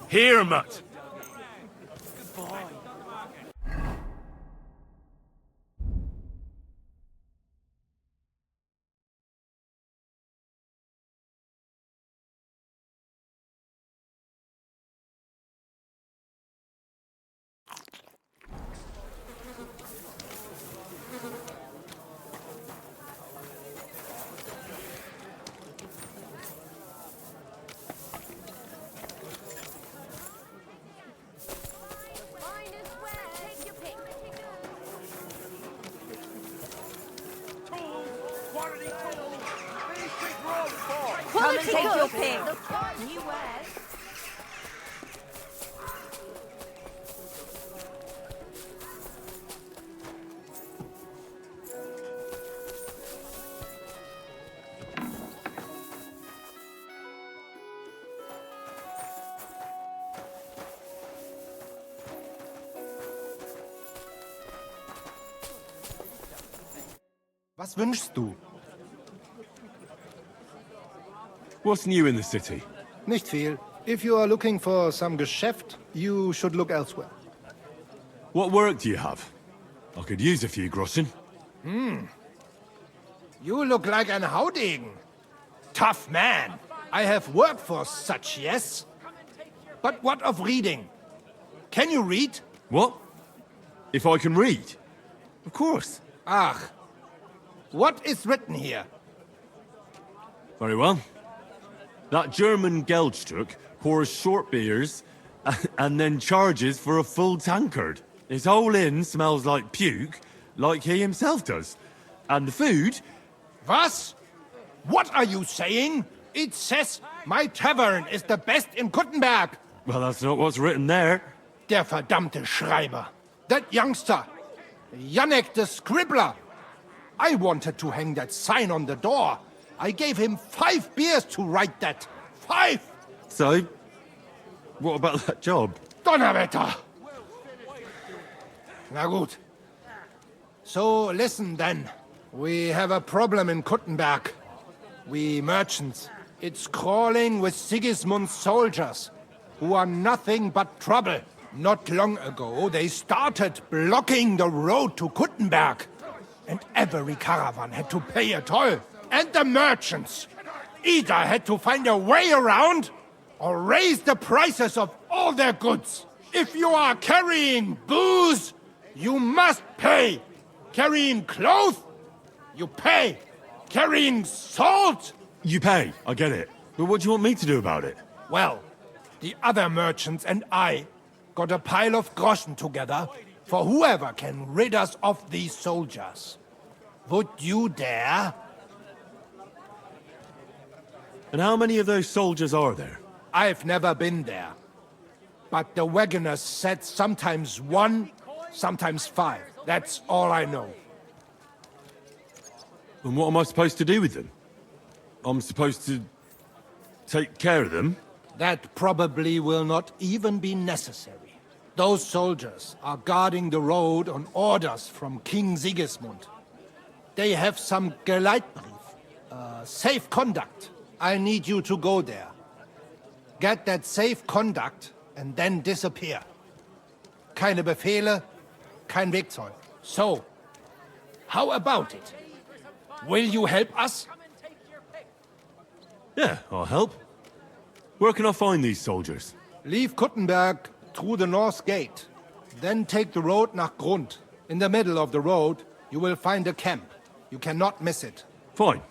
Here, Mutt. Come and take your pick. New wares. Was wünschst du? What's new in the city? Nicht viel. If you are looking for some Geschäft, you should look elsewhere. What work do you have? I could use a few groschen. You look like an Haudegen. Tough man. I have work for such, yes? But what of reading? Can you read? What? If I can read? Of course. Ach. What is written here? Very well. That German Geldstück pours short beers and then charges for a full tankard. His whole inn smells like puke, like he himself does. And the food... Was? What are you saying? It says my tavern is the best in Kuttenberg. Well, that's not what's written there. Der verdammte Schreiber. That youngster. Janek the scribbler. I wanted to hang that sign on the door. I gave him 5 beers to write that. 5! So, what about that job? Donnerwetter! Na gut. So, listen then. We have a problem in Kuttenberg. We merchants. It's crawling with Sigismund's soldiers, who are nothing but trouble. Not long ago, they started blocking the road to Kuttenberg. And every caravan had to pay a toll. And the merchants either had to find a way around or raise the prices of all their goods. If you are carrying booze, you must pay. Carrying clothes, you pay. Carrying salt? You pay, I get it. But what do you want me to do about it? Well, the other merchants and I got a pile of groschen together for whoever can rid us of these soldiers. Would you dare? And how many of those soldiers are there? I've never been there. But the wagoners said sometimes 1, sometimes 5. That's all I know. And what am I supposed to do with them? I'm supposed to take care of them? That probably will not even be necessary. Those soldiers are guarding the road on orders from King Sigismund. They have some Geleitbrief, safe conduct. I need you to go there. Get that safe conduct and then disappear. Keine Befehle, kein Wegzeug. So, how about it? Will you help us? Yeah, I'll help. Where can I find these soldiers? Leave Kuttenberg through the north gate. Then take the road nach Grund. In the middle of the road, you will find a camp. You cannot miss it. Fine.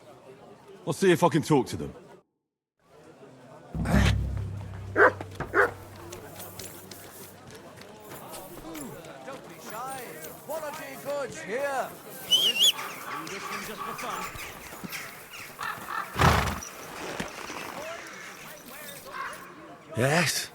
I'll see if I can talk to them. Don't be shy. Quality goods here. What is it? Are you listening just for fun? Yes?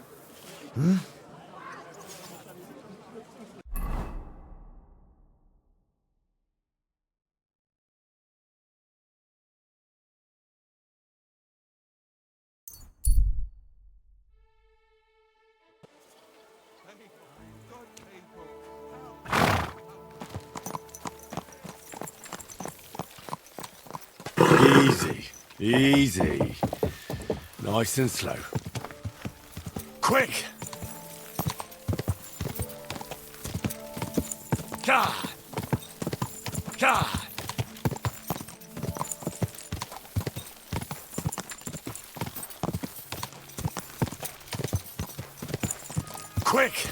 Easy. Easy. Nice and slow. Quick! God! God! Quick!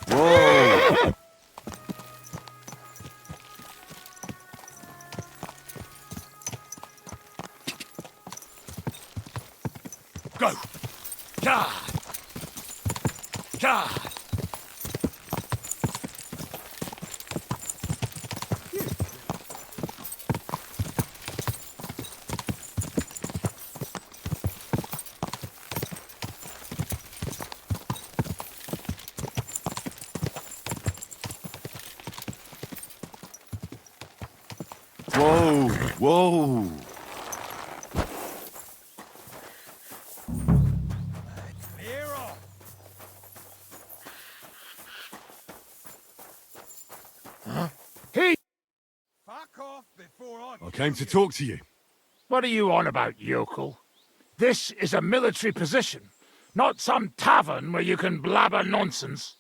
Whoa! Go! God! God! Whoa! Whoa! Hey, Fuck off before I I came to talk to you. what are you on about, yokel? This is a military position, not some tavern where you can blabber nonsense.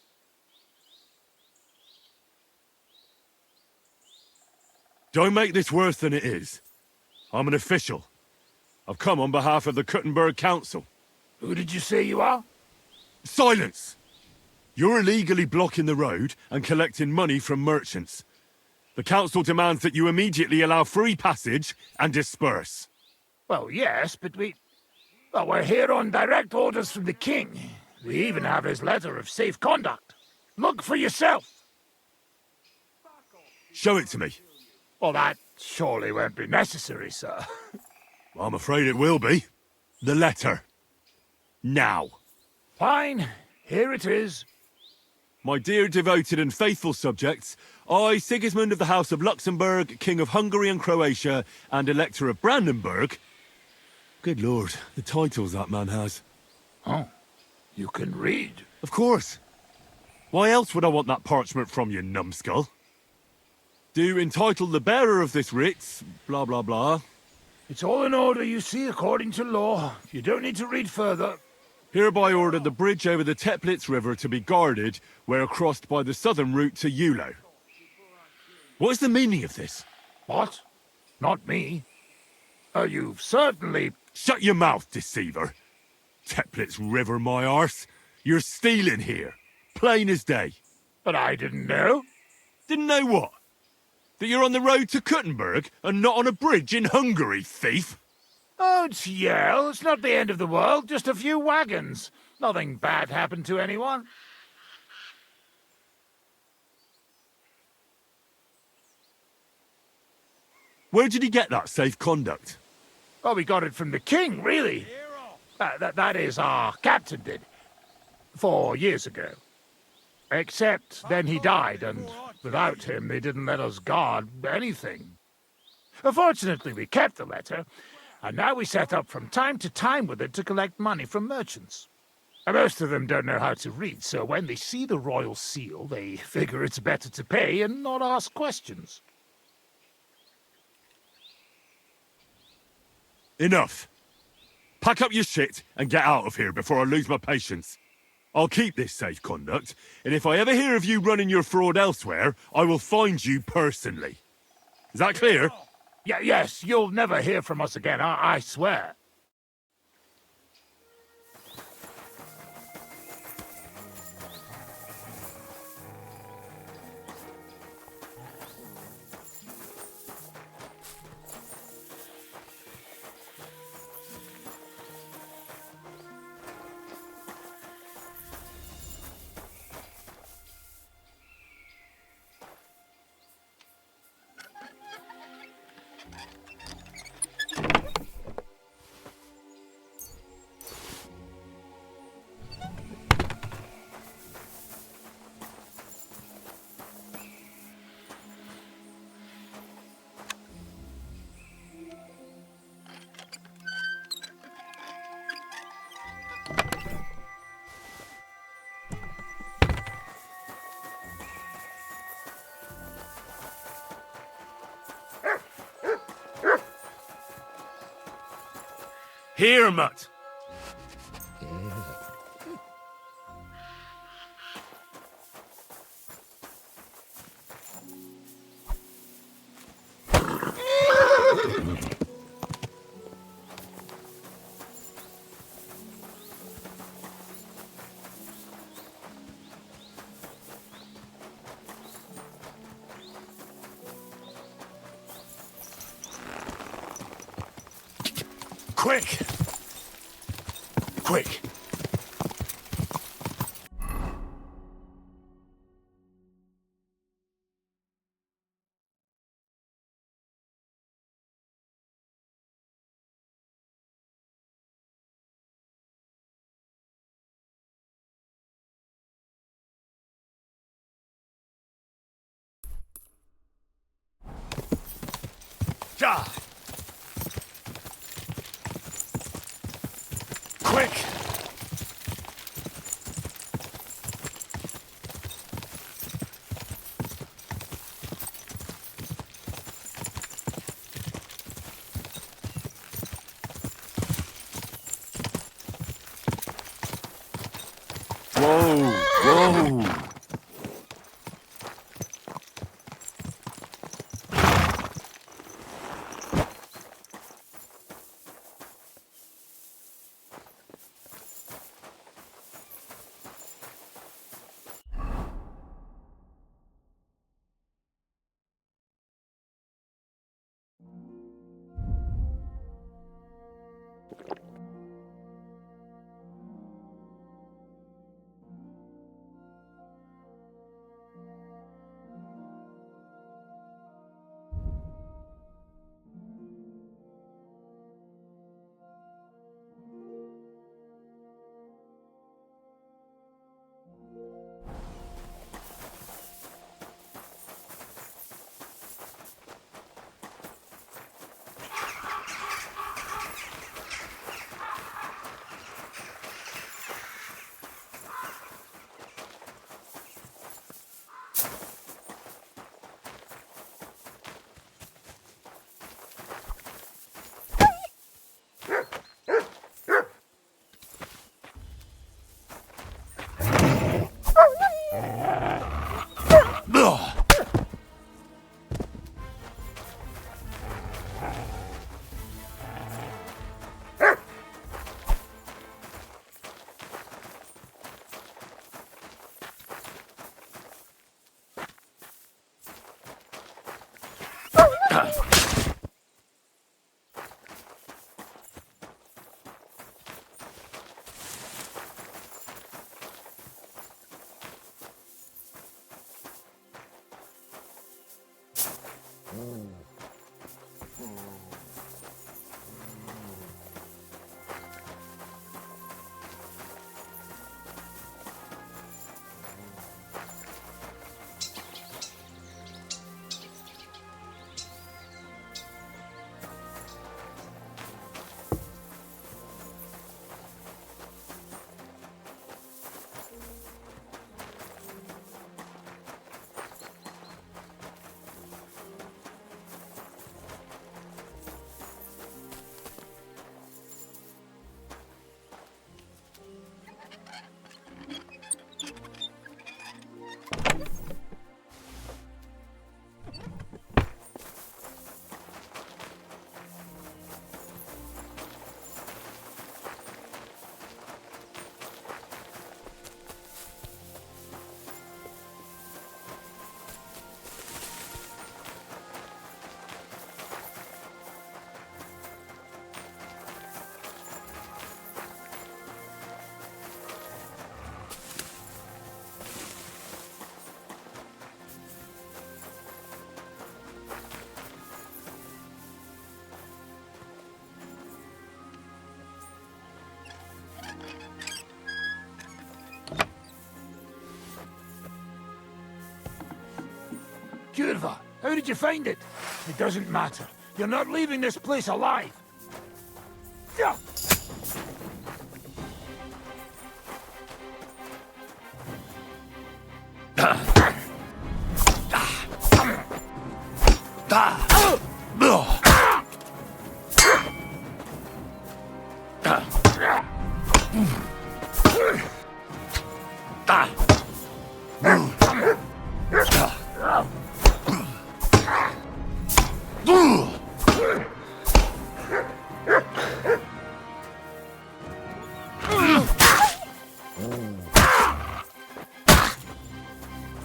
Don't make this worse than it is. I'm an official. I've come on behalf of the Kuttenberg Council. Who did you say you are? Silence! You're illegally blocking the road and collecting money from merchants. The council demands that you immediately allow free passage and disperse. Well, yes, but we're here on direct orders from the king. We even have his letter of safe conduct. Look for yourself. Show it to me. Well, that surely won't be necessary, sir. I'm afraid it will be. The letter. Now. Fine, here it is. My dear devoted and faithful subjects, I, Sigismund of the House of Luxembourg, King of Hungary and Croatia, and Elector of Brandenburg... Good lord, the titles that man has. Oh, you can read. Of course. Why else would I want that parchment from you, numbskull? Do entitle the bearer of this writ, blah blah blah. It's all in order, you see, according to law. You don't need to read further. Hereby order the bridge over the Teplitz River to be guarded where crossed by the southern route to Eulo. What is the meaning of this? What? Not me. You've certainly... Shut your mouth, deceiver. Teplitz River, my arse. You're stealing here. Plain as day. But I didn't know. Didn't know what? That you're on the road to Kuttenberg and not on a bridge in Hungary, thief? Oh, it's Yale. It's not the end of the world. Just a few wagons. Nothing bad happened to anyone. Where did he get that safe conduct? Oh, we got it from the king, really. That is, our captain did. 4 years ago. Except then he died, and without him they didn't let us guard anything. Fortunately, we kept the letter, and now we set up from time to time with it to collect money from merchants. Most of them don't know how to read, so when they see the royal seal, they figure it's better to pay and not ask questions. Enough. Pack up your shit and get out of here before I lose my patience. I'll keep this safe conduct, and if I ever hear of you running your fraud elsewhere, I will find you personally. Is that clear? Yes, you'll never hear from us again, I swear. Here, mutt. Quick! Quick! Ja! Quick! Whoa, whoa. Curva, how did you find it? It doesn't matter. You're not leaving this place alive. Yeah.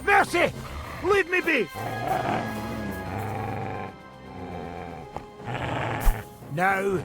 Mercy! Leave me be! No.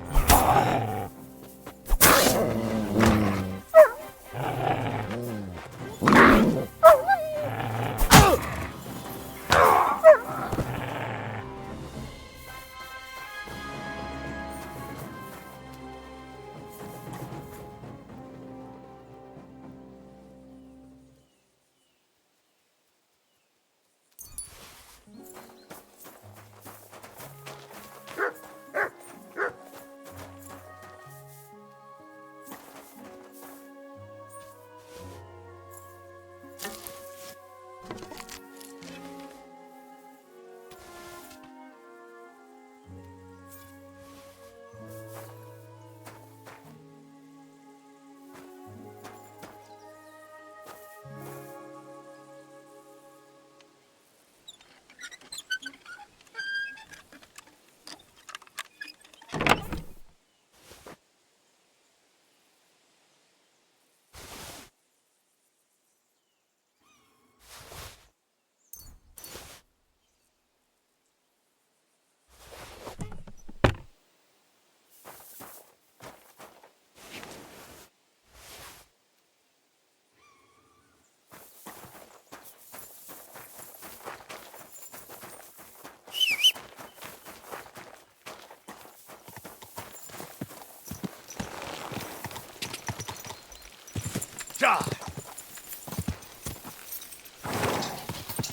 God!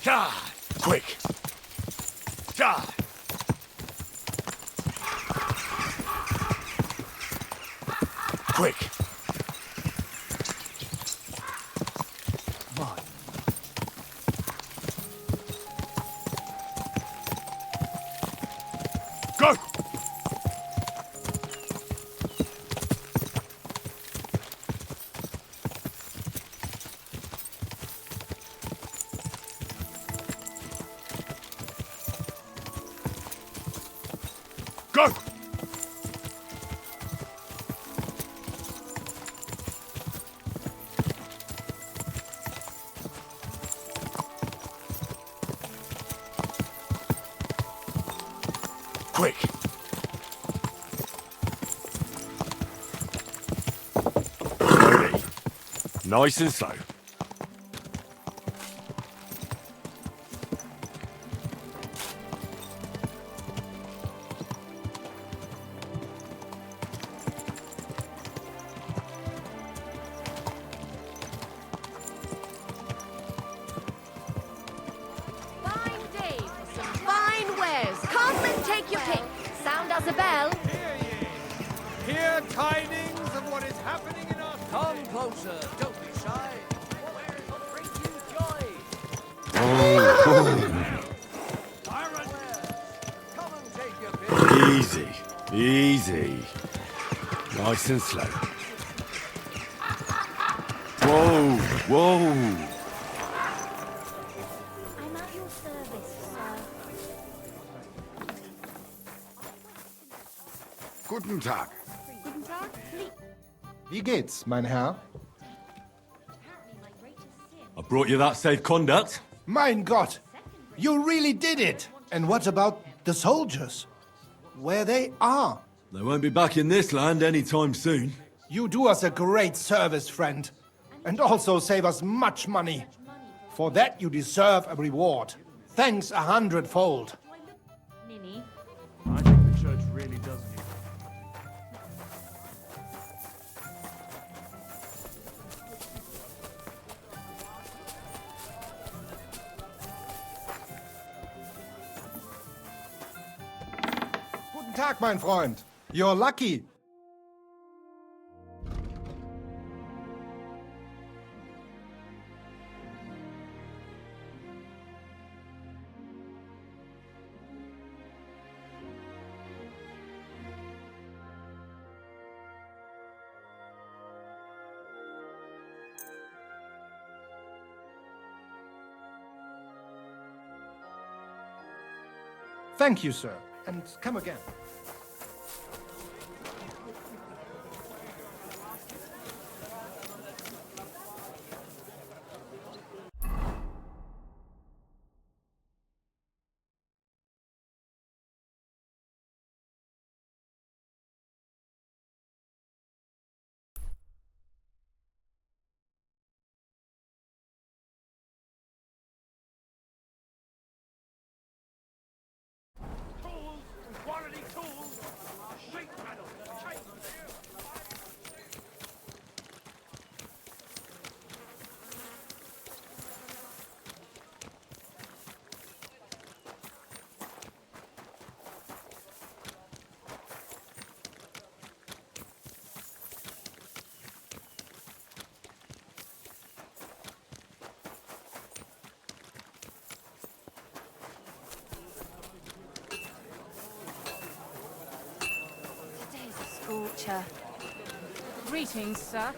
God! Quick! God! Quick! Mine. Go! Go! Quick! Slowly. Nice and slow. Fine day for some fine wares. Come and take your pick. Sound as a bell. Hear tidings of what is happening in our Come closer, don't be shy. Wares will bring you joy. Come and take your pick. Easy, easy. Nice and slow. Whoa, whoa. I'm at your service, sir. Guten Tag. Guten Tag. Wie geht's, mein Herr? I brought you that safe conduct. Mein Gott! You really did it! And what about the soldiers? Where they are? They won't be back in this land anytime soon. You do us a great service, friend. And also save us much money. For that you deserve a reward. Thanks 100-fold. Ninny. I think the church really does need Guten Tag, mein Freund. You're lucky. Thank you, sir. And come again. Today's a scorcher. Greetings, sir.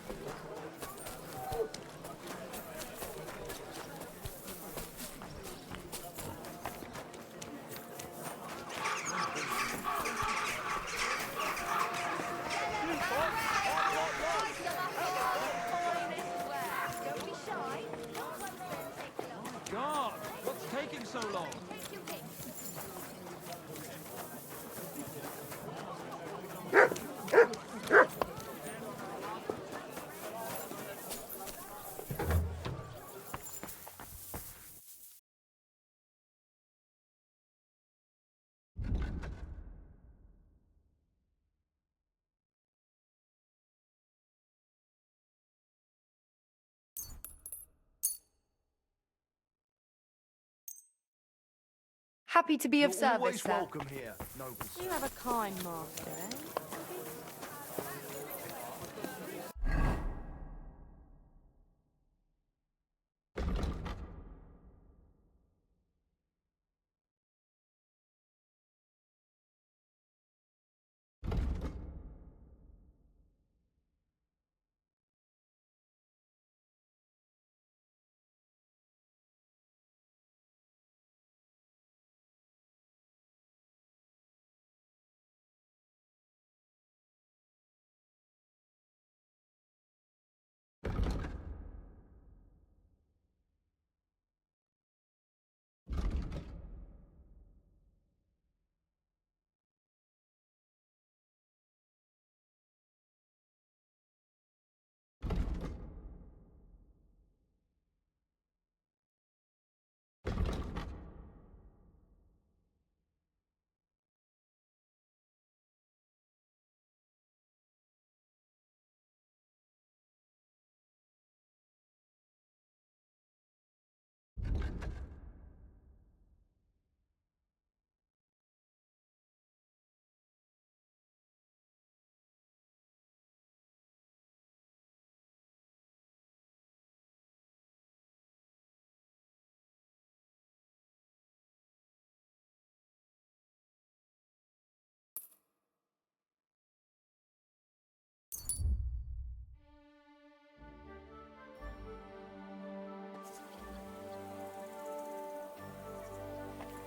Don't be shy. God, what's taking so long? Take your pick. Happy to be of You're service, always sir. welcome here, noble sir. You have a kind master, eh?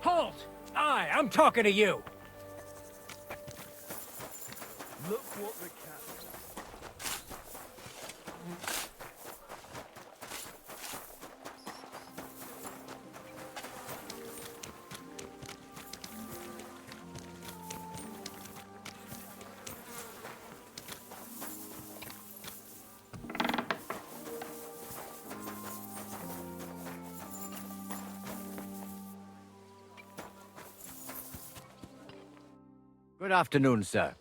Halt! I'm talking to you. Look what the cat. Good afternoon, sir.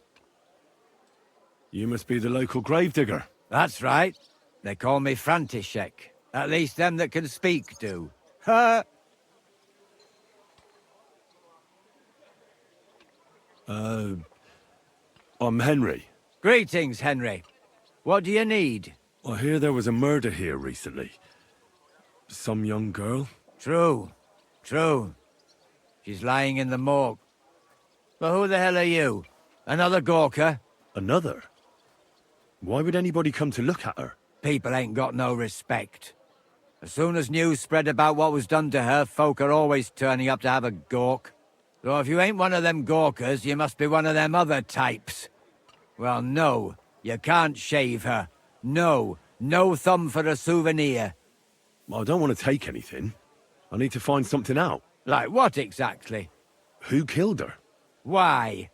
You must be the local gravedigger. That's right. They call me František. At least them that can speak do. Ha! I'm Henry. Greetings, Henry. What do you need? I hear there was a murder here recently. Some young girl? True. True. She's lying in the morgue. But who the hell are you? Another Gawker? Another? Why would anybody come to look at her? People ain't got no respect. As soon as news spread about what was done to her, folk are always turning up to have a gawk. So if you ain't one of them gawkers, you must be one of them other types. Well, no, you can't shave her. No, no thumb for a souvenir. I don't want to take anything. I need to find something out. Like what exactly? Who killed her? Why?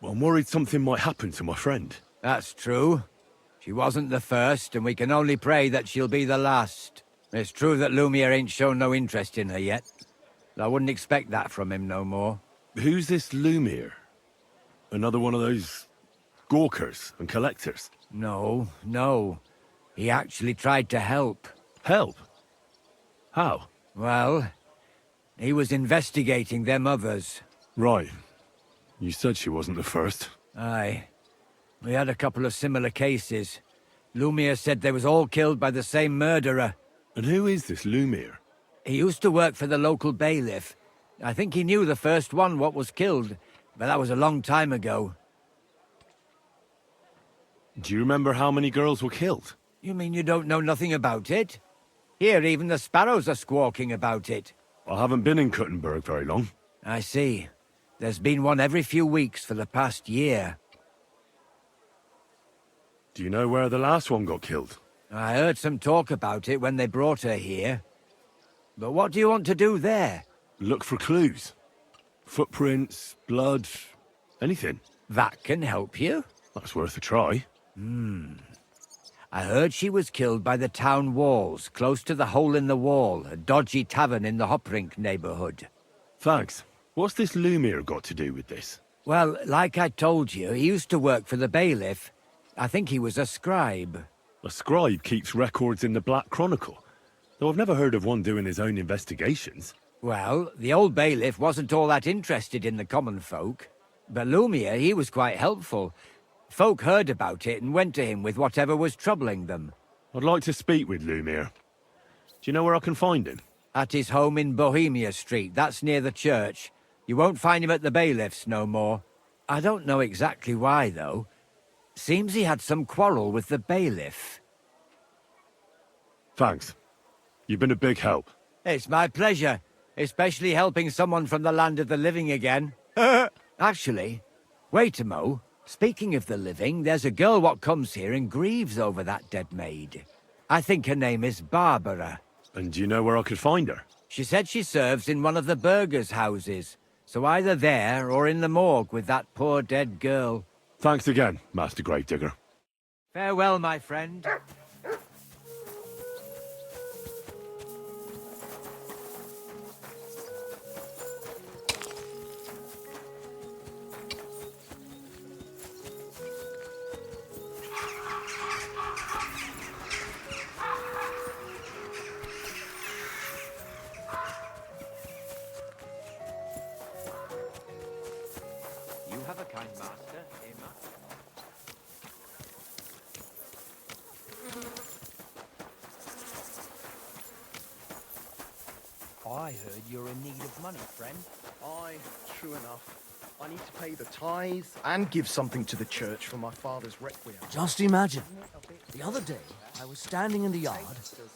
I'm worried something might happen to my friend. That's true. She wasn't the first, and we can only pray that she'll be the last. It's true that Lumiere ain't shown no interest in her yet. I wouldn't expect that from him no more. Who's this Lumiere? Another one of those gawkers and collectors? No, no. He actually tried to help. Help? How? Well, he was investigating them others. Right. You said she wasn't the first. Aye. We had a couple of similar cases. Lumiere said they was all killed by the same murderer. And who is this Lumiere? He used to work for the local bailiff. I think he knew the first one what was killed, but that was a long time ago. Do you remember how many girls were killed? You mean you don't know nothing about it? Here, even the sparrows are squawking about it. I haven't been in Kuttenberg very long. I see. There's been one every few weeks for the past year. Do you know where the last one got killed? I heard some talk about it when they brought her here. But what do you want to do there? Look for clues. Footprints, blood, anything. That can help you. That's worth a try. I heard she was killed by the town walls, close to the Hole in the Wall, a dodgy tavern in the Hoprink neighborhood. Thanks. What's this Lumiere got to do with this? Well, like I told you, he used to work for the bailiff. I think he was a scribe. A scribe keeps records in the Black Chronicle, though I've never heard of one doing his own investigations. Well, the old bailiff wasn't all that interested in the common folk. But Lumiere, he was quite helpful. Folk heard about it and went to him with whatever was troubling them. I'd like to speak with Lumiere. Do you know where I can find him? At his home in Bohemia Street, that's near the church. You won't find him at the bailiff's no more. I don't know exactly why, though. Seems he had some quarrel with the bailiff. Thanks. You've been a big help. It's my pleasure, especially helping someone from the land of the living again. Actually, wait a mo. Speaking of the living, there's a girl what comes here and grieves over that dead maid. I think her name is Barbara. And do you know where I could find her? She said she serves in one of the burgers' houses, so either there or in the morgue with that poor dead girl. Thanks again, Master Gravedigger. Farewell, my friend. You have a kind master, Emma. I heard you're in need of money, friend. Aye, true enough. I need to pay the tithe and give something to the church for my father's requiem. Just imagine. The other day, I was standing in the yard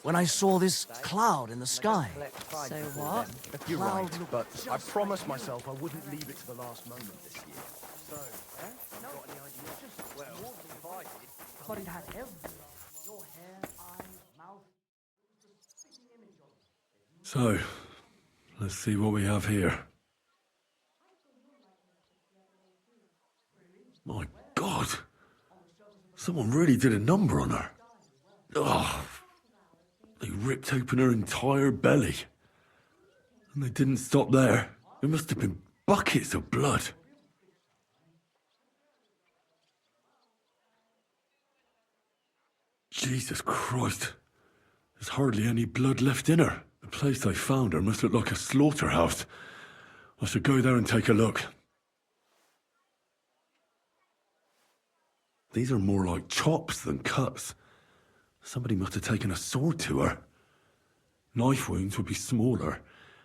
when I saw this cloud in the sky. So what? You're right, but I promised myself I wouldn't leave it to the last moment this year. So, got any ideas? Well, if I did. But it had everything. Your hair, eyes, mouth. So, let's see what we have here. My God! Someone really did a number on her. Oh, they ripped open her entire belly. And they didn't stop there. There must have been buckets of blood. Jesus Christ. There's hardly any blood left in her. The place they found her must look like a slaughterhouse. I should go there and take a look. These are more like chops than cuts. Somebody must have taken a sword to her. Knife wounds would be smaller,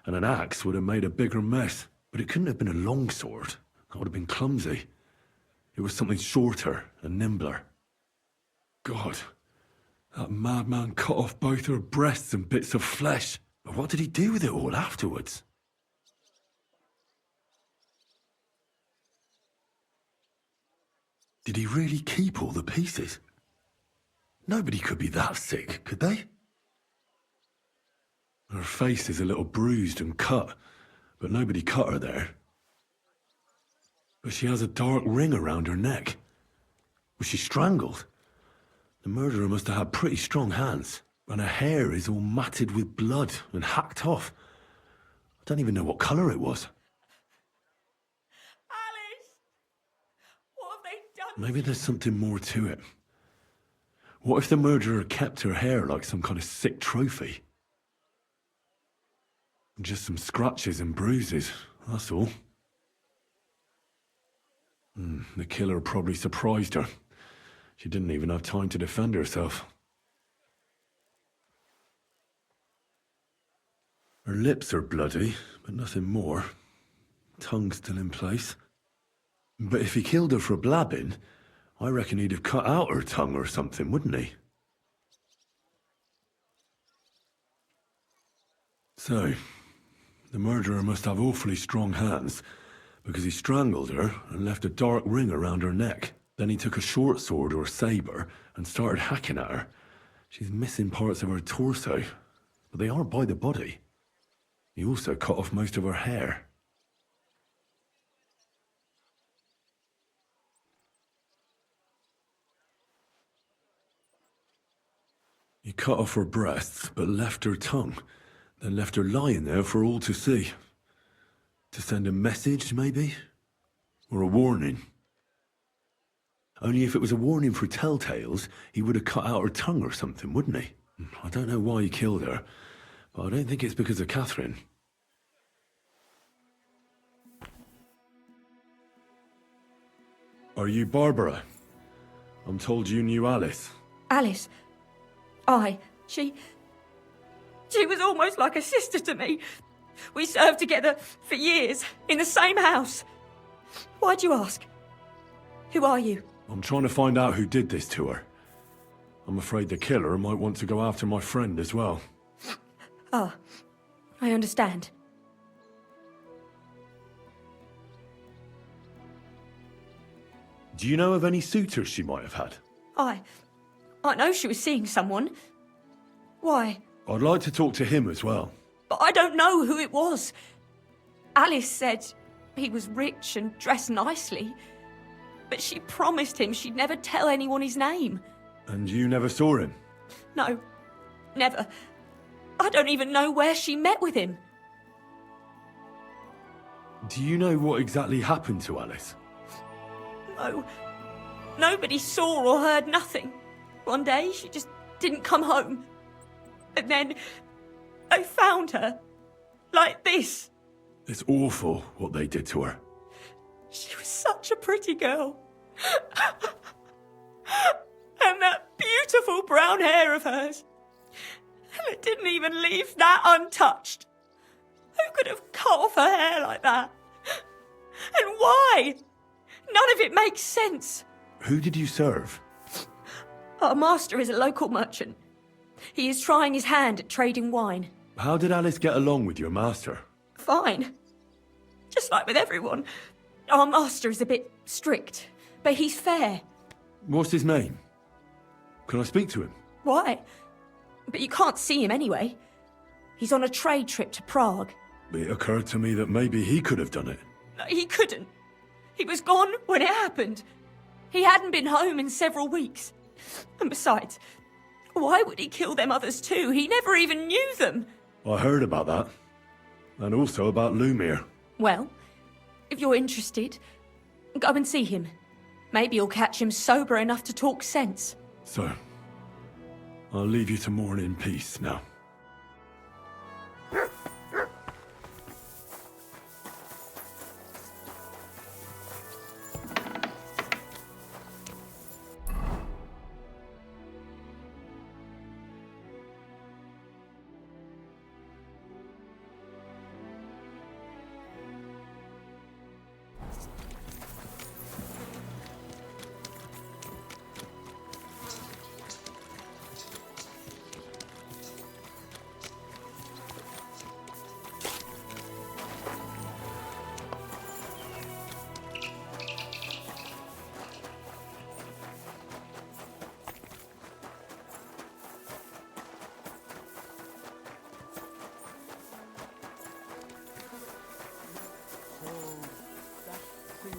and an axe would have made a bigger mess. But it couldn't have been a long sword. That would have been clumsy. It was something shorter and nimbler. God, That madman cut off both her breasts and bits of flesh. But what did he do with it all afterwards? Did he really keep all the pieces? Nobody could be that sick, could they? Her face is a little bruised and cut, but nobody cut her there. But she has a dark ring around her neck. Was she strangled? The murderer must have had pretty strong hands, and her hair is all matted with blood and hacked off. I don't even know what colour it was. Alice! What have they done? Maybe there's something more to it. What if the murderer kept her hair like some kind of sick trophy? Just some scratches and bruises, that's all. The killer probably surprised her. She didn't even have time to defend herself. Her lips are bloody, but nothing more. Tongue's still in place. But if he killed her for blabbing, I reckon he'd have cut out her tongue or something, wouldn't he? So, the murderer must have awfully strong hands, because he strangled her and left a dark ring around her neck. Then he took a short sword or saber and started hacking at her. She's missing parts of her torso, but they aren't by the body. He also cut off most of her hair. He cut off her breasts, but left her tongue, then left her lying there for all to see. To send a message, maybe? Or a warning? Only if it was a warning for telltales, he would have cut out her tongue or something, wouldn't he? I don't know why he killed her, but I don't think it's because of Catherine. Are you Barbara? I'm told you knew Alice. Alice? Aye. She was almost like a sister to me. We served together for years, in the same house. Why'd you ask? Who are you? I'm trying to find out who did this to her. I'm afraid the killer might want to go after my friend as well. Ah, I understand. Do you know of any suitors she might have had? I know she was seeing someone. Why? I'd like to talk to him as well. But I don't know who it was. Alice said he was rich and dressed nicely, but she promised him she'd never tell anyone his name. And you never saw him? No, never. I don't even know where she met with him. Do you know what exactly happened to Alice? No. Nobody saw or heard nothing. One day, she just didn't come home. And then, I found her. Like this. It's awful what they did to her. She was such a pretty girl. And that beautiful brown hair of hers. And it didn't even leave that untouched. Who could have cut off her hair like that? And why? None of it makes sense. Who did you serve? Our master is a local merchant. He is trying his hand at trading wine. How did Alice get along with your master? Fine. Just like with everyone. Our master is a bit strict, but he's fair. What's his name? Can I speak to him? Why? But you can't see him anyway. He's on a trade trip to Prague. It occurred to me that maybe he could have done it. No, he couldn't. He was gone when it happened. He hadn't been home in several weeks. And besides, why would he kill them others too? He never even knew them. I heard about that. And also about Lumir. Well, if you're interested, go and see him. Maybe you'll catch him sober enough to talk sense. So, I'll leave you to mourn in peace now.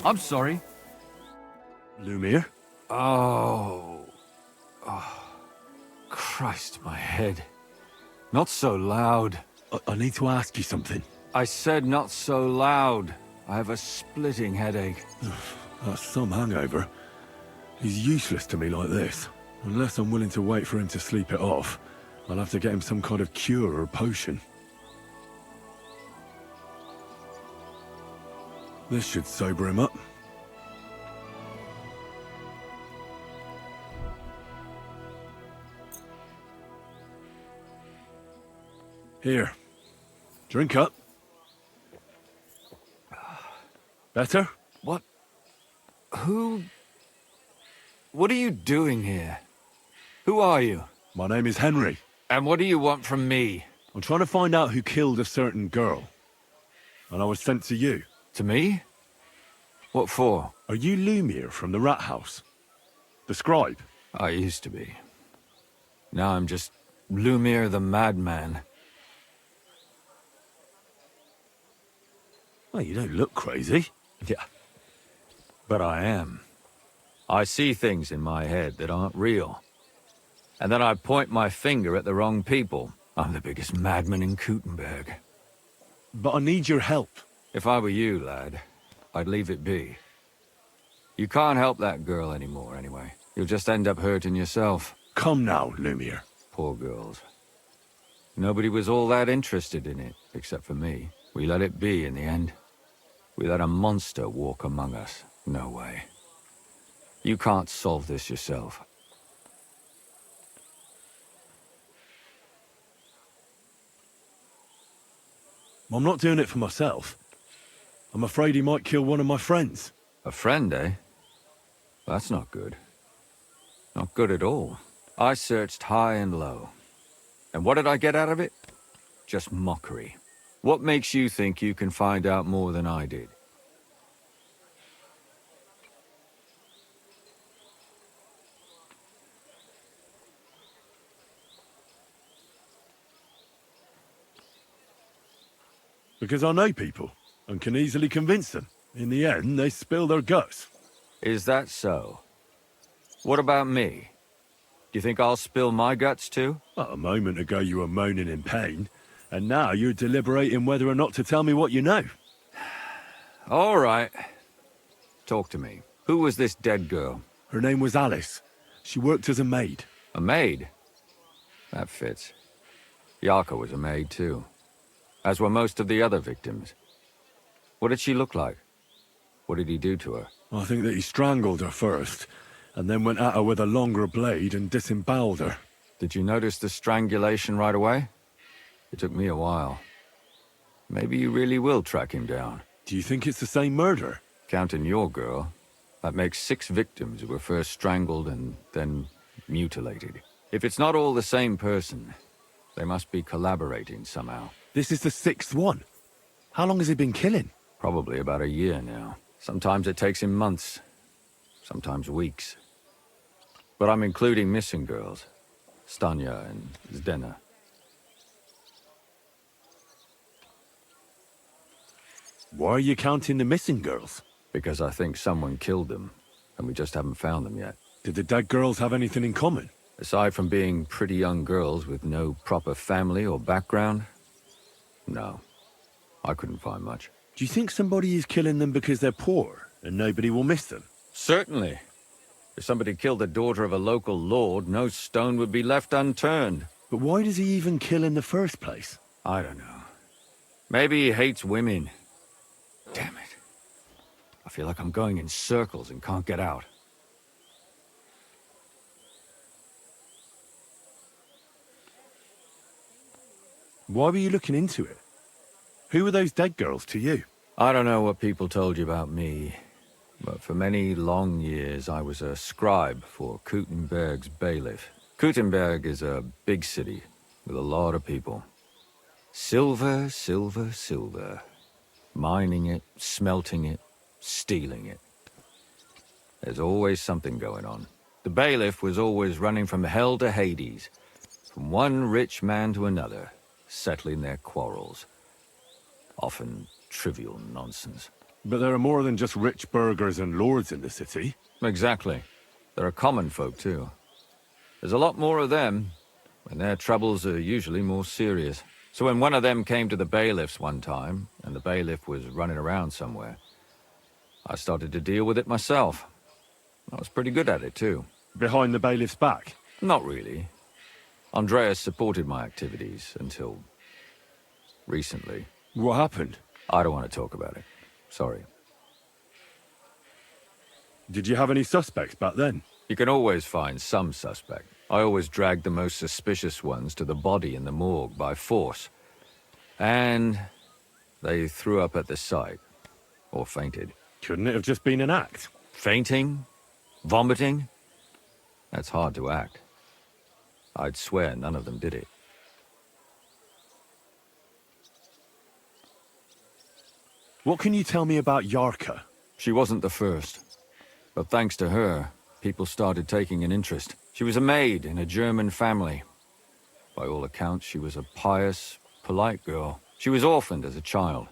I'm sorry. Lumiere? Oh. Christ, my head. Not so loud. I need to ask you something. I said not so loud. I have a splitting headache. That's some hangover. He's useless to me like this. Unless I'm willing to wait for him to sleep it off, I'll have to get him some kind of cure or potion. This should sober him up. Here. Drink up. Better? What? Who? What are you doing here? Who are you? My name is Henry. And what do you want from me? I'm trying to find out who killed a certain girl. And I was sent to you. To me? What for? Are you Lumiere from the Rat House? The scribe? I used to be. Now I'm just Lumiere the Madman. Well, you don't look crazy. Yeah. But I am. I see things in my head that aren't real. And then I point my finger at the wrong people. I'm the biggest madman in Kuttenberg. But I need your help. If I were you, lad, I'd leave it be. You can't help that girl anymore, anyway. You'll just end up hurting yourself. Come now, Lumiere. Poor girls. Nobody was all that interested in it, except for me. We let it be in the end. We let a monster walk among us. No way. You can't solve this yourself. I'm not doing it for myself. I'm afraid he might kill one of my friends. A friend, eh? That's not good. Not good at all. I searched high and low. And what did I get out of it? Just mockery. What makes you think you can find out more than I did? Because I know people, and can easily convince them. In the end, they spill their guts. Is that so? What about me? Do you think I'll spill my guts too? Well, a moment ago you were moaning in pain, and now you're deliberating whether or not to tell me what you know. All right. Talk to me. Who was this dead girl? Her name was Alice. She worked as a maid. A maid? That fits. Yarka was a maid too. As were most of the other victims. What did she look like? What did he do to her? I think that he strangled her first, and then went at her with a longer blade and disemboweled her. Did you notice the strangulation right away? It took me a while. Maybe you really will track him down. Do you think it's the same murder? Counting your girl, that makes 6 victims who were first strangled and then mutilated. If it's not all the same person, they must be collaborating somehow. This is the 6th one. How long has he been killing? Probably about a year now. Sometimes it takes him months, sometimes weeks. But I'm including missing girls. Stanya and Zdena. Why are you counting the missing girls? Because I think someone killed them, and we just haven't found them yet. Did the dead girls have anything in common? Aside from being pretty young girls with no proper family or background, no. I couldn't find much. Do you think somebody is killing them because they're poor, and nobody will miss them? Certainly. If somebody killed the daughter of a local lord, no stone would be left unturned. But why does he even kill in the first place? I don't know. Maybe he hates women. Damn it. I feel like I'm going in circles and can't get out. Why were you looking into it? Who were those dead girls to you? I don't know what people told you about me, but for many long years I was a scribe for Kuttenberg's bailiff. Kuttenberg is a big city with a lot of people. Silver, silver, silver. Mining it, smelting it, stealing it. There's always something going on. The bailiff was always running from hell to Hades, from one rich man to another, settling their quarrels. Often trivial nonsense. But there are more than just rich burghers and lords in the city. Exactly. There are common folk, too. There's a lot more of them, and their troubles are usually more serious. So when one of them came to the bailiffs one time, and the bailiff was running around somewhere, I started to deal with it myself. I was pretty good at it, too. Behind the bailiff's back? Not really. Andreas supported my activities until... recently. What happened? I don't want to talk about it. Sorry. Did you have any suspects back then? You can always find some suspect. I always dragged the most suspicious ones to the body in the morgue by force. And they threw up at the sight. Or fainted. Couldn't it have just been an act? Fainting? Vomiting? That's hard to act. I'd swear none of them did it. What can you tell me about Yarka? She wasn't the first. But thanks to her, people started taking an interest. She was a maid in a German family. By all accounts, she was a pious, polite girl. She was orphaned as a child.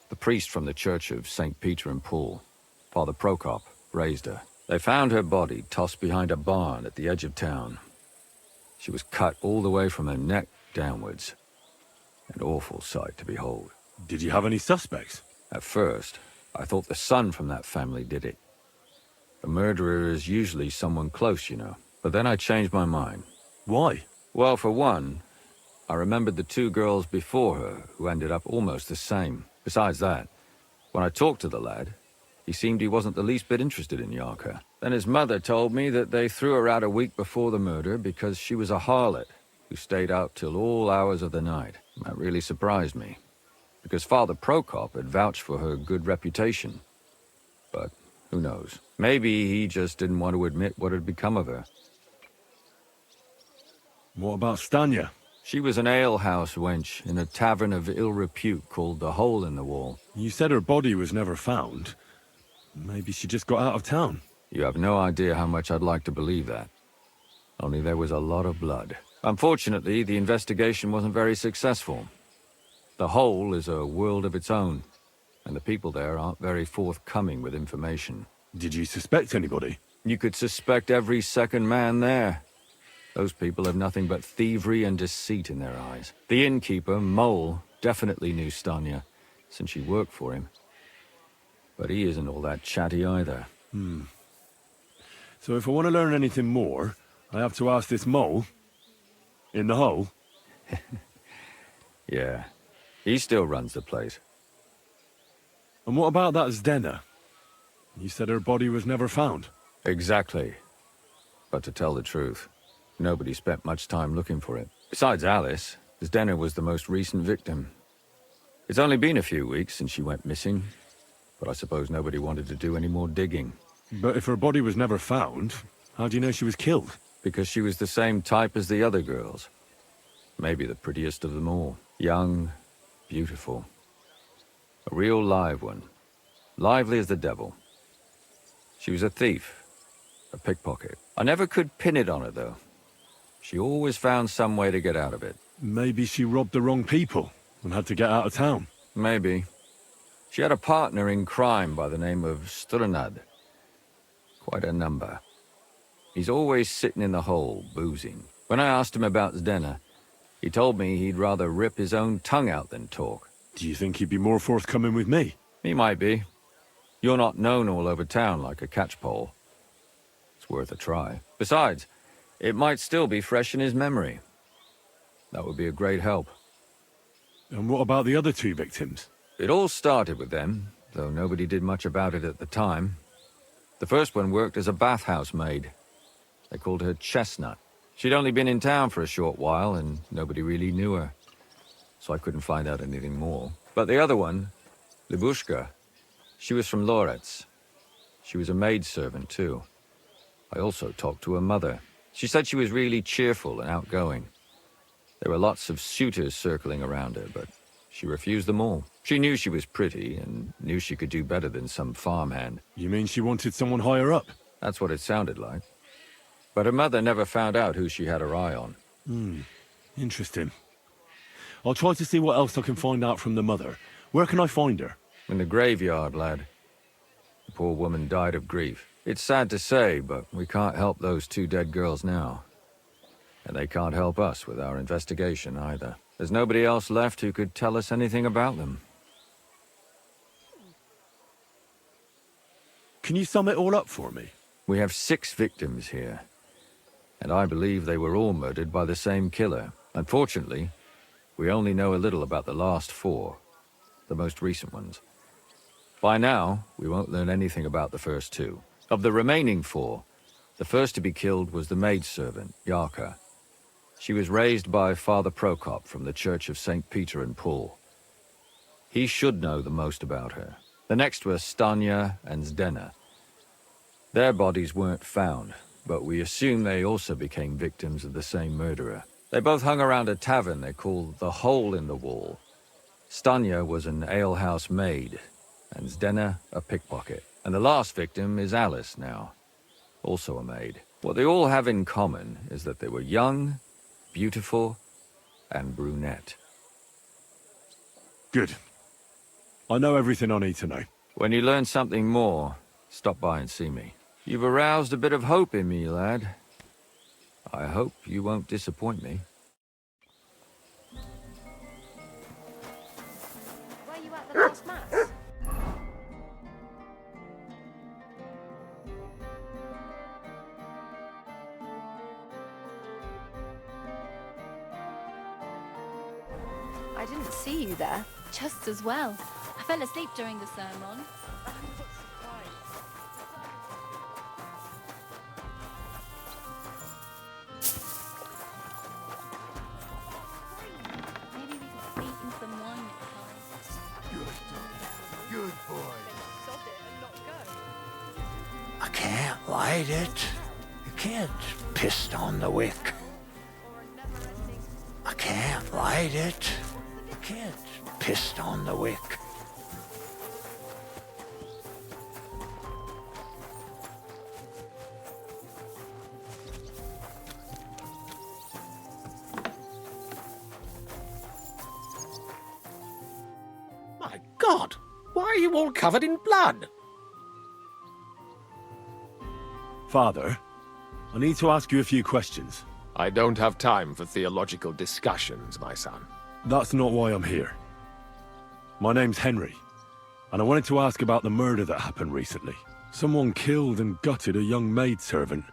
The priest from the Church of St. Peter and Paul, Father Prokop, raised her. They found her body tossed behind a barn at the edge of town. She was cut all the way from her neck downwards. An awful sight to behold. Did you have any suspects? At first, I thought the son from that family did it. A murderer is usually someone close, you know. But then I changed my mind. Why? Well, for one, I remembered the two girls before her who ended up almost the same. Besides that, when I talked to the lad, he seemed he wasn't the least bit interested in Yarka. Then his mother told me that they threw her out a week before the murder because she was a harlot who stayed out till all hours of the night. That really surprised me, because Father Prokop had vouched for her good reputation. But who knows? Maybe he just didn't want to admit what had become of her. What about Stanya? She was an alehouse wench in a tavern of ill repute called the Hole in the Wall. You said her body was never found. Maybe she just got out of town. You have no idea how much I'd like to believe that. Only there was a lot of blood. Unfortunately, the investigation wasn't very successful. The Hole is a world of its own, and the people there aren't very forthcoming with information. Did you suspect anybody? You could suspect every second man there. Those people have nothing but thievery and deceit in their eyes. The innkeeper, Mole, definitely knew Stanya, since she worked for him. But he isn't all that chatty either. So if I want to learn anything more, I have to ask this Mole? In the hole? Yeah. He still runs the place. And what about that Zdena? You said her body was never found. Exactly. But to tell the truth, nobody spent much time looking for it. Besides Alice, Zdena was the most recent victim. It's only been a few weeks since she went missing, but I suppose nobody wanted to do any more digging. But if her body was never found, how do you know she was killed? Because she was the same type as the other girls. Maybe the prettiest of them all. Young, beautiful. A real live one. Lively as the devil. She was a thief. A pickpocket. I never could pin it on her, though. She always found some way to get out of it. Maybe she robbed the wrong people and had to get out of town. Maybe. She had a partner in crime by the name of Strunad. Quite a number. He's always sitting in the hole, boozing. When I asked him about Zdena, he told me he'd rather rip his own tongue out than talk. Do you think he'd be more forthcoming with me? He might be. You're not known all over town like a catchpole. It's worth a try. Besides, it might still be fresh in his memory. That would be a great help. And what about the other two victims? It all started with them, though nobody did much about it at the time. The first one worked as a bathhouse maid. They called her Chestnut. She'd only been in town for a short while, and nobody really knew her. So I couldn't find out anything more. But the other one, Libushka, she was from Loretz. She was a maidservant, too. I also talked to her mother. She said she was really cheerful and outgoing. There were lots of suitors circling around her, but she refused them all. She knew she was pretty, and knew she could do better than some farmhand. You mean she wanted someone higher up? That's what it sounded like. But her mother never found out who she had her eye on. Interesting. I'll try to see what else I can find out from the mother. Where can I find her? In the graveyard, lad. The poor woman died of grief. It's sad to say, but we can't help those 2 dead girls now. And they can't help us with our investigation either. There's nobody else left who could tell us anything about them. Can you sum it all up for me? We have 6 victims here. And I believe they were all murdered by the same killer. Unfortunately, we only know a little about the last 4. The most recent ones. By now, we won't learn anything about the first 2. Of the remaining 4, the first to be killed was the maidservant, Yarka. She was raised by Father Prokop from the Church of St. Peter and Paul. He should know the most about her. The next were Stanya and Zdena. Their bodies weren't found, but we assume they also became victims of the same murderer. They both hung around a tavern they called the Hole in the Wall. Stanya was an alehouse maid, and Zdena a pickpocket. And the last victim is Alice now, also a maid. What they all have in common is that they were young, beautiful, and brunette. Good. I know everything I need to know. When you learn something more, stop by and see me. You've aroused a bit of hope in me, lad. I hope you won't disappoint me. Were you at the last mass? I didn't see you there. Just as well. I fell asleep during the sermon. Maybe we could sneak in some wine next time. Good boy. I can't light it. You can't piss on the wick. I can't light it. You can't piss on the wick. My God! Why are you all covered in blood? Father, I need to ask you a few questions. I don't have time for theological discussions, my son. That's not why I'm here. My name's Henry, and I wanted to ask about the murder that happened recently. Someone killed and gutted a young maidservant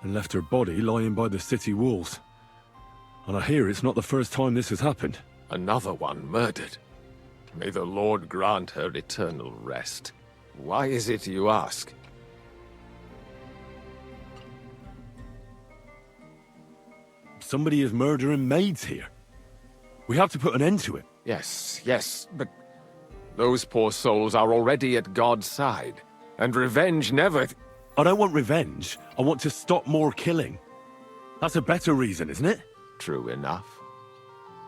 and left her body lying by the city walls. And I hear it's not the first time this has happened. Another one murdered. May the Lord grant her eternal rest. Why is it you ask? Somebody is murdering maids here. We have to put an end to it. Yes, but those poor souls are already at God's side, and revenge never... I don't want revenge. I want to stop more killing. That's a better reason, isn't it? True enough.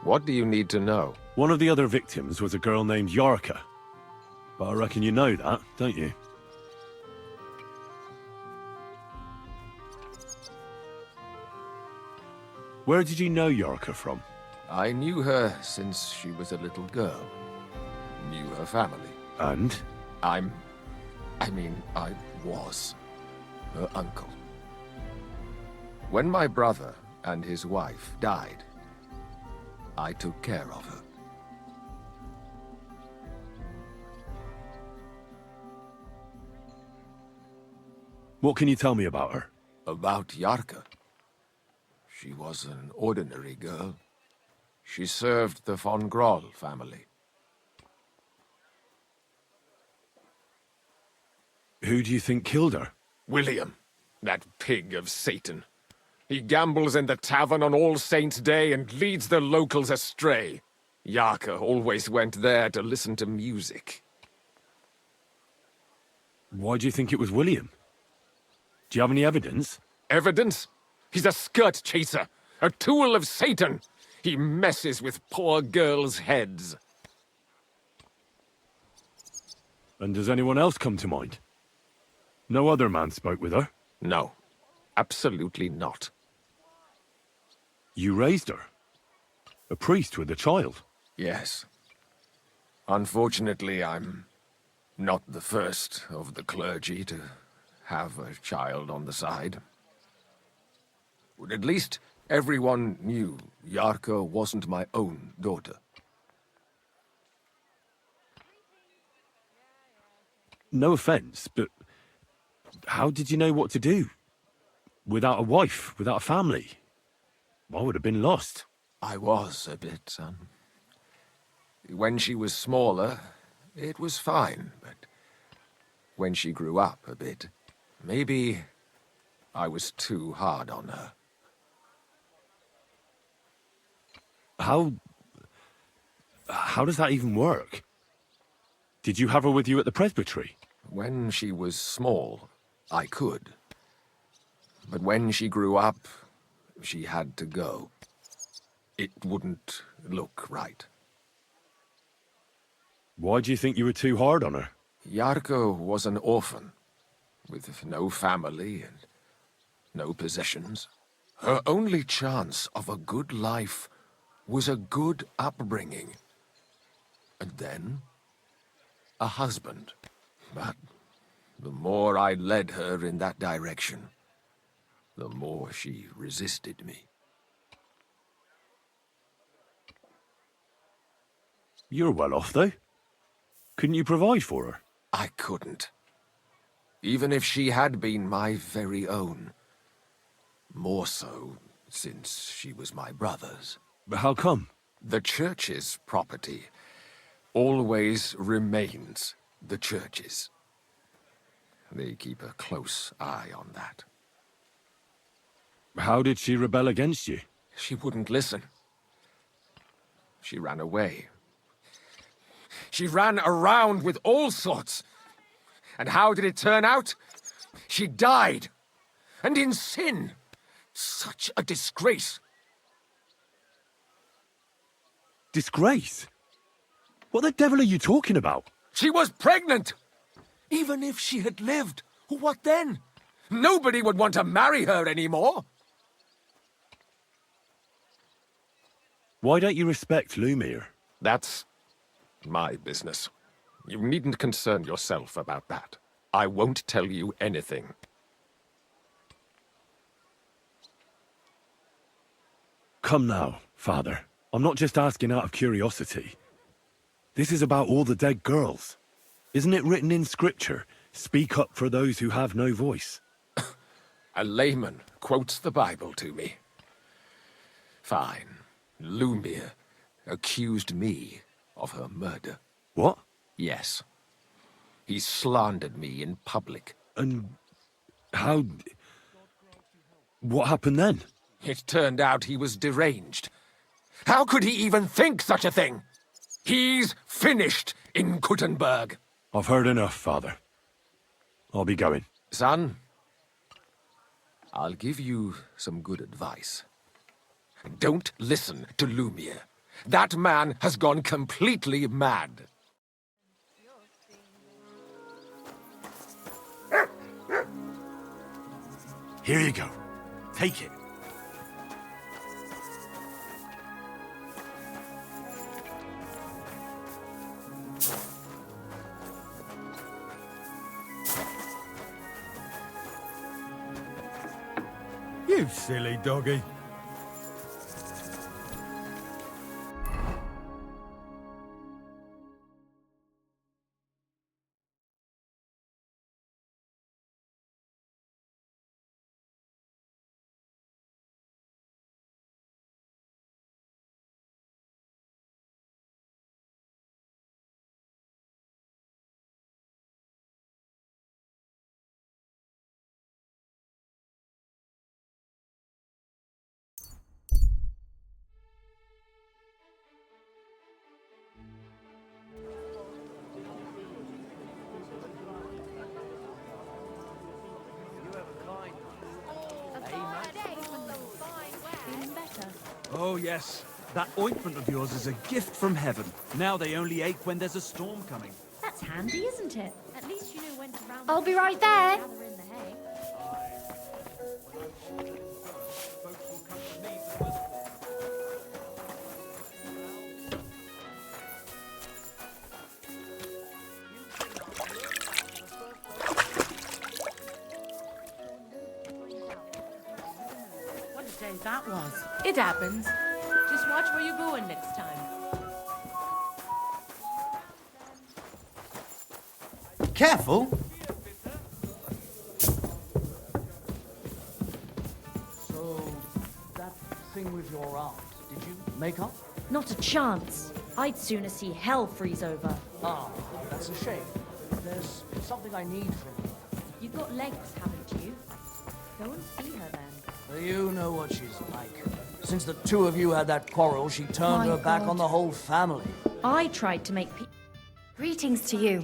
What do you need to know? One of the other victims was a girl named Yarka. But I reckon you know that, don't you? Where did you know Yarka from? I knew her since she was a little girl. Knew her family. And? I was her uncle. When my brother and his wife died, I took care of her. What can you tell me about her? About Yarka? She was an ordinary girl. She served the von Groll family. Who do you think killed her? William, that pig of Satan. He gambles in the tavern on All Saints' Day and leads the locals astray. Yarka always went there to listen to music. Why do you think it was William? Do you have any evidence? Evidence? He's a skirt chaser, a tool of Satan. He messes with poor girls' heads. And does anyone else come to mind? No other man spoke with her? No, absolutely not. You raised her? A priest with a child? Yes. Unfortunately, I'm Not the first of the clergy to have a child on the side. But at least everyone knew Yarka wasn't my own daughter. No offense, but how did you know what to do? Without a wife, without a family? I would have been lost. I was a bit, son. When she was smaller, it was fine, but when she grew up a bit, maybe I was too hard on her. How does that even work? Did you have her with you at the presbytery? When she was small, I could. But when she grew up, she had to go. It wouldn't look right. Why do you think you were too hard on her? Yarko was an orphan, with no family and no possessions. Her only chance of a good life was a good upbringing. And then, a husband. But the more I led her in that direction, the more she resisted me. You're well off, though. Couldn't you provide for her? I couldn't. Even if she had been my very own. More so, since she was my brother's. But how come? The church's property always remains the church's. They keep a close eye on that. How did she rebel against you? She wouldn't listen. She ran away. She ran around with all sorts. And how did it turn out? She died. And in sin. Such a disgrace. Disgrace? What the devil are you talking about? She was pregnant! Even if she had lived, what then? Nobody would want to marry her anymore. Why don't you respect Lumir? That's my business. You needn't concern yourself about that. I won't tell you anything. Come now, Father. I'm not just asking out of curiosity. This is about all the dead girls. Isn't it written in Scripture, speak up for those who have no voice? A layman quotes the Bible to me. Fine. Lumir accused me of her murder. What? Yes. He slandered me in public. And how... What happened then? It turned out he was deranged. How could he even think such a thing? He's finished in Kuttenberg. I've heard enough, Father. I'll be going. Son, I'll give you some good advice. Don't listen to Lumir. That man has gone completely mad. Here you go. Take it. You silly doggy. Oh, yes. That ointment of yours is a gift from heaven. Now they only ache when there's a storm coming. That's handy, isn't it? At least you know when to round. I'll be right there. Gather in the hay. that was. It happens. Just watch where you're going next time. Careful! So, that thing with your aunt, did you make up? Not a chance. I'd sooner see hell freeze over. Ah, that's a shame. There's something I need from you. You've got legs, haven't you? Go and see her then. You know what she's like. Since the two of you had that quarrel, she turned her back on the whole family. I tried to make Greetings to you.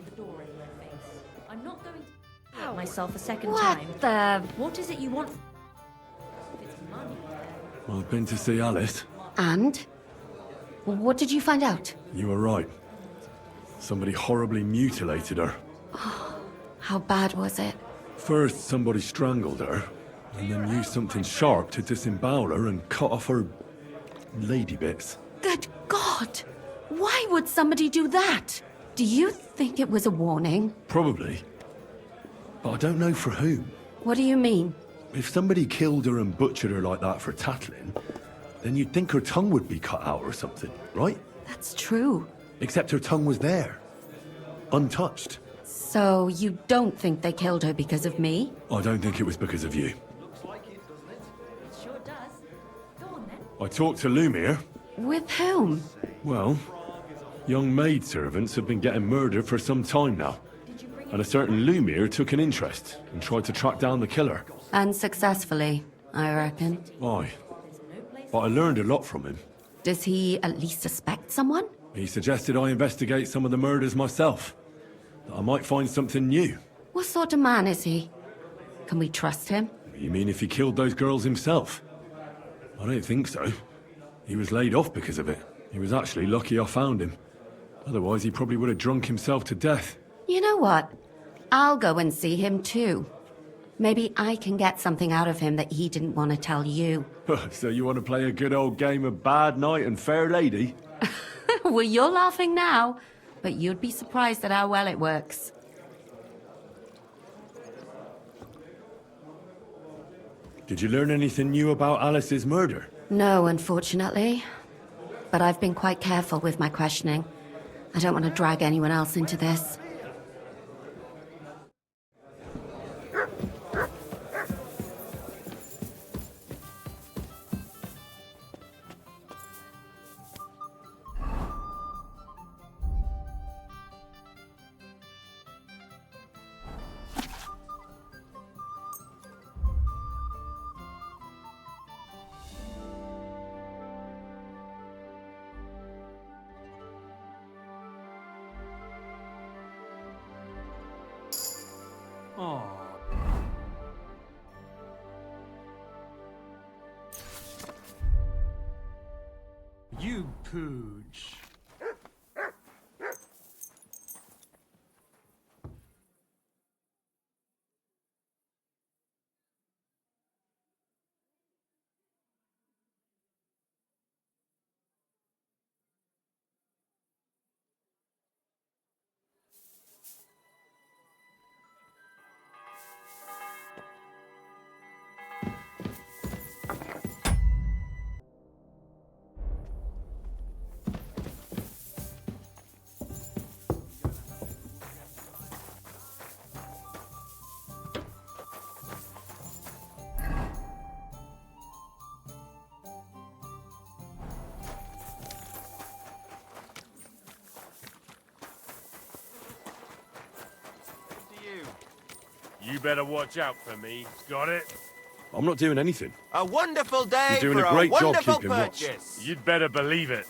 I'm not going to hurt myself a second What time. the... What is it you want? If it's money. Well, I've been to see Alice. And? What did you find out? You were right. Somebody horribly mutilated her. How bad was it? First, somebody strangled her, and then used something sharp to disembowel her and cut off her lady bits. Good God! Why would somebody do that? Do you think it was a warning? Probably. But I don't know for whom. What do you mean? If somebody killed her and butchered her like that for tattling, then you'd think her tongue would be cut out or something, right? That's true. Except her tongue was there. Untouched. So you don't think they killed her because of me? I don't think it was because of you. It sure does. Go on then. I talked to Lumiere. With whom? Well, young maidservants have been getting murdered for some time now. And a certain Lumiere took an interest and tried to track down the killer. Unsuccessfully, I reckon. Aye. But I learned a lot from him. Does he at least suspect someone? He suggested I investigate some of the murders myself. That I might find something new. What sort of man is he? Can we trust him? You mean if he killed those girls himself? I don't think so. He was laid off because of it. He was actually lucky I found him. Otherwise, he probably would have drunk himself to death. You know what? I'll go and see him too. Maybe I can get something out of him that he didn't want to tell you. So you want to play a good old game of bad knight and fair lady? Well, you're laughing now, but you'd be surprised at how well it works. Did you learn anything new about Alice's murder? No, unfortunately. But I've been quite careful with my questioning. I don't want to drag anyone else into this. Oh. You pooch. You better watch out for me. Got it? I'm not doing anything. A wonderful day You're doing for a great job wonderful keeping watch. purchase. You'd better believe it.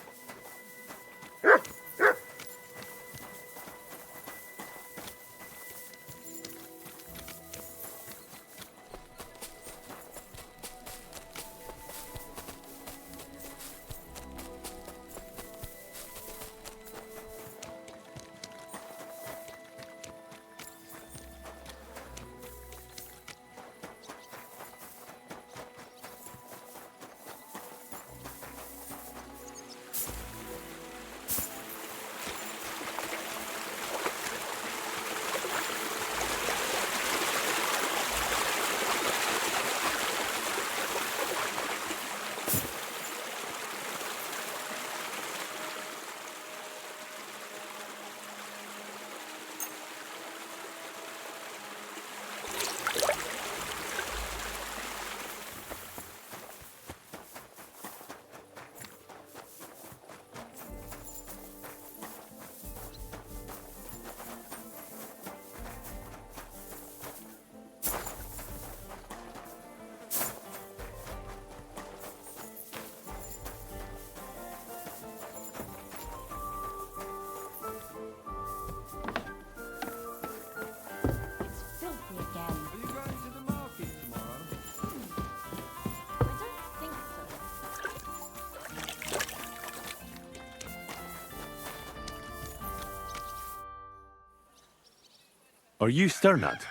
Are you Sternad?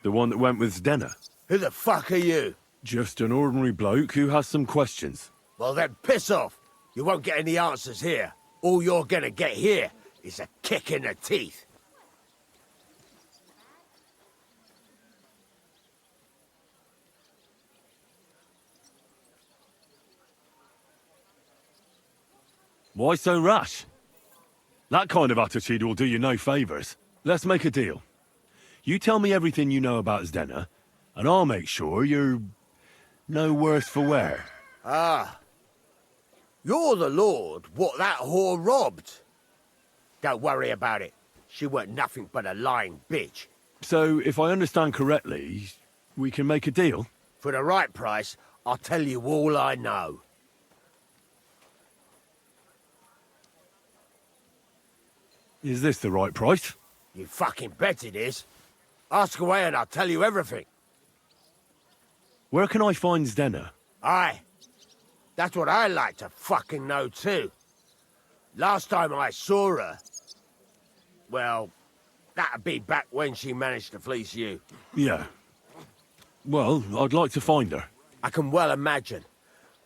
The one that went with Zdenna? Who the fuck are you? Just an ordinary bloke who has some questions. Well then, piss off. You won't get any answers here. All you're gonna get here is a kick in the teeth. Why so rash? That kind of attitude will do you no favours. Let's make a deal. You tell me everything you know about Zdenna, and I'll make sure you're no worse for wear. Ah. You're the lord what that whore robbed. Don't worry about it. She weren't nothing but a lying bitch. So, if I understand correctly, we can make a deal? For the right price, I'll tell you all I know. Is this the right price? You fucking bet it is. Ask away and I'll tell you everything. Where can I find Zdenna? Aye. That's what I like to fucking know too. Last time I saw her... Well, that'd be back when she managed to fleece you. Yeah. Well, I'd like to find her. I can well imagine.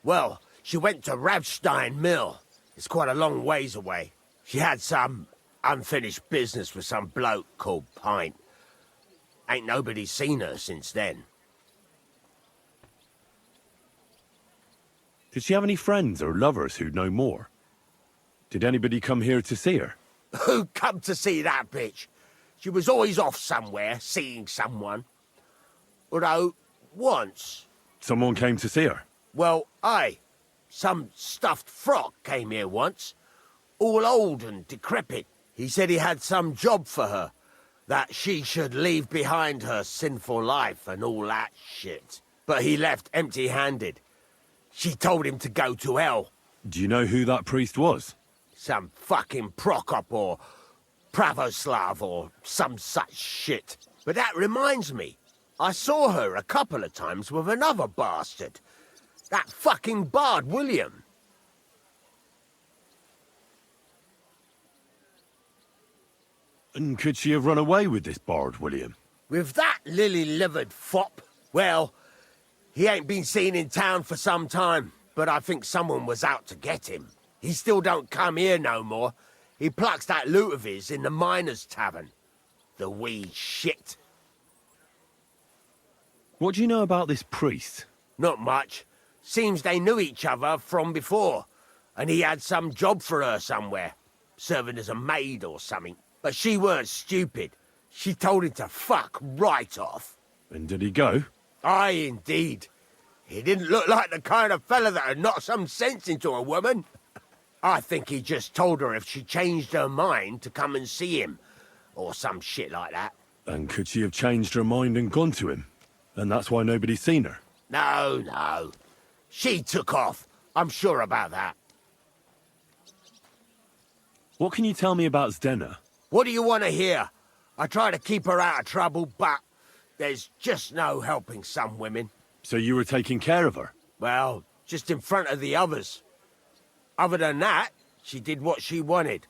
Well, she went to Ravstein Mill. It's quite a long ways away. She had some unfinished business with some bloke called Pint. Ain't nobody seen her since then. Did she have any friends or lovers who'd know more? Did anybody come here to see her? Who come to see that bitch? She was always off somewhere, seeing someone. Although, once... Someone came to see her? Well, aye. Some stuffed frock came here once. All old and decrepit. He said he had some job for her. That she should leave behind her sinful life and all that shit. But he left empty-handed. She told him to go to hell. Do you know who that priest was? Some fucking Prokop or Pravoslav or some such shit. But that reminds me. I saw her a couple of times with another bastard. That fucking bard, William. And could she have run away with this bard, William? With that lily-livered fop? Well, he ain't been seen in town for some time, but I think someone was out to get him. He still don't come here no more. He plucks that loot of his in the miners' tavern. The wee shit. What do you know about this priest? Not much. Seems they knew each other from before, and he had some job for her somewhere, serving as a maid or something. But she weren't stupid. She told him to fuck right off. And did he go? Aye, indeed. He didn't look like the kind of fella that would knock some sense into a woman. I think he just told her if she changed her mind to come and see him, or some shit like that. And could she have changed her mind and gone to him? And that's why nobody's seen her? No, no. She took off. I'm sure about that. What can you tell me about Zdenna? What do you want to hear? I try to keep her out of trouble, but there's just no helping some women. So you were taking care of her? Well, just in front of the others. Other than that, she did what she wanted.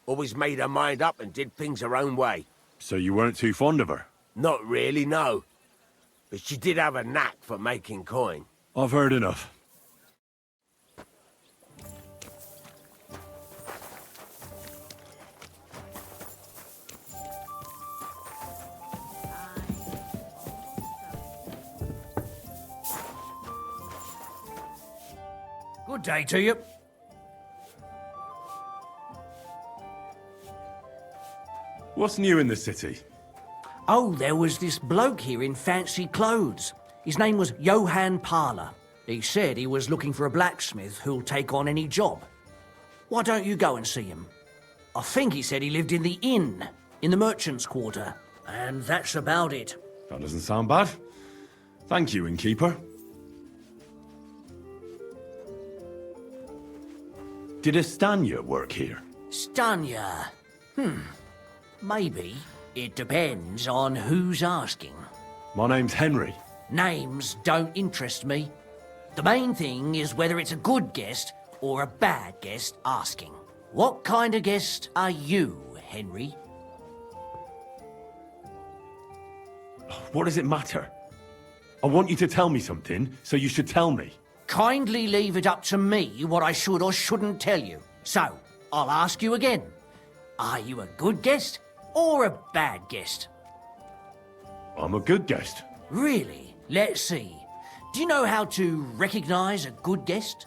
Always made her mind up and did things her own way. So you weren't too fond of her? Not really, no. But she did have a knack for making coin. I've heard enough. Good day to you. What's new in the city? Oh, there was this bloke here in fancy clothes. His name was Johann Parler. He said he was looking for a blacksmith who'll take on any job. Why don't you go and see him? I think he said he lived in the inn, in the merchant's quarter. And that's about it. That doesn't sound bad. Thank you, innkeeper. Did Estanya work here? Stanya? Maybe. It depends on who's asking. My name's Henry. Names don't interest me. The main thing is whether it's a good guest or a bad guest asking. What kind of guest are you, Henry? What does it matter? I want you to tell me something, so you should tell me. Kindly leave it up to me what I should or shouldn't tell you. So, I'll ask you again. Are you a good guest or a bad guest? I'm a good guest. Really? Let's see. Do you know how to recognize a good guest?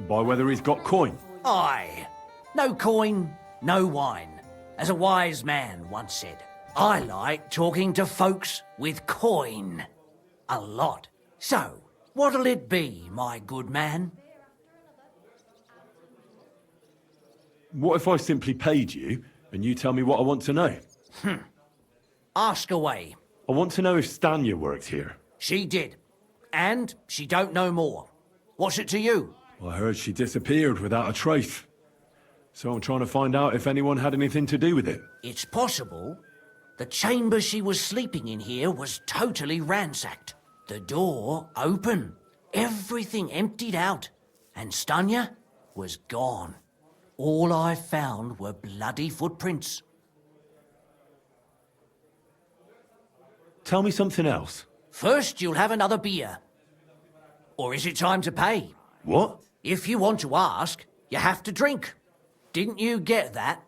By whether he's got coin. Aye. No coin, no wine. As a wise man once said, I like talking to folks with coin. A lot. So, what'll it be, my good man? What if I simply paid you, and you tell me what I want to know? Ask away. I want to know if Stanya works here. She did. And she don't know more. What's it to you? I heard she disappeared without a trace. So I'm trying to find out if anyone had anything to do with it. It's possible. The chamber she was sleeping in here was totally ransacked. The door open. Everything emptied out. And Stanya was gone. All I found were bloody footprints. Tell me something else. First, you'll have another beer. Or is it time to pay? What? If you want to ask, you have to drink. Didn't you get that?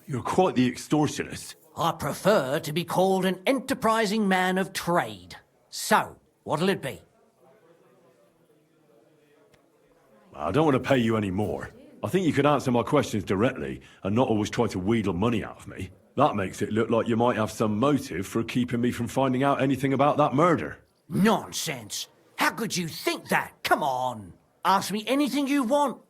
You're quite the extortionist. I prefer to be called an enterprising man of trade. So, what'll it be? I don't want to pay you any more. I think you could answer my questions directly and not always try to wheedle money out of me. That makes it look like you might have some motive for keeping me from finding out anything about that murder. Nonsense. How could you think that? Come on. Ask me anything you want.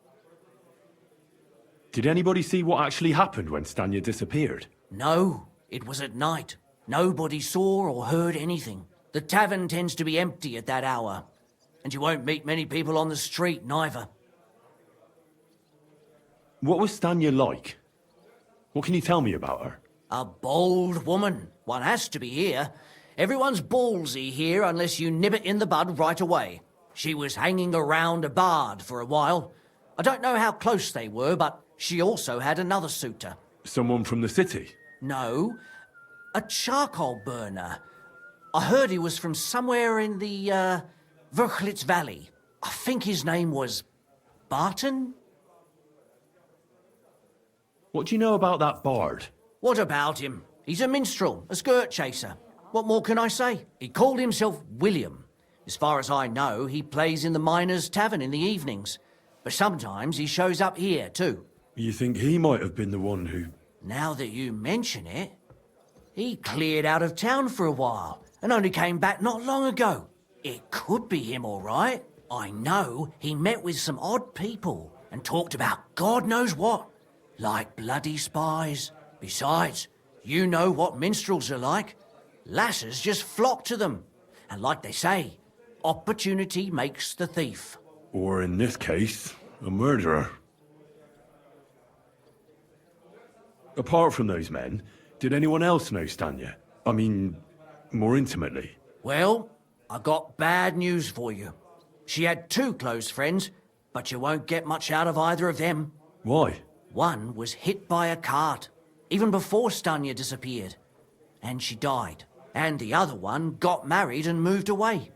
Did anybody see what actually happened when Stanya disappeared? No, it was at night. Nobody saw or heard anything. The tavern tends to be empty at that hour. And you won't meet many people on the street, neither. What was Stanya like? What can you tell me about her? A bold woman. One has to be here. Everyone's ballsy here unless you nib it in the bud right away. She was hanging around a bard for a while. I don't know how close they were, but she also had another suitor. Someone from the city? No, a charcoal burner. I heard he was from somewhere in the, Verchlitz Valley. I think his name was Barton? What do you know about that bard? What about him? He's a minstrel, a skirt chaser. What more can I say? He called himself William. As far as I know, he plays in the miners' tavern in the evenings. But sometimes he shows up here, too. You think he might have been the one who... Now that you mention it, he cleared out of town for a while and only came back not long ago. It could be him, all right. I know he met with some odd people and talked about God knows what, like bloody spies. Besides, you know what minstrels are like. Lasses just flock to them. And like they say, opportunity makes the thief. Or in this case, a murderer. Apart from those men, did anyone else know Stanya? I mean, more intimately. Well, I got bad news for you. She had 2 close friends, but you won't get much out of either of them. Why? One was hit by a cart, even before Stanya disappeared. And she died. And the other one got married and moved away.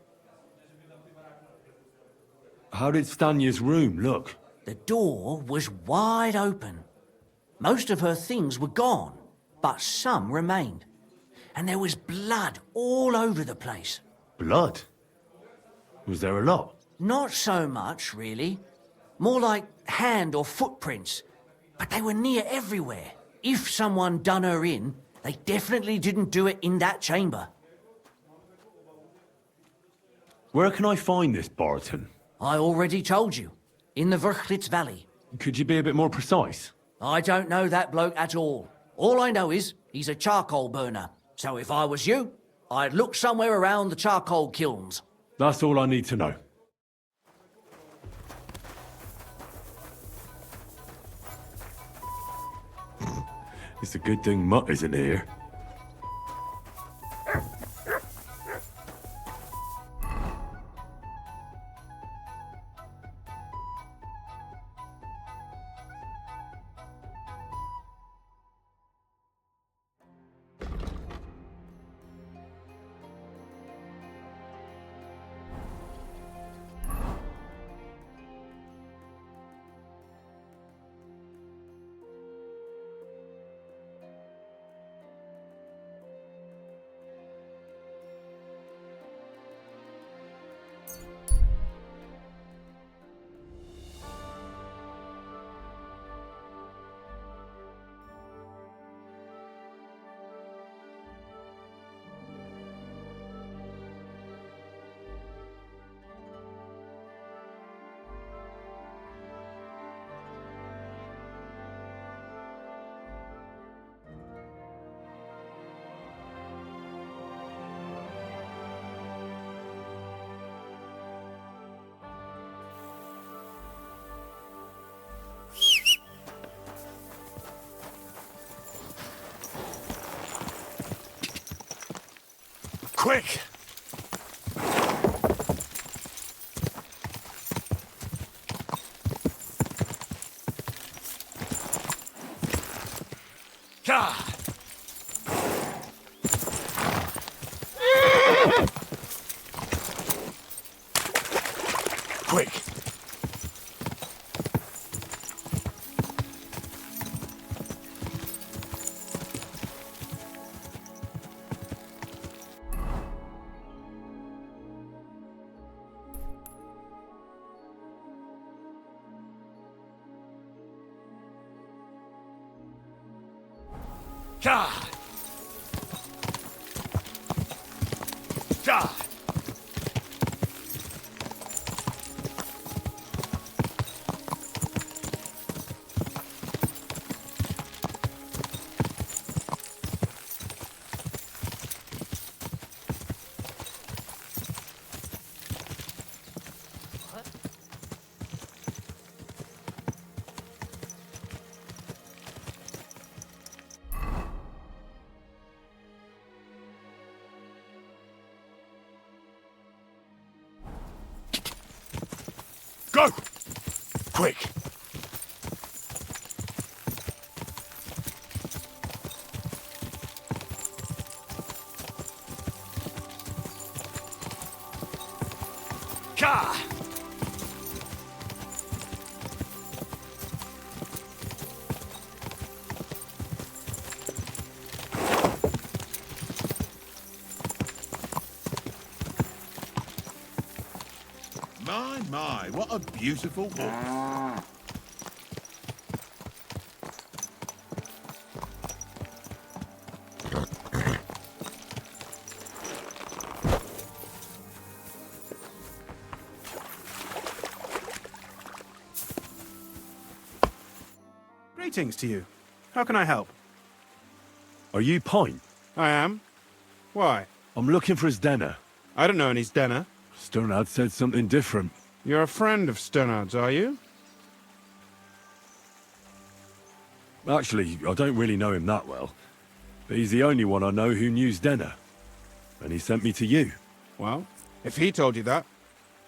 How did Stanya's room look? The door was wide open. Most of her things were gone, but some remained. And there was blood all over the place. Blood? Was there a lot? Not so much, really. More like hand or footprints. But they were near everywhere. If someone done her in, they definitely didn't do it in that chamber. Where can I find this Barton? I already told you. In the Verchlitz Valley. Could you be a bit more precise? I don't know that bloke at all. All I know is he's a charcoal burner. So if I was you, I'd look somewhere around the charcoal kilns. That's all I need to know. It's a good thing Mutt isn't here. Quick! Ka! Quick! Ka! Ka! Go! Quick! Ka! My, what a beautiful horse. Greetings to you. How can I help? Are you Pine? I am. Why? I'm looking for his Denner. I don't know any Denner. Sternad said something different. You're a friend of Sternard's, are you? Actually, I don't really know him that well. But he's the only one I know who knew Denner. And he sent me to you. Well, if he told you that,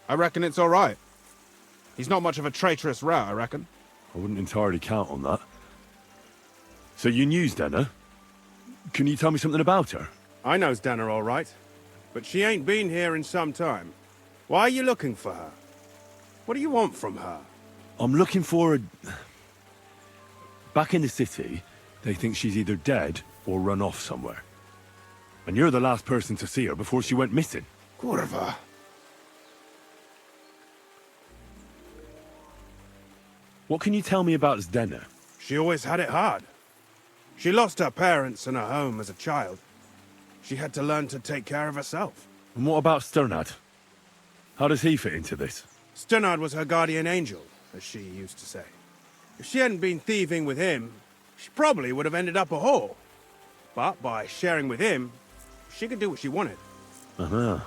I reckon it's all right. He's not much of a traitorous rat, I reckon. I wouldn't entirely count on that. So you knew Denner? Can you tell me something about her? I knows Denner all right, but she ain't been here in some time. Why are you looking for her? What do you want from her? I'm looking for a... Back in the city, they think she's either dead or run off somewhere. And you're the last person to see her before she went missing. Kurva. What can you tell me about Zdena? She always had it hard. She lost her parents and her home as a child. She had to learn to take care of herself. And what about Sternad? How does he fit into this? Sternard was her guardian angel, as she used to say. If she hadn't been thieving with him, she probably would have ended up a whore. But by sharing with him, she could do what she wanted. Uh-huh.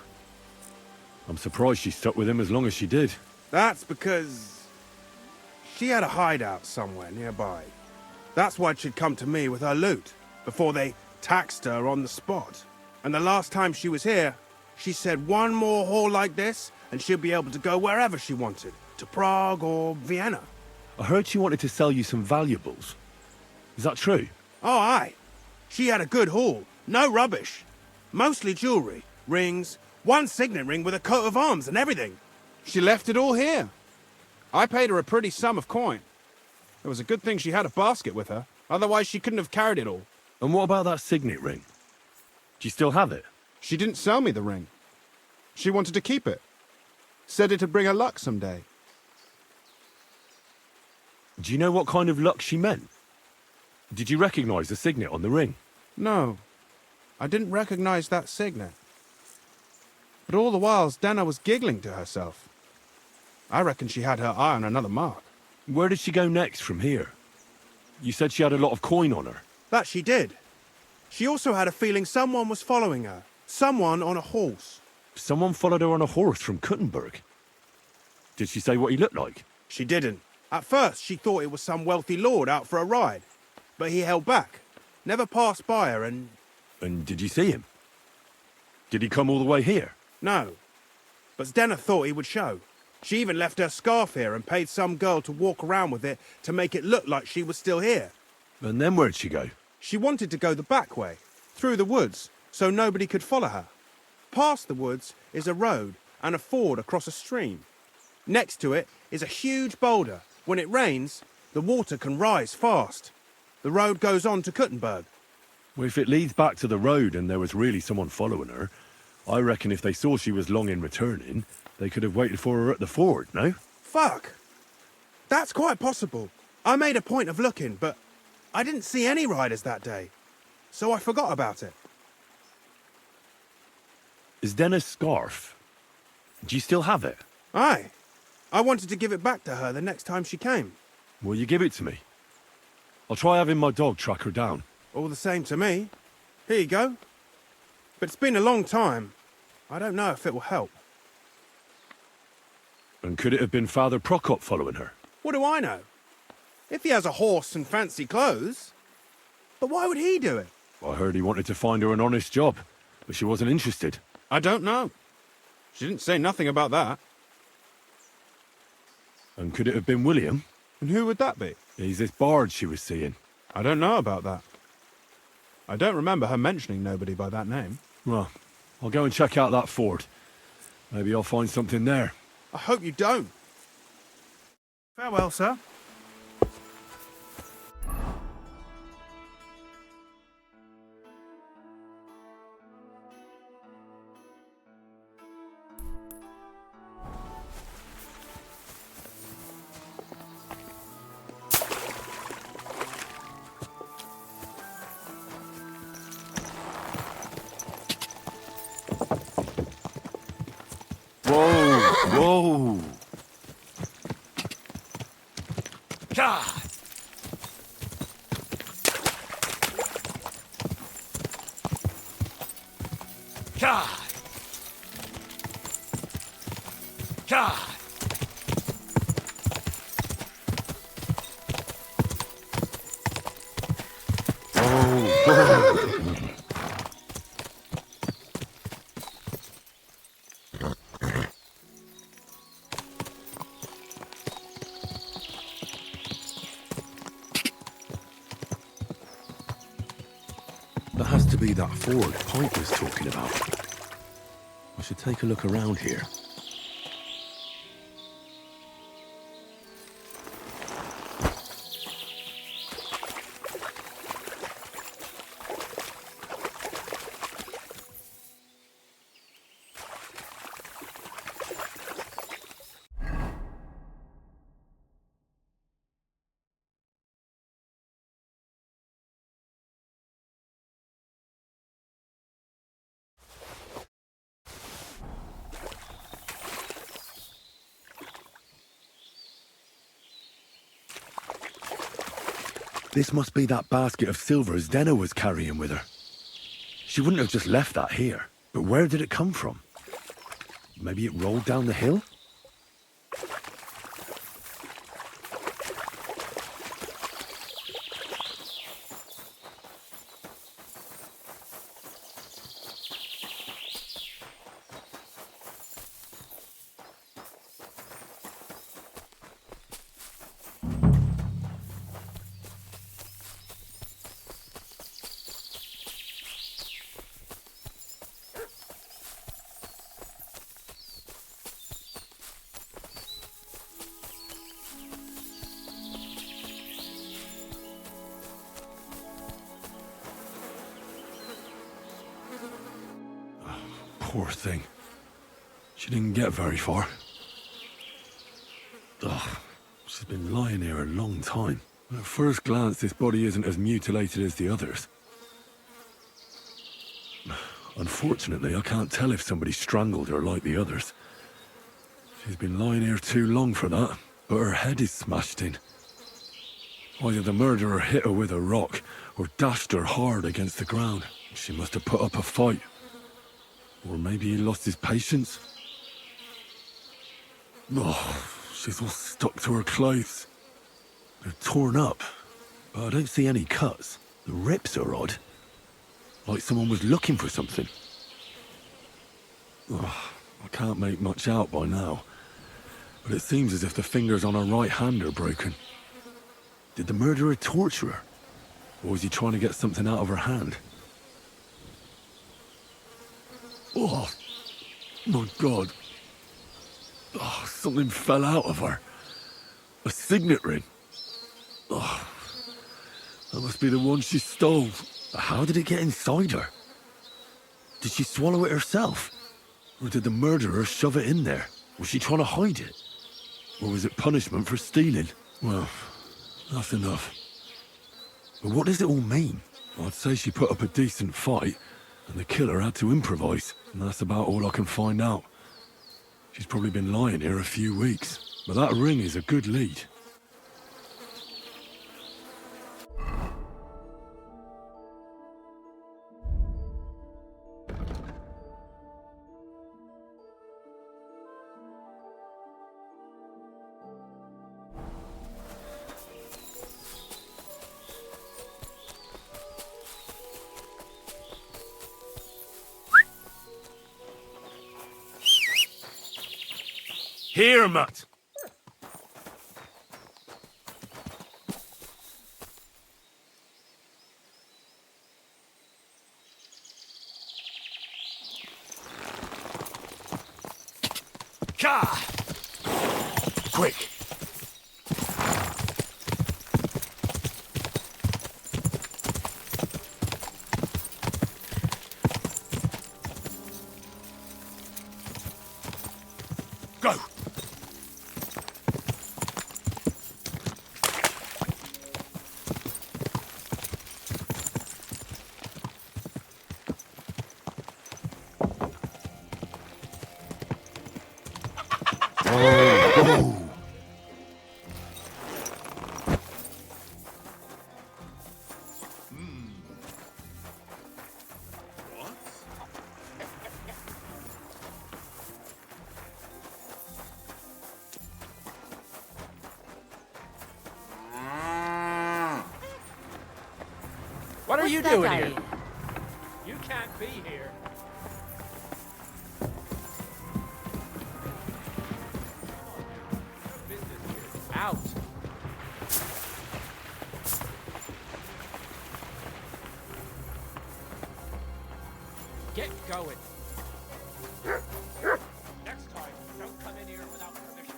I'm surprised she stuck with him as long as she did. That's because she had a hideout somewhere nearby. That's why she'd come to me with her loot, before they taxed her on the spot. And the last time she was here, she said one more haul like this, and she'll be able to go wherever she wanted, to Prague or Vienna. I heard she wanted to sell you some valuables. Is that true? Oh, aye. She had a good haul. No rubbish. Mostly jewelry, rings, one signet ring with a coat of arms and everything. She left it all here. I paid her a pretty sum of coin. It was a good thing she had a basket with her. Otherwise, she couldn't have carried it all. And what about that signet ring? Do you still have it? She didn't sell me the ring. She wanted to keep it. Said it'd bring her luck someday. Do you know what kind of luck she meant? Did you recognize the signet on the ring? No. I didn't recognize that signet. But all the while, Dana was giggling to herself. I reckon she had her eye on another mark. Where did she go next from here? You said she had a lot of coin on her. That she did. She also had a feeling someone was following her. Someone on a horse. Someone followed her on a horse from Kuttenberg. Did she say what he looked like? She didn't. At first, she thought it was some wealthy lord out for a ride. But he held back. Never passed by her and... And did you see him? Did he come all the way here? No. But Zdenna thought he would show. She even left her scarf here and paid some girl to walk around with it to make it look like she was still here. And then where'd she go? She wanted to go the back way, through the woods, so nobody could follow her. Past the woods is a road and a ford across a stream. Next to it is a huge boulder. When it rains, the water can rise fast. The road goes on to Kuttenberg. Well, if it leads back to the road and there was really someone following her, I reckon if they saw she was long in returning, they could have waited for her at the ford, no? Fuck! That's quite possible. I made a point of looking, but I didn't see any riders that day, so I forgot about it. Is Denna's scarf? Do you still have it? Aye. I wanted to give it back to her the next time she came. Will you give it to me? I'll try having my dog track her down. All the same to me. Here you go. But it's been a long time. I don't know if it will help. And could it have been Father Prokop following her? What do I know? If he has a horse and fancy clothes. But why would he do it? I heard he wanted to find her an honest job, but she wasn't interested. I don't know. She didn't say nothing about that. And could it have been William? And who would that be? He's this bard she was seeing. I don't know about that. I don't remember her mentioning nobody by that name. Well, I'll go and check out that ford. Maybe I'll find something there. I hope you don't. Farewell, sir. Whoa! God! God! God! That has to be that ford Pike was talking about. I should take a look around here. This must be that basket of silver Zdenna was carrying with her. She wouldn't have just left that here. But where did it come from? Maybe it rolled down the hill? Poor thing. She didn't get very far. Ugh, she's been lying here a long time. At first glance, this body isn't as mutilated as the others. Unfortunately, I can't tell if somebody strangled her like the others. She's been lying here too long for that, but her head is smashed in. Either the murderer hit her with a rock, or dashed her hard against the ground. She must have put up a fight. Or maybe he lost his patience. Oh, she's all stuck to her clothes. They're torn up, but I don't see any cuts. The rips are odd. Like someone was looking for something. I can't make much out by now, but it seems as if the fingers on her right hand are broken. Did the murderer torture her? Or was he trying to get something out of her hand? Oh, my God. Oh, something fell out of her. A signet ring. Oh, that must be the one she stole. How did it get inside her? Did she swallow it herself? Or did the murderer shove it in there? Was she trying to hide it? Or was it punishment for stealing? Well, that's enough. But what does it all mean? I'd say she put up a decent fight, and the killer had to improvise, and that's about all I can find out. She's probably been lying here a few weeks, but that ring is a good lead. Here, mutt! Ka! Quick! Go! What are you that doing guy? here? You can't be here. Out. Get going. Next time, don't come in here without permission.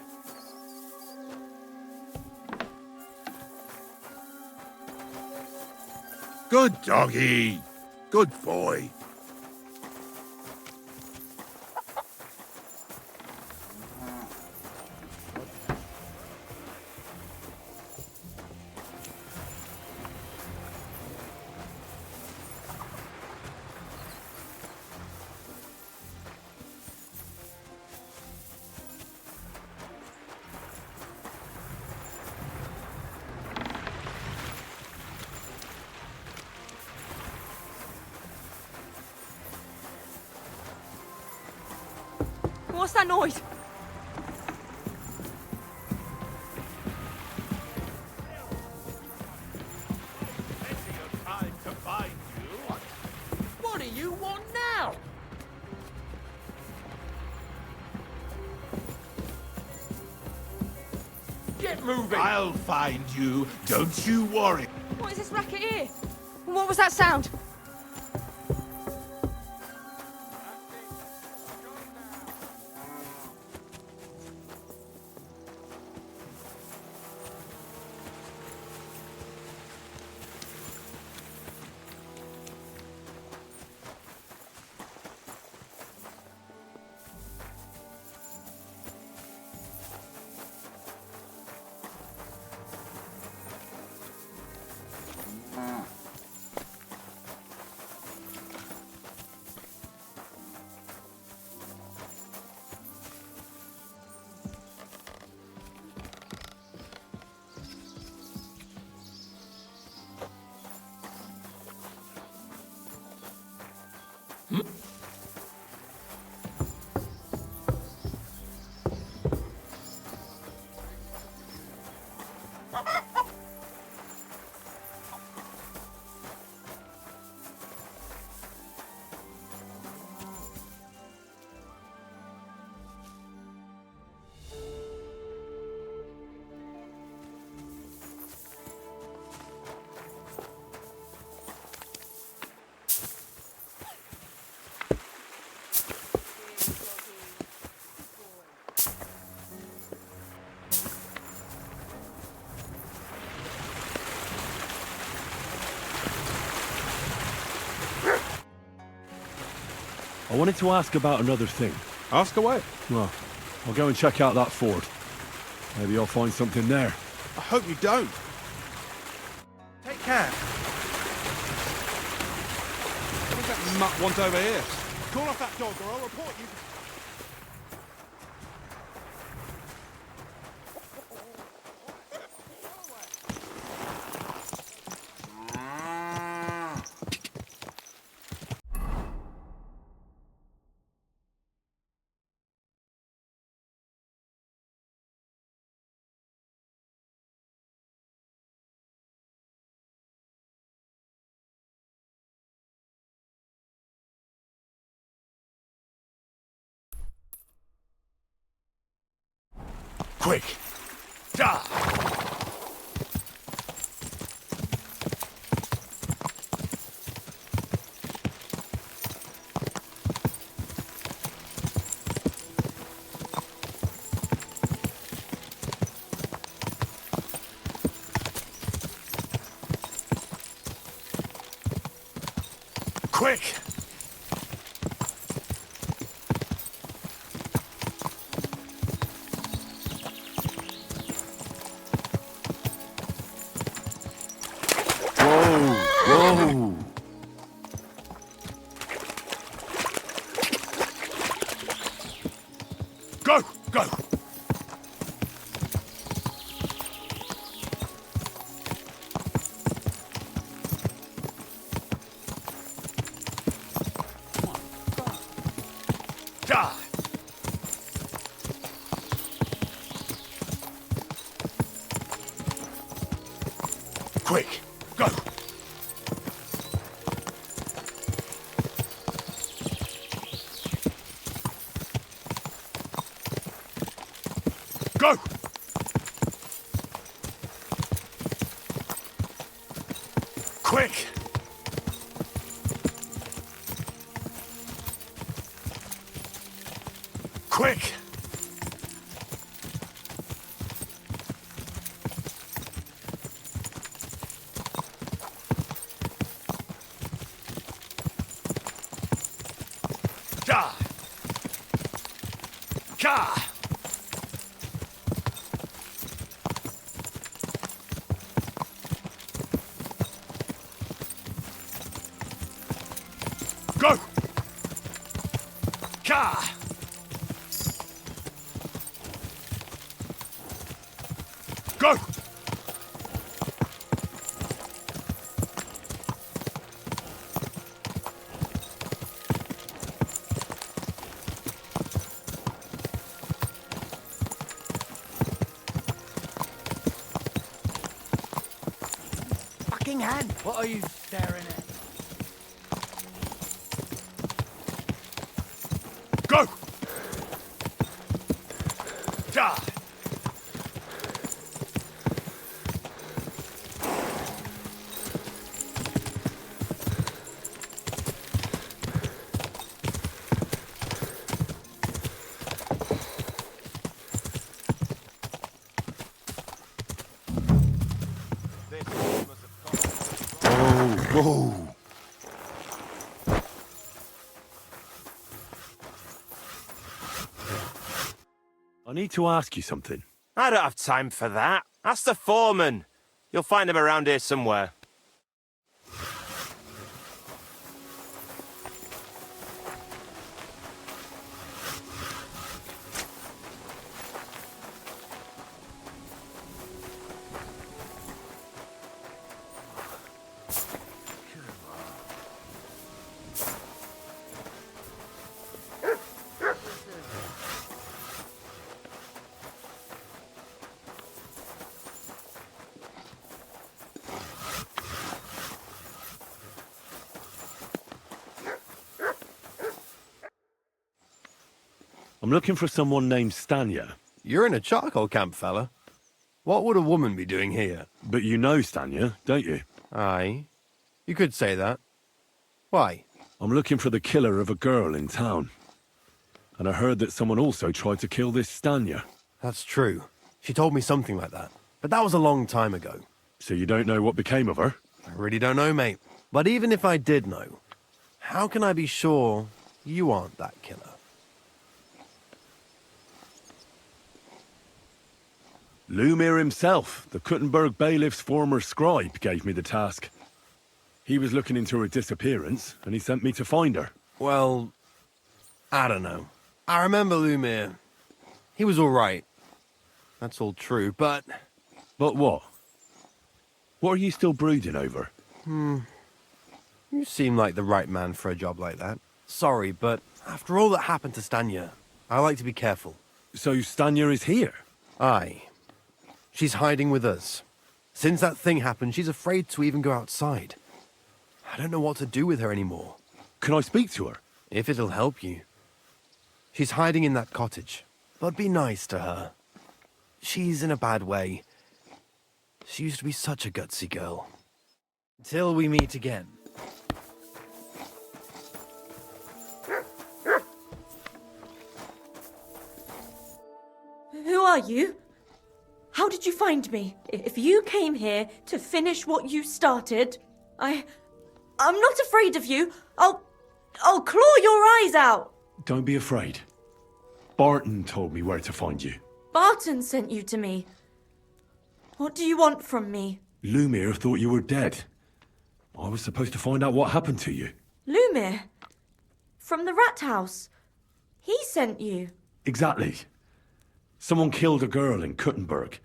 Good doggy. Good boy. What's that noise? Time to find you. What do you want now? Get moving! I'll find you. Don't you worry. What is this racket here? And what was that sound? I wanted to ask about another thing. Ask away. Well, I'll go and check out that fort. Maybe I'll find something there. I hope you don't. Take care. What does that mutt want over here? Call off that dog or I'll report you. Quick! Da! Quick! Whoa! Go! Go! Da! Quick! Go! Go! Quick! Quick! Da! Ka! Go! Ka! Go! Fucking hand! What are you staring at? Go! Da! Whoa! I need to ask you something. I don't have time for that. Ask the foreman. You'll find him around here somewhere. I'm looking for someone named Stanya. You're in a charcoal camp, fella. What would a woman be doing here? But you know Stanya, don't you? Aye. You could say that. Why? I'm looking for the killer of a girl in town. And I heard that someone also tried to kill this Stanya. That's true. She told me something like that. But that was a long time ago. So you don't know what became of her? I really don't know, mate. But even if I did know, how can I be sure You aren't that killer. Lumir himself, the Kuttenberg bailiff's former scribe, gave me the task. He was looking into her disappearance, and he sent me to find her. Well, I don't know. I remember Lumir. He was all right. That's all true, but... But what? What are you still brooding over? You seem like the right man for a job like that. Sorry, but after all that happened to Stanya, I like to be careful. So Stanya is here? Aye. She's hiding with us. Since that thing happened, she's afraid to even go outside. I don't know what to do with her anymore. Can I speak to her? If it'll help you. She's hiding in that cottage, but be nice to her. She's in a bad way. She used to be such a gutsy girl. Till we meet again. Who are you? How did you find me? If you came here to finish what you started, I'm not afraid of you. I'll claw your eyes out. Don't be afraid. Barton told me where to find you. Barton sent you to me. What do you want from me? Lumir thought you were dead. I was supposed to find out what happened to you. Lumir? From the rat house. He sent you. Exactly. Someone killed a girl in Kuttenberg.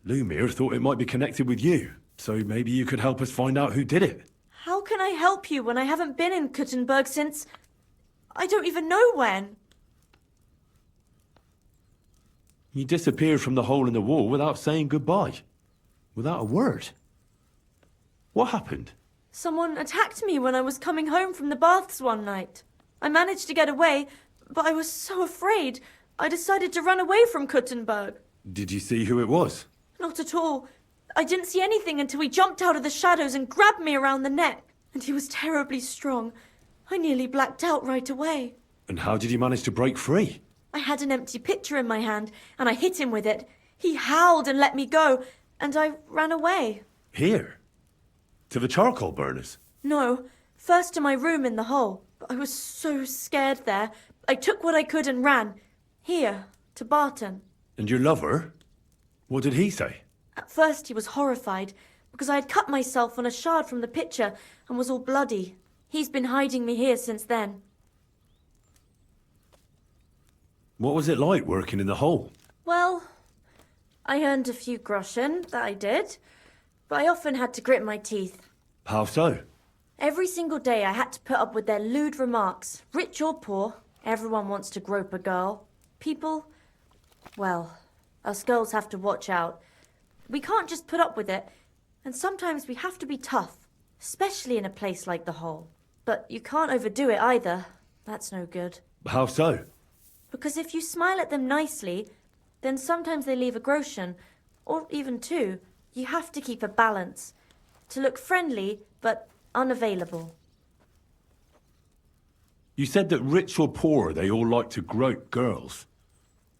Lumir thought it might be connected with you, so maybe you could help us find out who did it. How can I help you when I haven't been in Kuttenberg since... I don't even know when. You disappeared from the hole in the wall without saying goodbye. Without a word. What happened? Someone attacked me when I was coming home from the baths one night. I managed to get away, but I was so afraid. I decided to run away from Kuttenberg. Did you see who it was? Not at all. I didn't see anything until he jumped out of the shadows and grabbed me around the neck. And he was terribly strong. I nearly blacked out right away. And how did you manage to break free? I had an empty pitcher in my hand, and I hit him with it. He howled and let me go, and I ran away. Here? To the charcoal burners? No, first to my room in the hole. I was so scared there. I took what I could and ran. Here, to Barton. And your lover? What did he say? At first he was horrified, because I had cut myself on a shard from the pitcher and was all bloody. He's been hiding me here since then. What was it like working in the hole? Well, I earned a few groschen, that I did. But I often had to grit my teeth. How so? Every single day I had to put up with their lewd remarks. Rich or poor, everyone wants to grope a girl. People, well, us girls have to watch out. We can't just put up with it, and sometimes we have to be tough, especially in a place like the hole. But you can't overdo it either. That's no good. How so? Because if you smile at them nicely, then sometimes they leave a groschen, or even two. You have to keep a balance. To look friendly, but unavailable. You said that rich or poor, they all like to grope girls.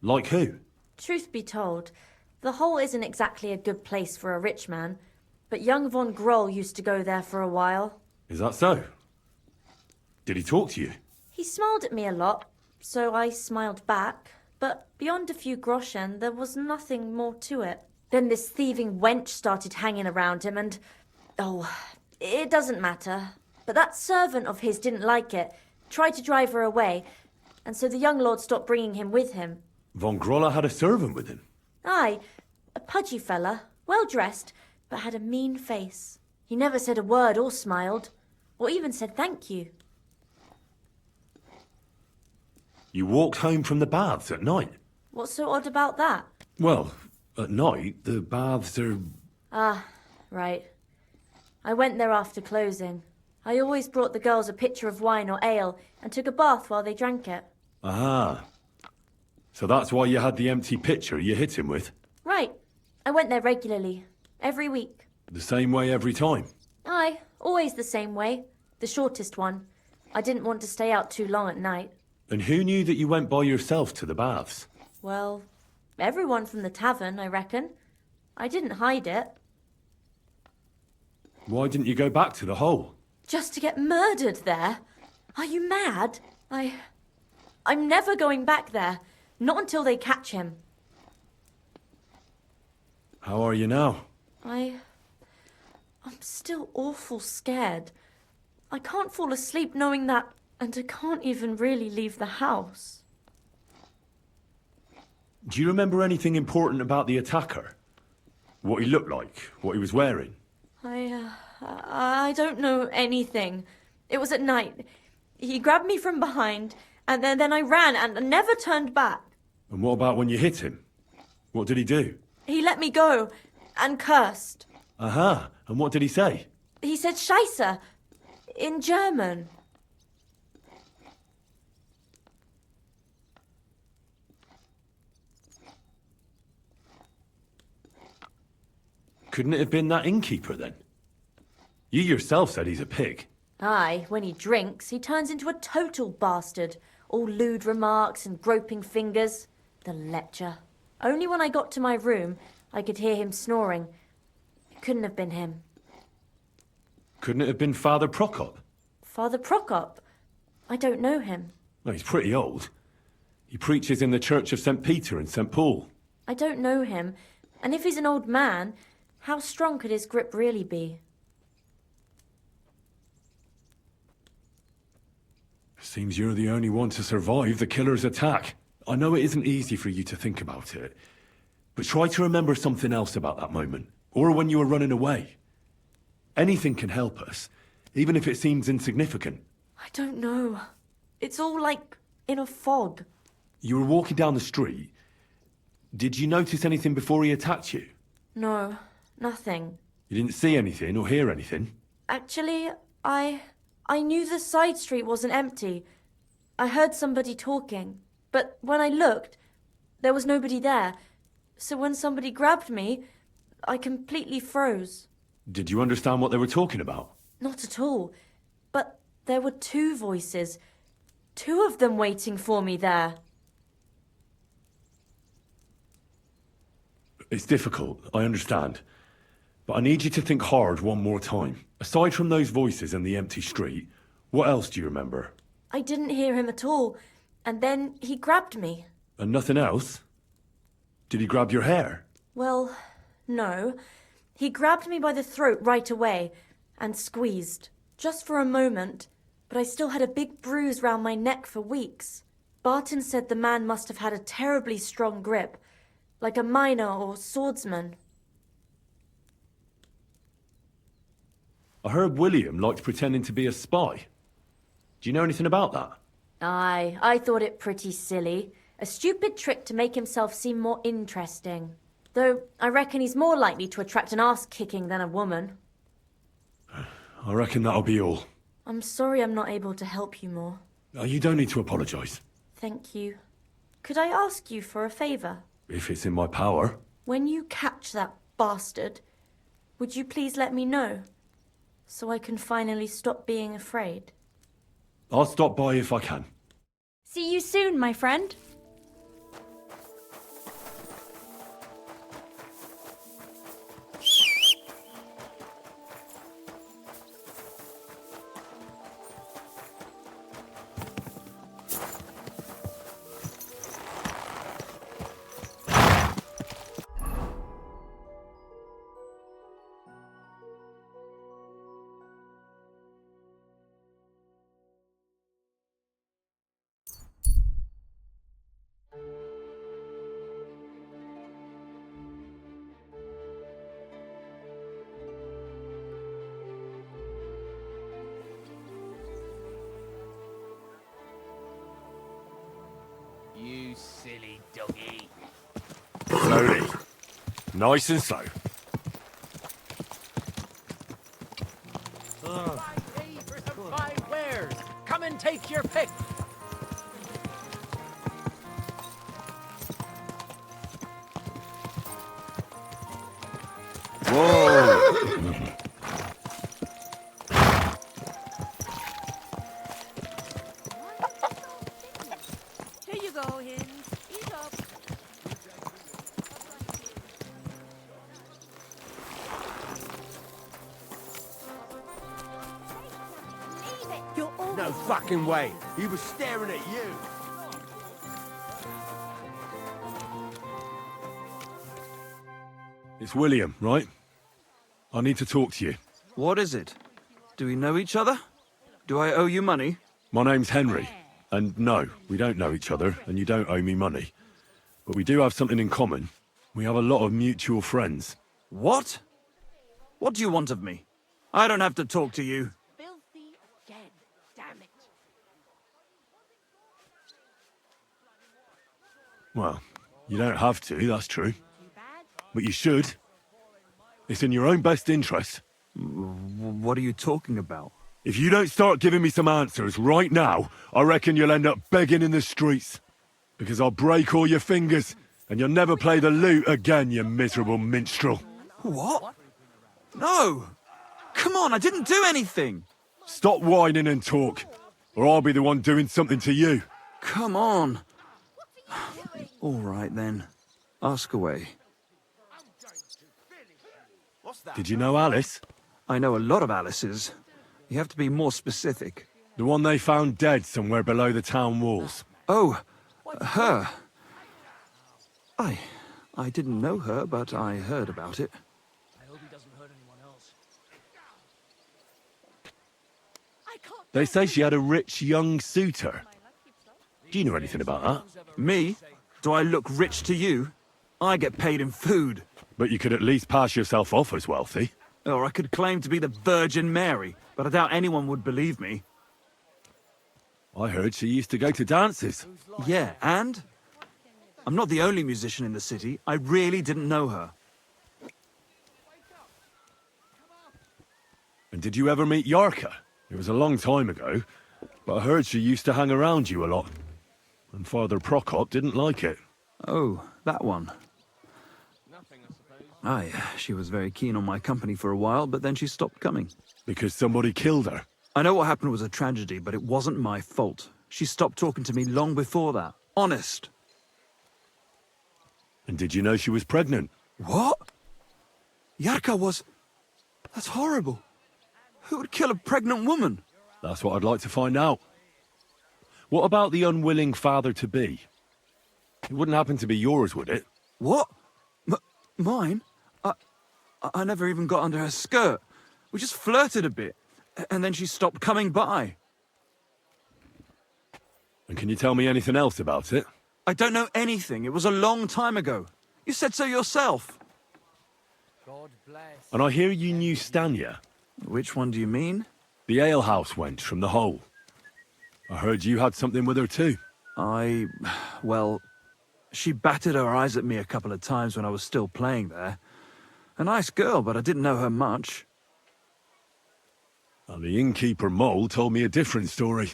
Like who? Truth be told, the hole isn't exactly a good place for a rich man, but young von Groll used to go there for a while. Is that so? Did he talk to you? He smiled at me a lot, so I smiled back, but beyond a few groschen, there was nothing more to it. Then this thieving wench started hanging around him and... oh, it doesn't matter. But that servant of his didn't like it, tried to drive her away, and so the young lord stopped bringing him with him. Von Groller had a servant with him? Aye, a pudgy fella, well-dressed, but had a mean face. He never said a word or smiled, or even said thank you. You walked home from the baths at night? What's so odd about that? Well, at night, the baths are... Ah, right. I went there after closing. I always brought the girls a pitcher of wine or ale and took a bath while they drank it. Ah. So that's why you had the empty pitcher you hit him with? Right. I went there regularly. Every week. The same way every time? Aye, always the same way. The shortest one. I didn't want to stay out too long at night. And who knew that you went by yourself to the baths? Well, everyone from the tavern, I reckon. I didn't hide it. Why didn't you go back to the hole? Just to get murdered there? Are you mad? I'm never going back there. Not until they catch him. How are you now? I'm still awful scared. I can't fall asleep knowing that, and I can't even really leave the house. Do you remember anything important about the attacker? What he looked like? What he was wearing? I don't know anything. It was at night. He grabbed me from behind, and then I ran and never turned back. And what about when you hit him? What did he do? He let me go and cursed. Aha, and what did he say? He said Scheisse in German. Couldn't it have been that innkeeper then? You yourself said he's a pig. Aye, when he drinks, he turns into a total bastard. All lewd remarks and groping fingers. The lecher. Only when I got to my room, I could hear him snoring. It couldn't have been him. Couldn't it have been Father Prokop? Father Prokop? I don't know him. Well, he's pretty old. He preaches in the Church of St. Peter and St. Paul. I don't know him. And if he's an old man, how strong could his grip really be? Seems you're the only one to survive the killer's attack. I know it isn't easy for you to think about it, but try to remember something else about that moment, or when you were running away. Anything can help us, even if it seems insignificant. I don't know. It's all like in a fog. You were walking down the street. Did you notice anything before he attacked you? No, nothing. You didn't see anything or hear anything? Actually, I knew the side street wasn't empty. I heard somebody talking, but when I looked, there was nobody there. So when somebody grabbed me, I completely froze. Did you understand what they were talking about? Not at all. But there were two voices. Two of them waiting for me there. It's difficult, I understand. But I need you to think hard one more time. Aside from those voices and the empty street, what else do you remember? I didn't hear him at all. And then he grabbed me. And nothing else? Did he grab your hair? Well, no. He grabbed me by the throat right away and squeezed. Just for a moment. But I still had a big bruise round my neck for weeks. Barton said the man must have had a terribly strong grip. Like a miner or swordsman. I heard William liked pretending to be a spy. Do you know anything about that? Aye, I thought it pretty silly. A stupid trick to make himself seem more interesting. Though I reckon he's more likely to attract an ass-kicking than a woman. I reckon that'll be all. I'm sorry I'm not able to help you more. You don't need to apologise. Thank you. Could I ask you for a favour? If it's in my power. When you catch that bastard, would you please let me know? So I can finally stop being afraid. I'll stop by if I can. See you soon, my friend. You silly doggy. Slowly. Nice and slow. For some fine wares. Come and take your pick. Whoa! Here you go, Hens. Eat up. No No fucking way. He was staring at you. It's William, right? I need to talk to you. What is it? Do we know each other? Do I owe you money? My name's Henry. And no, we don't know each other, and you don't owe me money. But we do have something in common. We have a lot of mutual friends. What? What do you want of me? I don't have to talk to you. Filthy again. Damn it. Well, you don't have to, that's true. But you should. It's in your own best interest. What are you talking about? If you don't start giving me some answers right now, I reckon you'll end up begging in the streets. Because I'll break all your fingers, and you'll never play the lute again, you miserable minstrel. What? No! Come on, I didn't do anything! Stop whining and talk, or I'll be the one doing something to you. Come on. All right, then. Ask away. Did you know Alice? I know a lot of Alices. You have to be more specific. The one they found dead somewhere below the town walls. Oh, her. I didn't know her, but I heard about it. I hope he doesn't hurt anyone else. They say she had a rich young suitor. Do you know anything about that? Me? Do I look rich to you? I get paid in food. But you could at least pass yourself off as wealthy. Or I could claim to be the Virgin Mary, but I doubt anyone would believe me. I heard she used to go to dances. Yeah, and? I'm not the only musician in the city. I really didn't know her. And did you ever meet Yarka? It was a long time ago, but I heard she used to hang around you a lot. And Father Prokop didn't like it. Oh, that one. Aye, she was very keen on my company for a while, but then she stopped coming. Because somebody killed her? I know what happened was a tragedy, but it wasn't my fault. She stopped talking to me long before that. Honest. And did you know she was pregnant? What? Yarka was... That's horrible. Who would kill a pregnant woman? That's what I'd like to find out. What about the unwilling father-to-be? It wouldn't happen to be yours, would it? What? Mine? I never even got under her skirt. We just flirted a bit, and then she stopped coming by. And can you tell me anything else about it? I don't know anything. It was a long time ago. You said so yourself. God bless. And I hear you knew Stanya. Which one do you mean? The alehouse wench from the hole. I heard you had something with her too. Well, she batted her eyes at me a couple of times when I was still playing there. A nice girl, but I didn't know her much. And the innkeeper Mole told me a different story.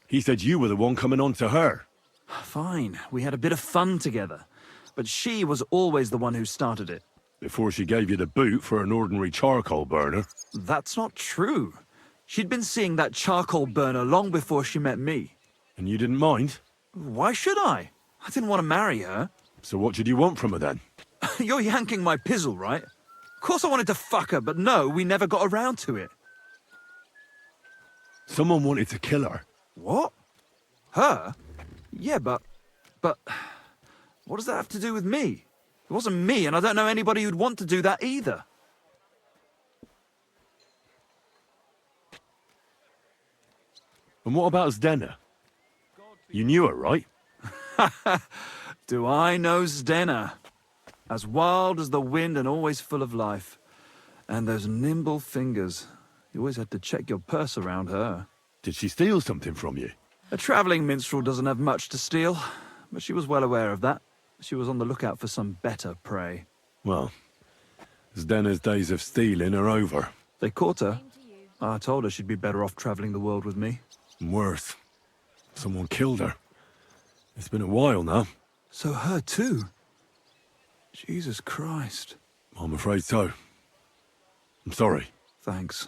He said you were the one coming on to her. Fine, we had a bit of fun together. But she was always the one who started it. Before she gave you the boot for an ordinary charcoal burner. That's not true. She'd been seeing that charcoal burner long before she met me. And you didn't mind? Why should I? I didn't want to marry her. So what did you want from her then? You're yanking my pizzle, right? Of course I wanted to fuck her, but no, we never got around to it. Someone wanted to kill her. What? Her? Yeah, but... What does that have to do with me? It wasn't me, and I don't know anybody who'd want to do that either. And what about Zdena? You knew her, right? Do I know Zdena? As wild as the wind and always full of life. And those nimble fingers. You always had to check your purse around her. Did she steal something from you? A travelling minstrel doesn't have much to steal, but she was well aware of that. She was on the lookout for some better prey. Well, Zdena's days of stealing are over. They caught her. I told her she'd be better off travelling the world with me. And worse. Someone killed her. It's been a while now. So her too? Jesus Christ. I'm afraid so. I'm sorry. Thanks.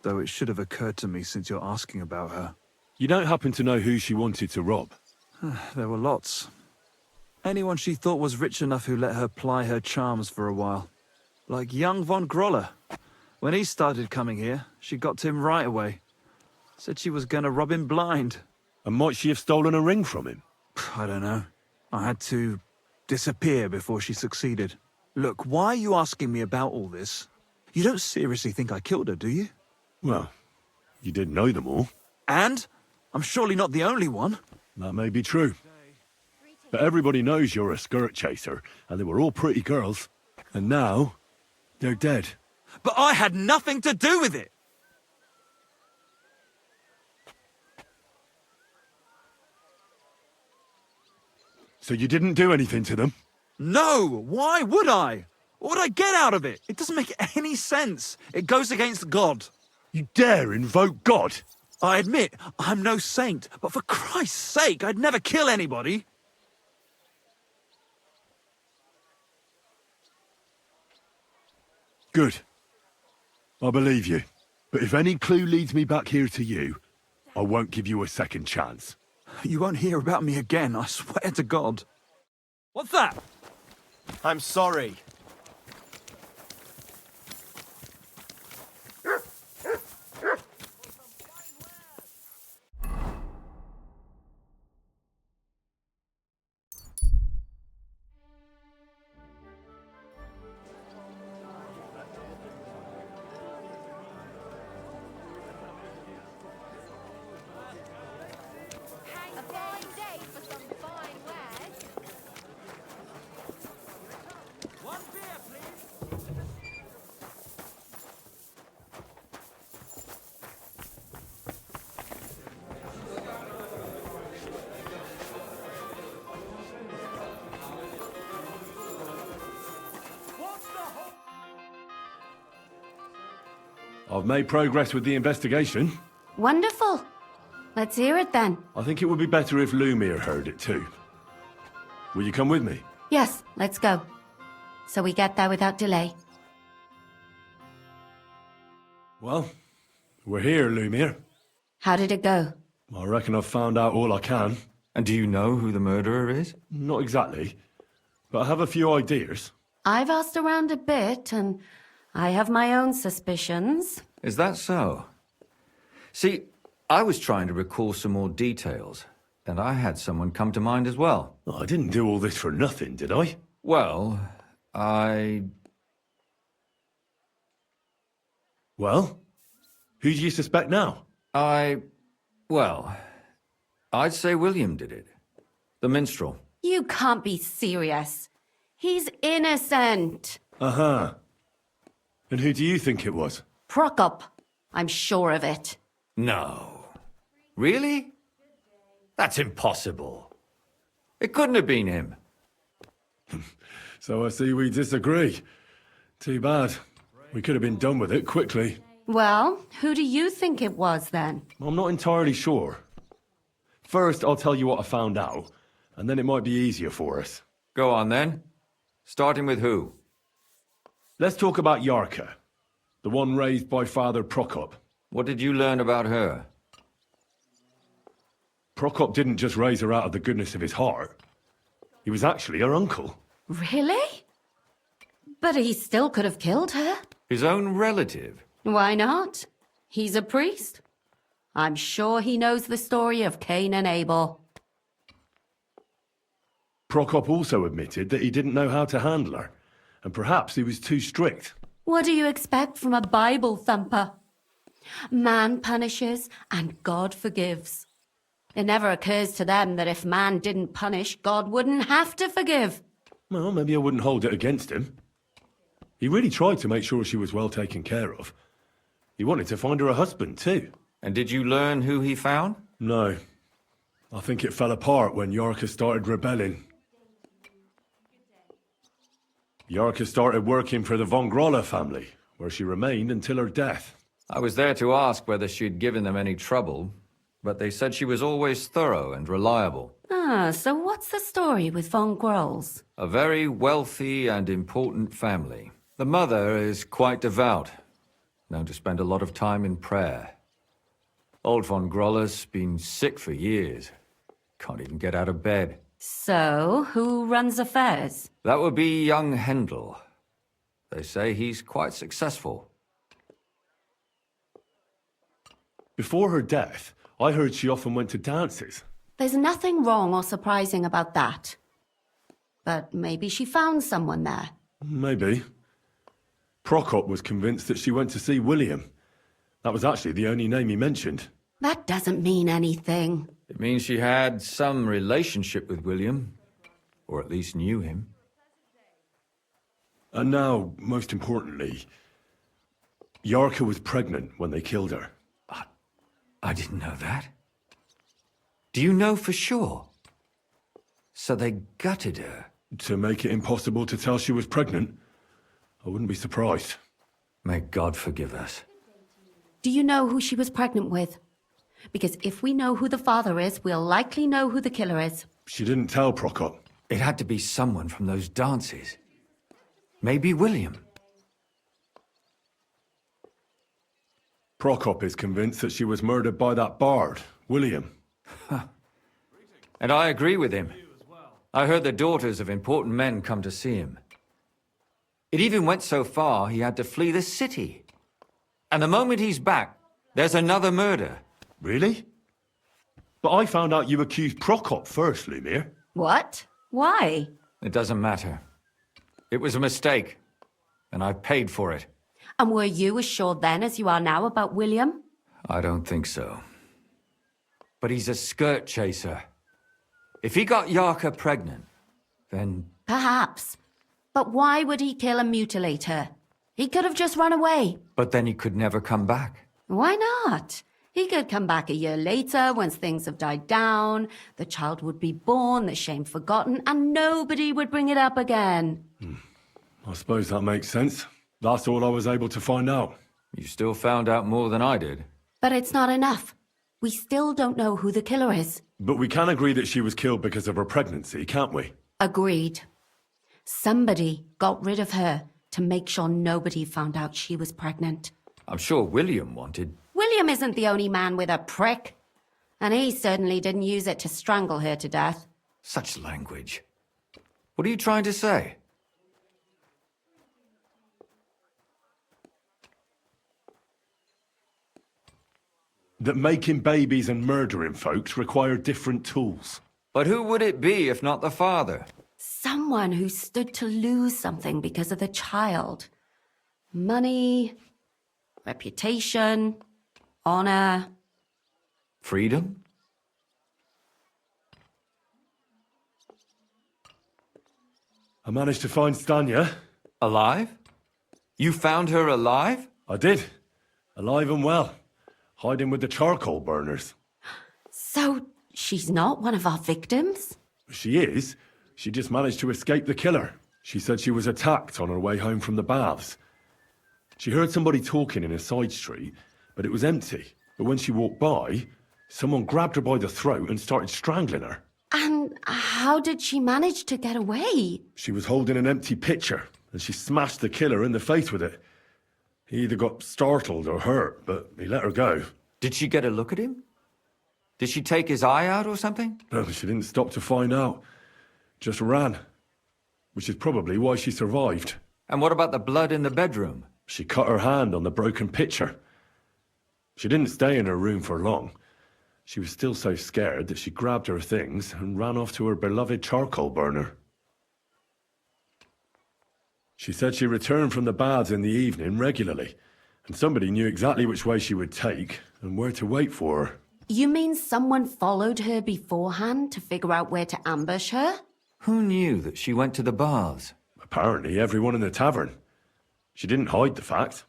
Though it should have occurred to me since you're asking about her. You don't happen to know who she wanted to rob? There were lots. Anyone she thought was rich enough who let her ply her charms for a while. Like young von Groller. When he started coming here, she got to him right away. Said she was gonna rob him blind. And might she have stolen a ring from him? I don't know. I had to disappear before she succeeded. Look, why are you asking me about all this? You don't seriously think I killed her, do you? Well, you did know them all. And? I'm surely not the only one. That may be true. But everybody knows you're a skirt chaser, and they were all pretty girls. And now, they're dead. But I had nothing to do with it! So you didn't do anything to them? No! Why would I? What would I get out of it? It doesn't make any sense. It goes against God. You dare invoke God? I admit, I'm no saint, but for Christ's sake, I'd never kill anybody. Good. I believe you. But if any clue leads me back here to you, I won't give you a second chance. You won't hear about me again, I swear to God. What's that? I'm sorry. A fine day for some fine wares. One beer, please. I've made progress with the investigation. Wonderful. Let's hear it then. I think it would be better if Lumir heard it too. Will you come with me? Yes, let's go. So we get there without delay. Well, we're here, Lumir. How did it go? I reckon I've found out all I can. And do you know who the murderer is? Not exactly, but I have a few ideas. I've asked around a bit, and I have my own suspicions. Is that so? See, I was trying to recall some more details, and I had someone come to mind as well. I didn't do all this for nothing, did I? Well, Well? Who do you suspect now? Well, I'd say William did it. The minstrel. You can't be serious. He's innocent. Uh-huh. And who do you think it was? Prokop. I'm sure of it. No. Really? That's impossible. It couldn't have been him. So I see we disagree. Too bad. We could have been done with it quickly. Well, who do you think it was then? I'm not entirely sure. First, I'll tell you what I found out, and then it might be easier for us. Go on then. Starting with who? Let's talk about Yarka, the one raised by Father Prokop. What did you learn about her? Prokop didn't just raise her out of the goodness of his heart. He was actually her uncle. Really? But he still could have killed her. His own relative? Why not? He's a priest. I'm sure he knows the story of Cain and Abel. Prokop also admitted that he didn't know how to handle her, and perhaps he was too strict. What do you expect from a Bible thumper? Man punishes and God forgives. It never occurs to them that if man didn't punish, God wouldn't have to forgive. Well, maybe I wouldn't hold it against him. He really tried to make sure she was well taken care of. He wanted to find her a husband, too. And did you learn who he found? No. I think it fell apart when Yarka started rebelling. Yarka started working for the von Grolla family, where she remained until her death. I was there to ask whether she'd given them any trouble, but they said she was always thorough and reliable. Ah, so what's the story with von Grolls? A very wealthy and important family. The mother is quite devout, known to spend a lot of time in prayer. Old von Grolla's been sick for years. Can't even get out of bed. So, who runs affairs? That would be young Hendel. They say he's quite successful. Before her death, I heard she often went to dances. There's nothing wrong or surprising about that. But maybe she found someone there. Maybe. Prokop was convinced that she went to see William. That was actually the only name he mentioned. That doesn't mean anything. It means she had some relationship with William, or at least knew him. And now, most importantly, Yarka was pregnant when they killed her. I didn't know that. Do you know for sure? So they gutted her? To make it impossible to tell she was pregnant? I wouldn't be surprised. May God forgive us. Do you know who she was pregnant with? Because if we know who the father is, we'll likely know who the killer is. She didn't tell Prokop. It had to be someone from those dances. Maybe William. Prokop is convinced that she was murdered by that bard, William. And I agree with him. I heard the daughters of important men come to see him. It even went so far he had to flee the city. And the moment he's back, there's another murder. Really? But I found out you accused Prokop first, Lumir. What? Why? It doesn't matter. It was a mistake, and I paid for it. And were you as sure then as you are now about William? I don't think so. But he's a skirt chaser. If he got Yarka pregnant, then... Perhaps. But why would he kill and mutilate her? He could have just run away. But then he could never come back. Why not? He could come back a year later, once things have died down, the child would be born, the shame forgotten, and nobody would bring it up again. I suppose that makes sense. That's all I was able to find out. You still found out more than I did. But it's not enough. We still don't know who the killer is. But we can agree that she was killed because of her pregnancy, can't we? Agreed. Somebody got rid of her to make sure nobody found out she was pregnant. I'm sure William wanted... William isn't the only man with a prick. And he certainly didn't use it to strangle her to death. Such language. What are you trying to say? That making babies and murdering folks require different tools. But who would it be if not the father? Someone who stood to lose something because of the child. Money, reputation, honor. Freedom? I managed to find Stanya. Alive? You found her alive? I did. Alive and well. Hiding with the charcoal burners. So, she's not one of our victims? She is. She just managed to escape the killer. She said she was attacked on her way home from the baths. She heard somebody talking in a side street, but it was empty. But when she walked by, someone grabbed her by the throat and started strangling her. And how did she manage to get away? She was holding an empty pitcher, and she smashed the killer in the face with it. He either got startled or hurt, but he let her go. Did she get a look at him? Did she take his eye out or something? No, she didn't stop to find out. Just ran. Which is probably why she survived. And what about the blood in the bedroom? She cut her hand on the broken pitcher. She didn't stay in her room for long. She was still so scared that she grabbed her things and ran off to her beloved charcoal burner. She said she returned from the baths in the evening regularly, and somebody knew exactly which way she would take and where to wait for her. You mean someone followed her beforehand to figure out where to ambush her? Who knew that she went to the baths? Apparently everyone in the tavern. She didn't hide the fact.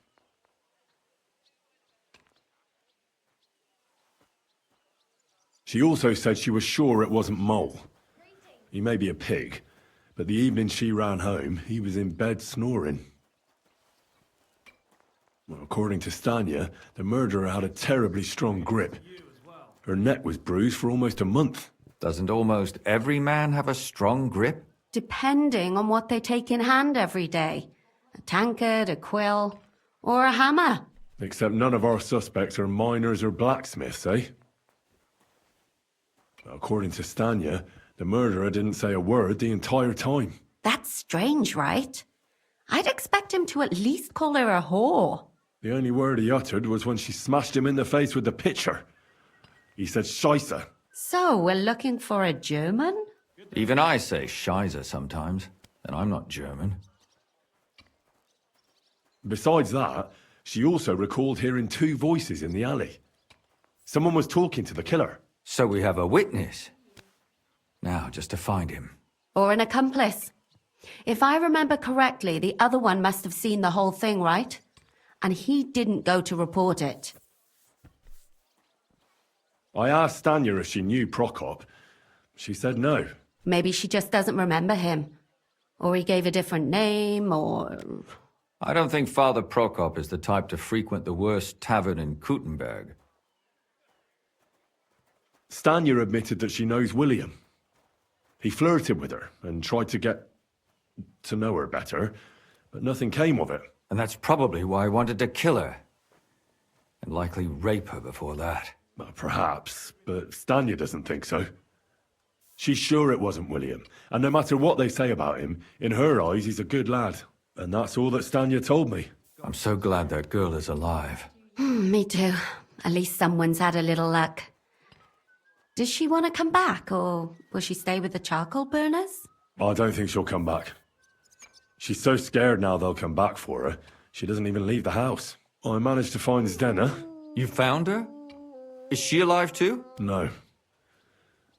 She also said she was sure it wasn't Mole. He may be a pig, but the evening she ran home, he was in bed snoring. Well, according to Stanya, the murderer had a terribly strong grip. Her neck was bruised for almost a month. Doesn't almost every man have a strong grip? Depending on what they take in hand every day. A tankard, a quill, or a hammer. Except none of our suspects are miners or blacksmiths, eh? According to Stanya, the murderer didn't say a word the entire time. That's strange, right? I'd expect him to at least call her a whore. The only word he uttered was when she smashed him in the face with the pitcher. He said Scheisse. So, we're looking for a German? Even I say Scheiße sometimes, and I'm not German. Besides that, she also recalled hearing 2 voices in the alley. Someone was talking to the killer. So we have a witness. Now, just to find him. Or an accomplice. If I remember correctly, the other one must have seen the whole thing, right? And he didn't go to report it. I asked Stanya if she knew Prokop. She said no. Maybe she just doesn't remember him. Or he gave a different name, or... I don't think Father Prokop is the type to frequent the worst tavern in Kuttenberg. Stanya admitted that she knows William. He flirted with her and tried to get to know her better, but nothing came of it. And that's probably why he wanted to kill her. And likely rape her before that. Well, perhaps, but Stanya doesn't think so. She's sure it wasn't William, and no matter what they say about him, in her eyes he's a good lad. And that's all that Stanya told me. I'm so glad that girl is alive. Me too. At least someone's had a little luck. Does she want to come back, or will she stay with the charcoal burners? I don't think she'll come back. She's so scared now they'll come back for her, she doesn't even leave the house. I managed to find Zdena. You found her? Is she alive too? No.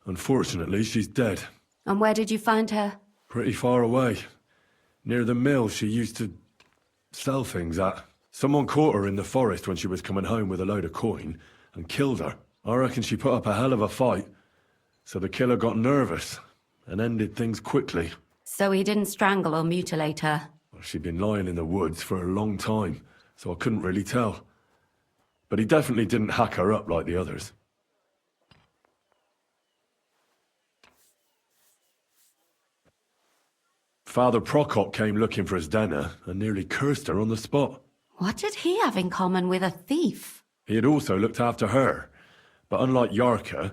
Unfortunately, she's dead. And where did you find her? Pretty far away. Near the mill she used to sell things at. Someone caught her in the forest when she was coming home with a load of coin and killed her. I reckon she put up a hell of a fight. So the killer got nervous and ended things quickly. So he didn't strangle or mutilate her? She'd been lying in the woods for a long time, so I couldn't really tell. But he definitely didn't hack her up like the others. Father Prokop came looking for Zdena and nearly cursed her on the spot. What did he have in common with a thief? He had also looked after her, but unlike Yarka,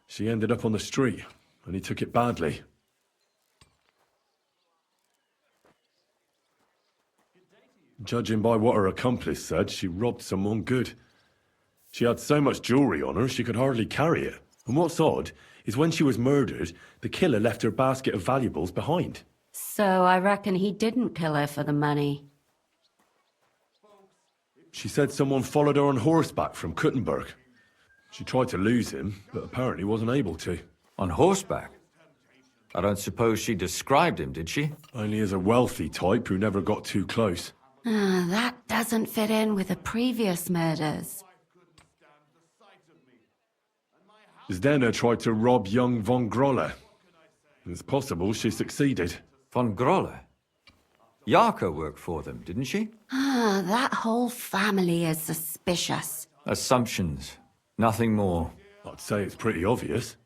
she ended up on the street, and he took it badly. Judging by what her accomplice said, she robbed someone good. She had so much jewelry on her, she could hardly carry it. And what's odd is when she was murdered, the killer left her basket of valuables behind. So I reckon he didn't kill her for the money. She said someone followed her on horseback from Kuttenberg. She tried to lose him, but apparently wasn't able to. On horseback? I don't suppose she described him, did she? Only as a wealthy type who never got too close. That doesn't fit in with the previous murders. Zdena tried to rob young von Grolle. It's possible she succeeded. Von Grolle? Yarka worked for them, didn't she? That whole family is suspicious. Assumptions. Nothing more. I'd say it's pretty obvious.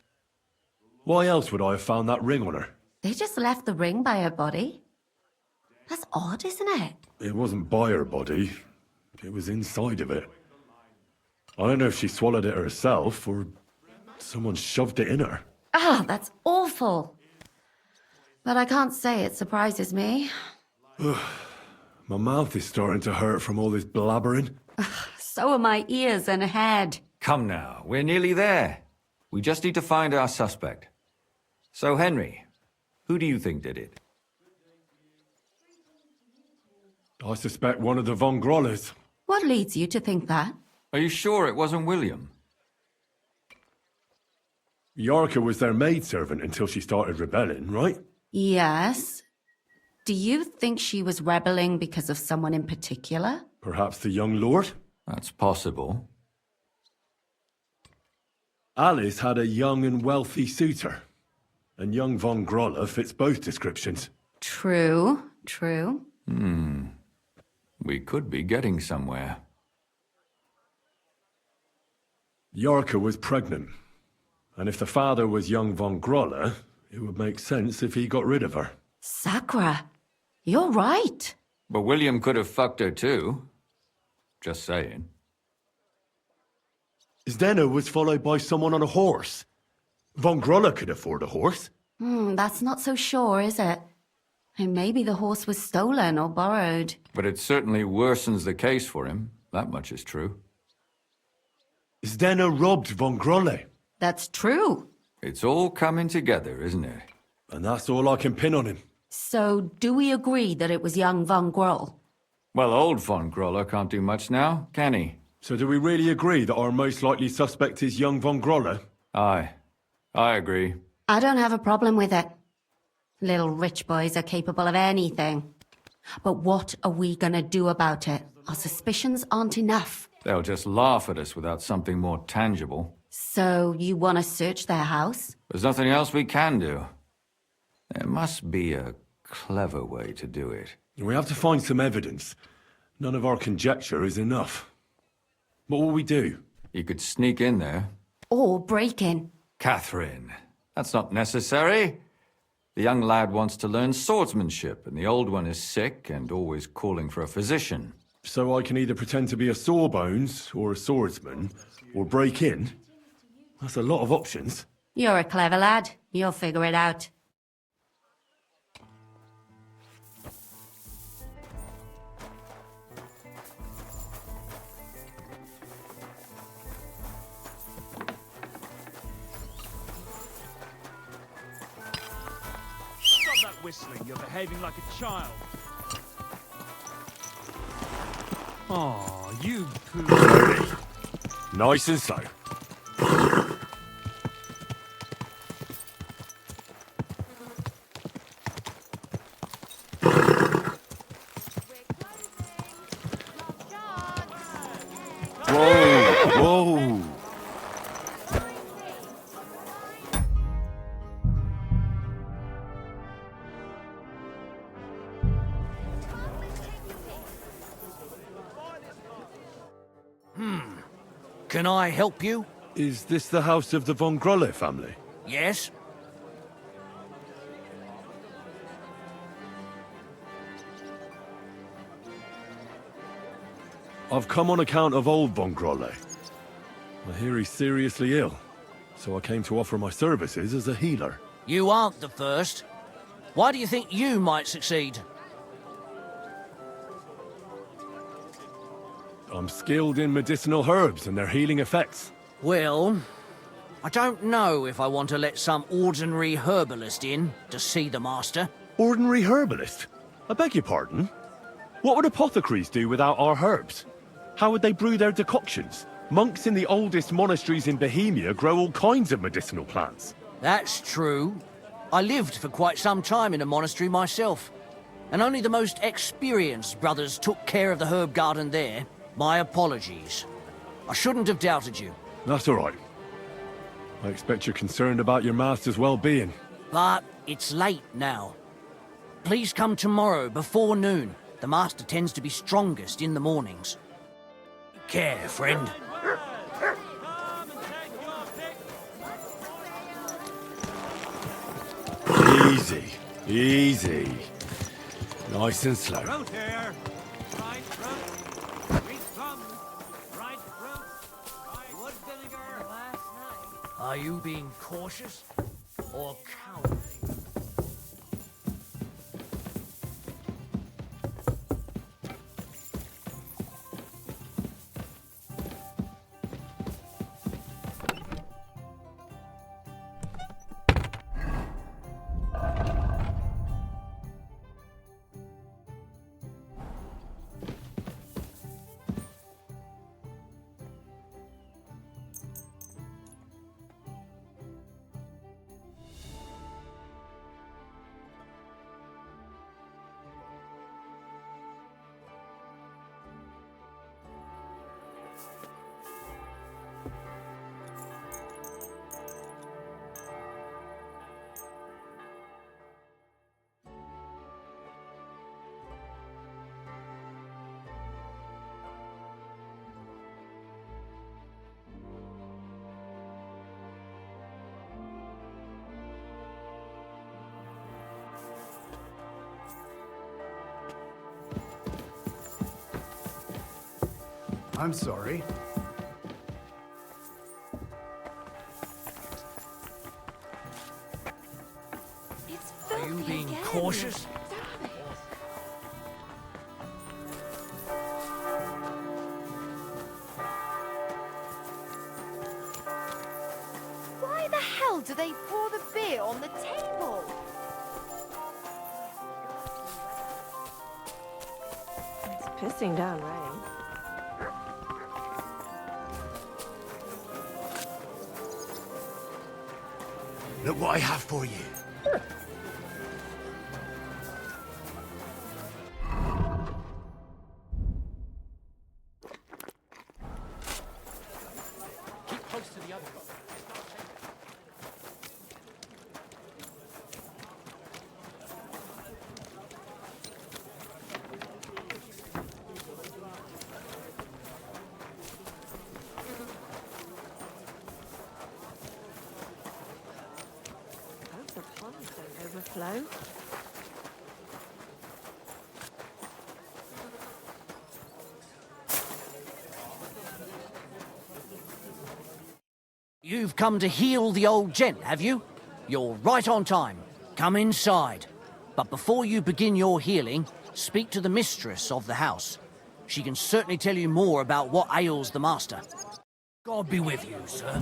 Why else would I have found that ring on her? They just left the ring by her body? That's odd, isn't it? It wasn't by her body. It was inside of it. I don't know if she swallowed it herself or someone shoved it in her. That's awful. But I can't say it surprises me. My mouth is starting to hurt from all this blabbering. So are my ears and head. Come now, we're nearly there. We just need to find our suspect. So, Henry, who do you think did it? I suspect one of the von Grolles. What leads you to think that? Are you sure it wasn't William? Yarka was their maidservant until she started rebelling, right? Yes. Do you think she was rebelling because of someone in particular? Perhaps the young lord? That's possible. Alice had a young and wealthy suitor. And young von Grolle fits both descriptions. True. We could be getting somewhere. Yarka was pregnant. And if the father was young von Grolle, it would make sense if he got rid of her. Sakura, you're right. But William could have fucked her too. Just saying. Zdena was followed by someone on a horse. Von Grolle could afford a horse. That's not so sure, is it? And maybe the horse was stolen or borrowed. But it certainly worsens the case for him. That much is true. Zdenna robbed von Grolle. That's true. It's all coming together, isn't it? And that's all I can pin on him. So, do we agree that it was young von Groll? Well, old von Grolle can't do much now, can he? So do we really agree that our most likely suspect is young von Grolle? Aye. I agree. I don't have a problem with it. Little rich boys are capable of anything. But what are we gonna do about it? Our suspicions aren't enough. They'll just laugh at us without something more tangible. So, you want to search their house? There's nothing else we can do. There must be a clever way to do it. We have to find some evidence. None of our conjecture is enough. What will we do? You could sneak in there. Or break in. Catherine, that's not necessary. The young lad wants to learn swordsmanship, and the old one is sick and always calling for a physician. So I can either pretend to be a sawbones or a swordsman, or break in? That's a lot of options. You're a clever lad. You'll figure it out. Stop that whistling. You're behaving like a child. Oh, you poo. Nice and slow. Whoa, whoa. Can I help you? Is this the house of the von Grolle family? Yes? I've come on account of old von Grolle. I hear he's seriously ill, so I came to offer my services as a healer. You aren't the first. Why do you think you might succeed? I'm skilled in medicinal herbs and their healing effects. Well, I don't know if I want to let some ordinary herbalist in to see the master. Ordinary herbalist? I beg your pardon? What would apothecaries do without our herbs? How would they brew their decoctions? Monks in the oldest monasteries in Bohemia grow all kinds of medicinal plants. That's true. I lived for quite some time in a monastery myself, and only the most experienced brothers took care of the herb garden there. My apologies. I shouldn't have doubted you. That's all right. I expect you're concerned about your master's well-being. But it's late now. Please come tomorrow before noon. The master tends to be strongest in the mornings. Care, friend. Easy, easy. Nice and slow. Are you being cautious or cowardly? I'm sorry. Are you being cautious? hell do they pour the beer on the table? It's pissing down rain. Look what I have for you. Keep close to the other boat. Hope the ponds don't overflow. You've come to heal the old gent, have you? You're right on time. Come inside. But before you begin your healing, speak to the mistress of the house. She can certainly tell you more about what ails the master. God be with you, sir.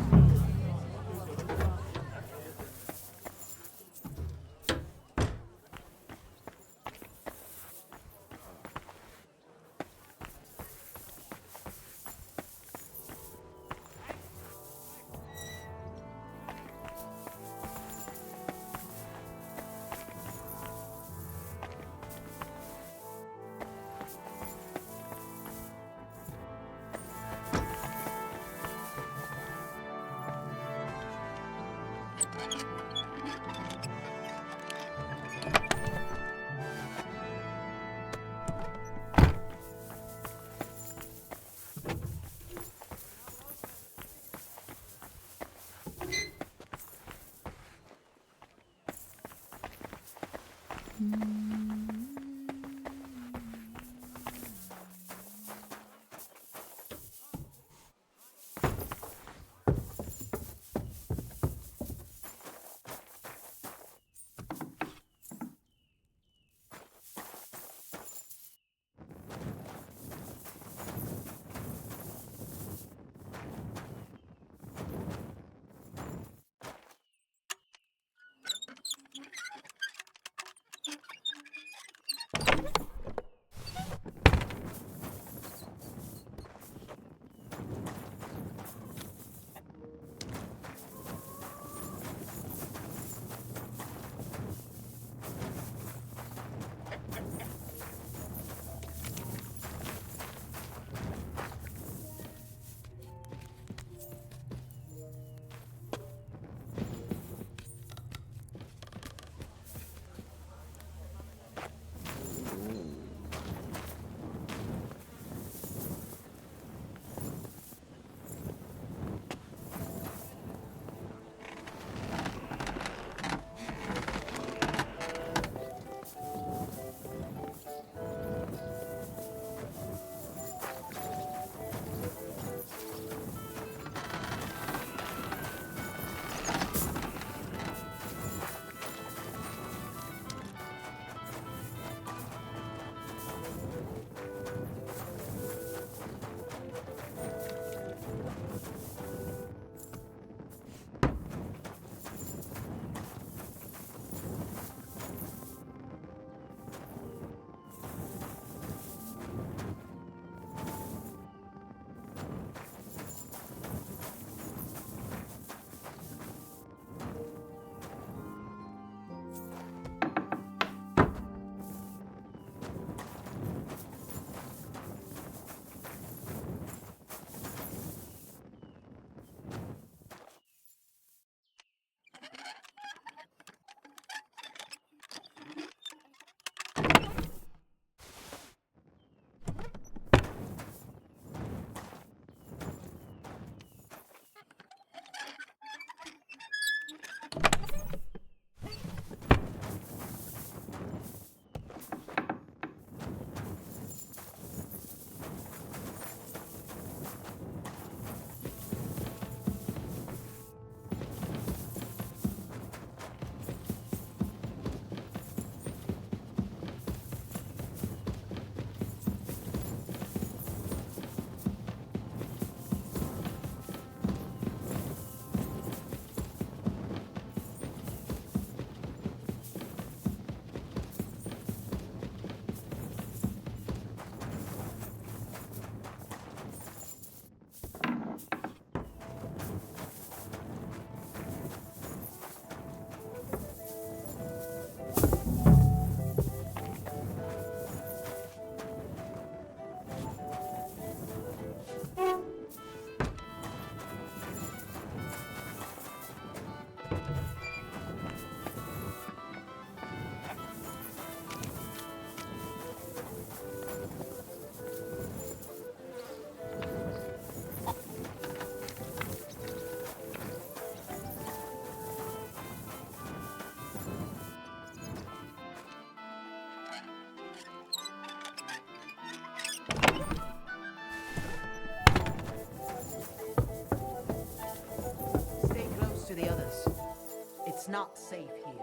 safe here.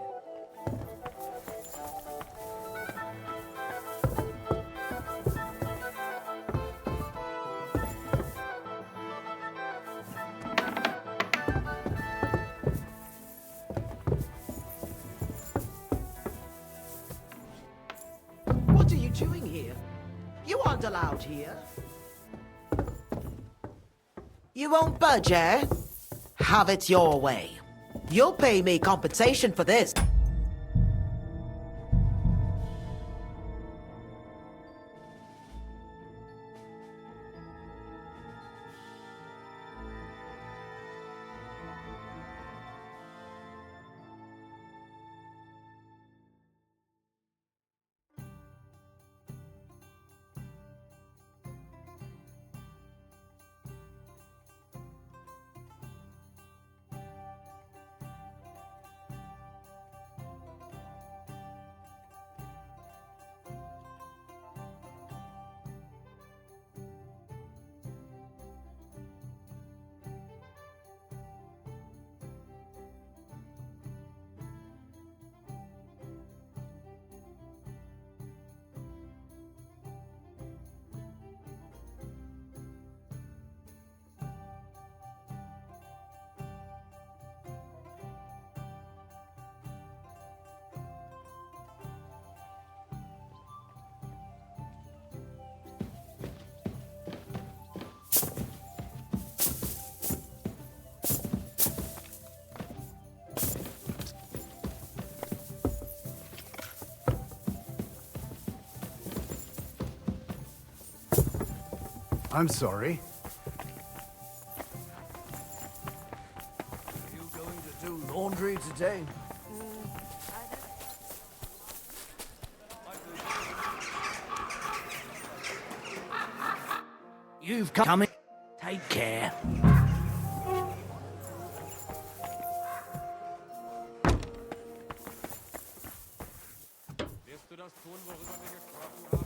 What are you doing here? You aren't allowed here. You won't budge, eh? Have it your way. You'll pay me compensation for this. I'm sorry. Are you going to do laundry today? You've come in. Take care. Wirst du das tun, worüber wir gesprochen haben?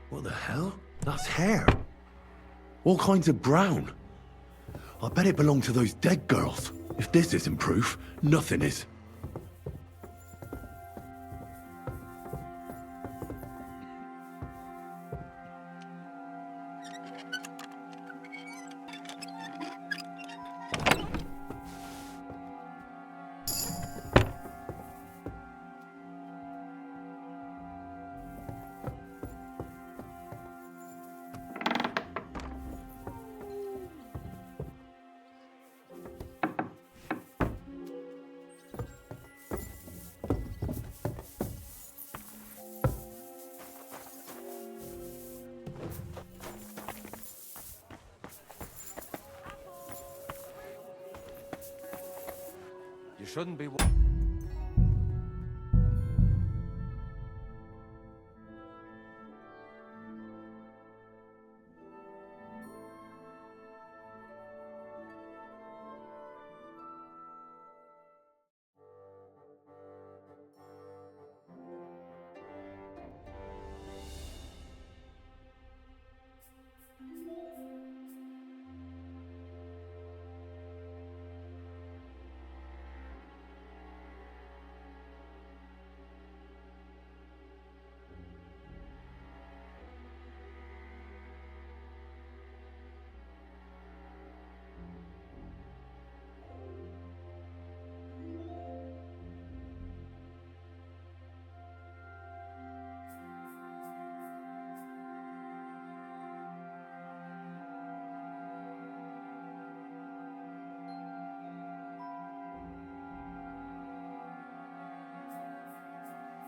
What the hell? That's hair. All kinds of brown. I bet it belonged to those dead girls. If this isn't proof, nothing is. shouldn't be...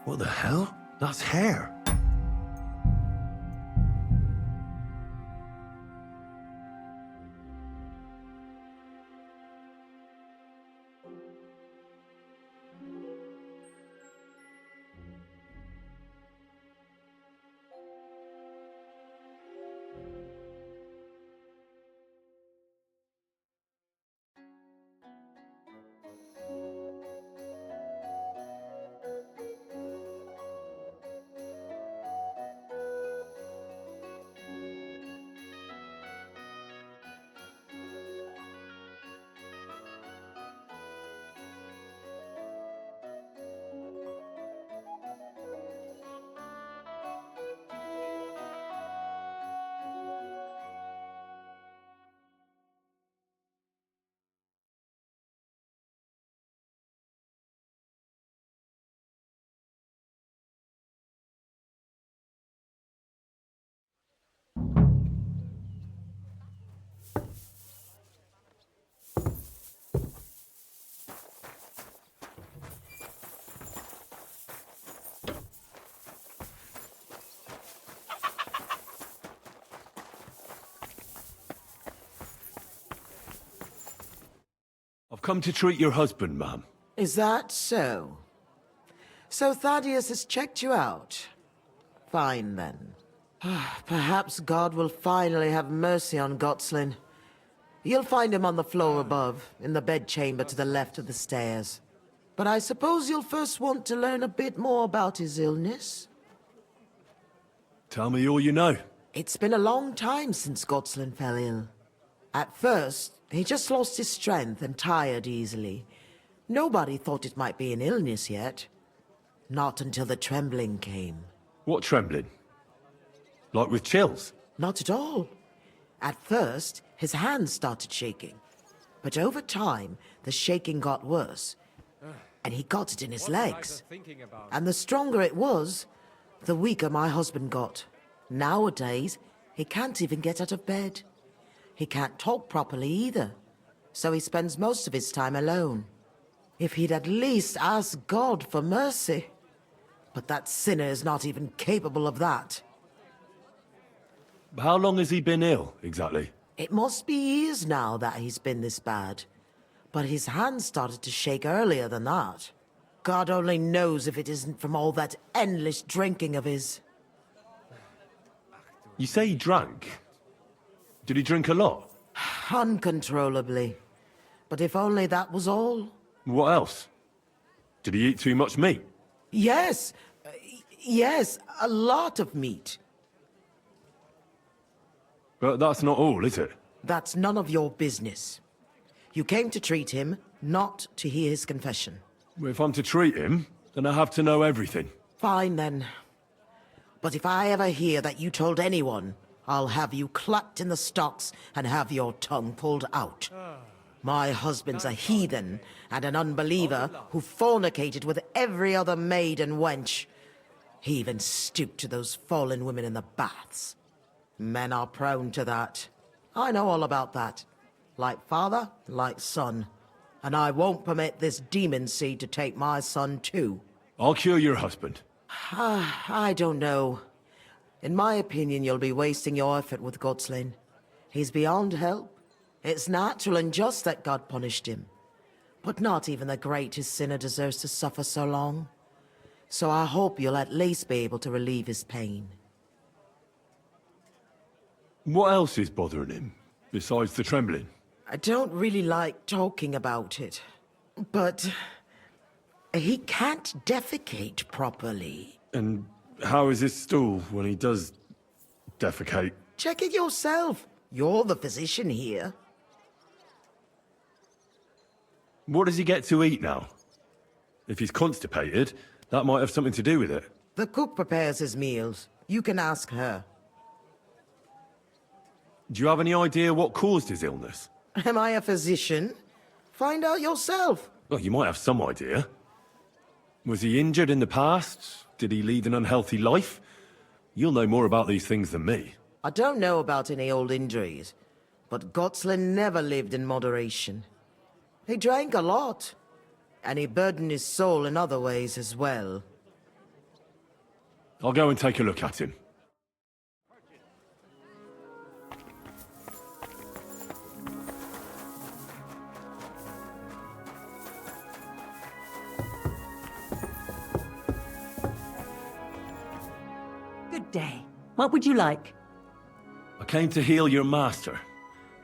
What the hell? That's hair. I've come to treat your husband, ma'am. Is that so? So Thaddeus has checked you out? Fine, then. Perhaps God will finally have mercy on Gotslin. You'll find him on the floor above, in the bedchamber to the left of the stairs. But I suppose you'll first want to learn a bit more about his illness? Tell me all you know. It's been a long time since Gotslin fell ill. At first, he just lost his strength and tired easily. Nobody thought it might be an illness yet. Not until the trembling came. What trembling? Like with chills? Not at all. At first, his hands started shaking. But over time, the shaking got worse. And he got it in his legs. And the stronger it was, the weaker my husband got. Nowadays, he can't even get out of bed. He can't talk properly either. So he spends most of his time alone. If he'd at least ask God for mercy. But that sinner is not even capable of that. How long has he been ill, exactly? It must be years now that he's been this bad. But his hands started to shake earlier than that. God only knows if it isn't from all that endless drinking of his. You say he drank? Did he drink a lot? Uncontrollably. But if only that was all. What else? Did he eat too much meat? Yes. Yes, a lot of meat. But that's not all, is it? That's none of your business. You came to treat him, not to hear his confession. If I'm to treat him, then I have to know everything. Fine, then. But if I ever hear that you told anyone, I'll have you clapped in the stocks and have your tongue pulled out. My husband's a heathen and an unbeliever who fornicated with every other maid and wench. He even stooped to those fallen women in the baths. Men are prone to that. I know all about that. Like father, like son. And I won't permit this demon seed to take my son too. I'll cure your husband. I don't know. In my opinion, you'll be wasting your effort with Gotslin. He's beyond help. It's natural and just that God punished him. But not even the greatest sinner deserves to suffer so long. So I hope you'll at least be able to relieve his pain. What else is bothering him, besides the trembling? I don't really like talking about it, but he can't defecate properly. And how is his stool when he does defecate? Check it yourself. You're the physician here. What does he get to eat now? If he's constipated, that might have something to do with it. The cook prepares his meals. You can ask her. Do you have any idea what caused his illness? Am I a physician? Find out yourself. Well, you might have some idea. Was he injured in the past? Did he lead an unhealthy life? You'll know more about these things than me. I don't know about any old injuries, but Gottsland never lived in moderation. He drank a lot, and he burdened his soul in other ways as well. I'll go and take a look at him. Good day. What would you like? I came to heal your master,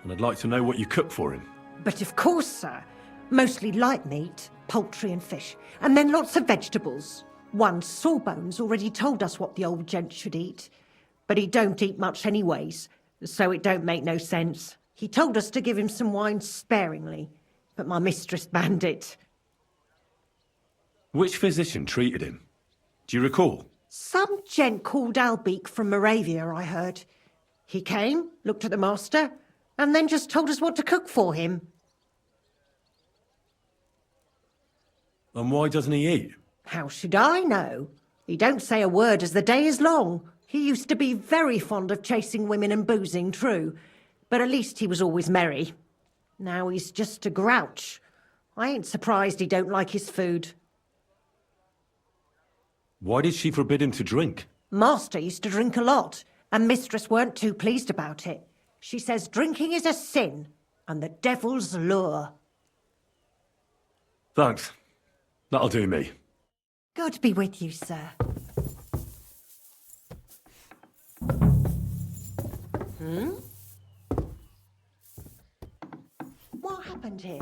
and I'd like to know what you cook for him. But of course, sir. Mostly light meat, poultry and fish, and then lots of vegetables. One Sawbones already told us what the old gent should eat, but he don't eat much anyways, so it don't make no sense. He told us to give him some wine sparingly, but my mistress banned it. Which physician treated him? Do you recall? Some gent called Albeek from Moravia, I heard. He came, looked at the master, and then just told us what to cook for him. And why doesn't he eat? How should I know? He don't say a word as the day is long. He used to be very fond of chasing women and boozing, true, but at least he was always merry. Now he's just a grouch. I ain't surprised he don't like his food. Why did she forbid him to drink? Master used to drink a lot, and mistress weren't too pleased about it. She says drinking is a sin, and the devil's lure. Thanks. That'll do me. God be with you, sir. What happened here?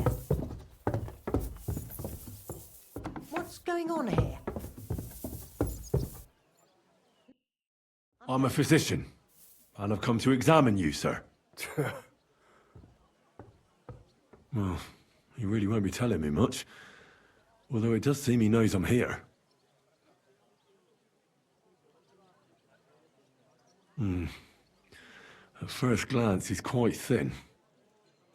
What's going on here? I'm a physician, and I've come to examine you, sir. Well, he really won't be telling me much, although it does seem he knows I'm here. At first glance, he's quite thin.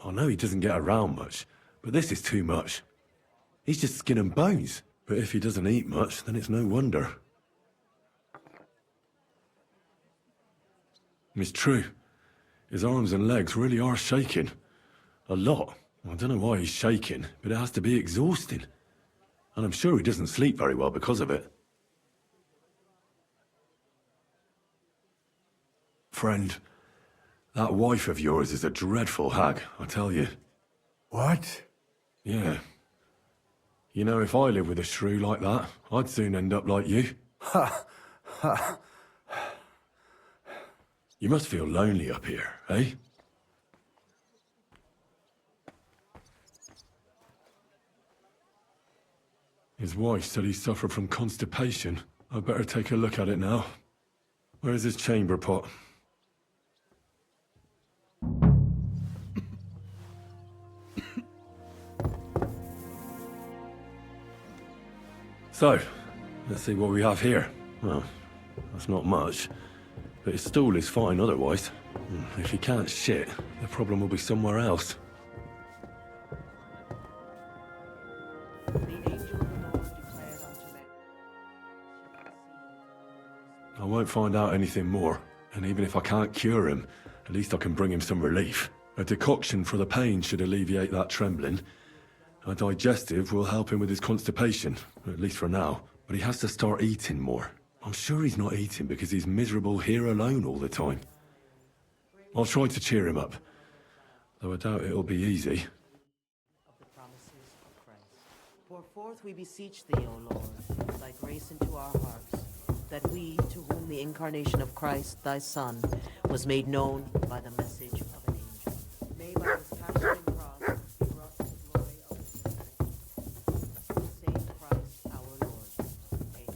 I know he doesn't get around much, but this is too much. He's just skin and bones, but if he doesn't eat much, then it's no wonder. It's true. His arms and legs really are shaking. A lot. I don't know why he's shaking, but it has to be exhausting. And I'm sure he doesn't sleep very well because of it. Friend, that wife of yours is a dreadful hag, I tell you. What? Yeah. You know, if I lived with a shrew like that, I'd soon end up like you. Ha! Ha! You must feel lonely up here, eh? His wife said he suffered from constipation. I'd better take a look at it now. Where's his chamber pot? So, let's see what we have here. Well, that's not much. But his stool is fine otherwise. If he can't shit, the problem will be somewhere else. I won't find out anything more, and even if I can't cure him, at least I can bring him some relief. A decoction for the pain should alleviate that trembling. A digestive will help him with his constipation, at least for now. But he has to start eating more. I'm sure he's not eating because he's miserable here alone all the time. I'll try to cheer him up, though I doubt it'll be easy. Pour forth we beseech thee, O Lord, thy grace into our hearts, that we, to whom the incarnation of Christ, thy Son, was made known by the message of an angel, may by his passion and cross be brought to the glory of his resurrection. Through the same Christ our Lord. Amen.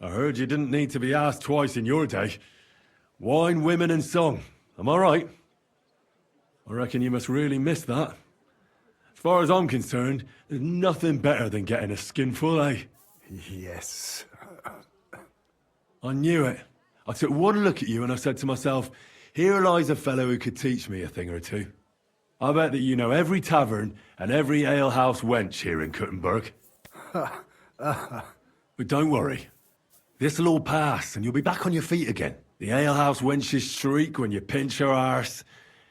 I heard you didn't need to be asked twice in your day. Wine, women, and song. Am I right? I reckon you must really miss that. As far as I'm concerned, there's nothing better than getting a skinful, eh? Yes. I knew it. I took one look at you and I said to myself, here lies a fellow who could teach me a thing or two. I bet that you know every tavern and every alehouse wench here in Kuttenberg. But don't worry. This'll all pass and you'll be back on your feet again. The alehouse wenches shriek when you pinch her arse.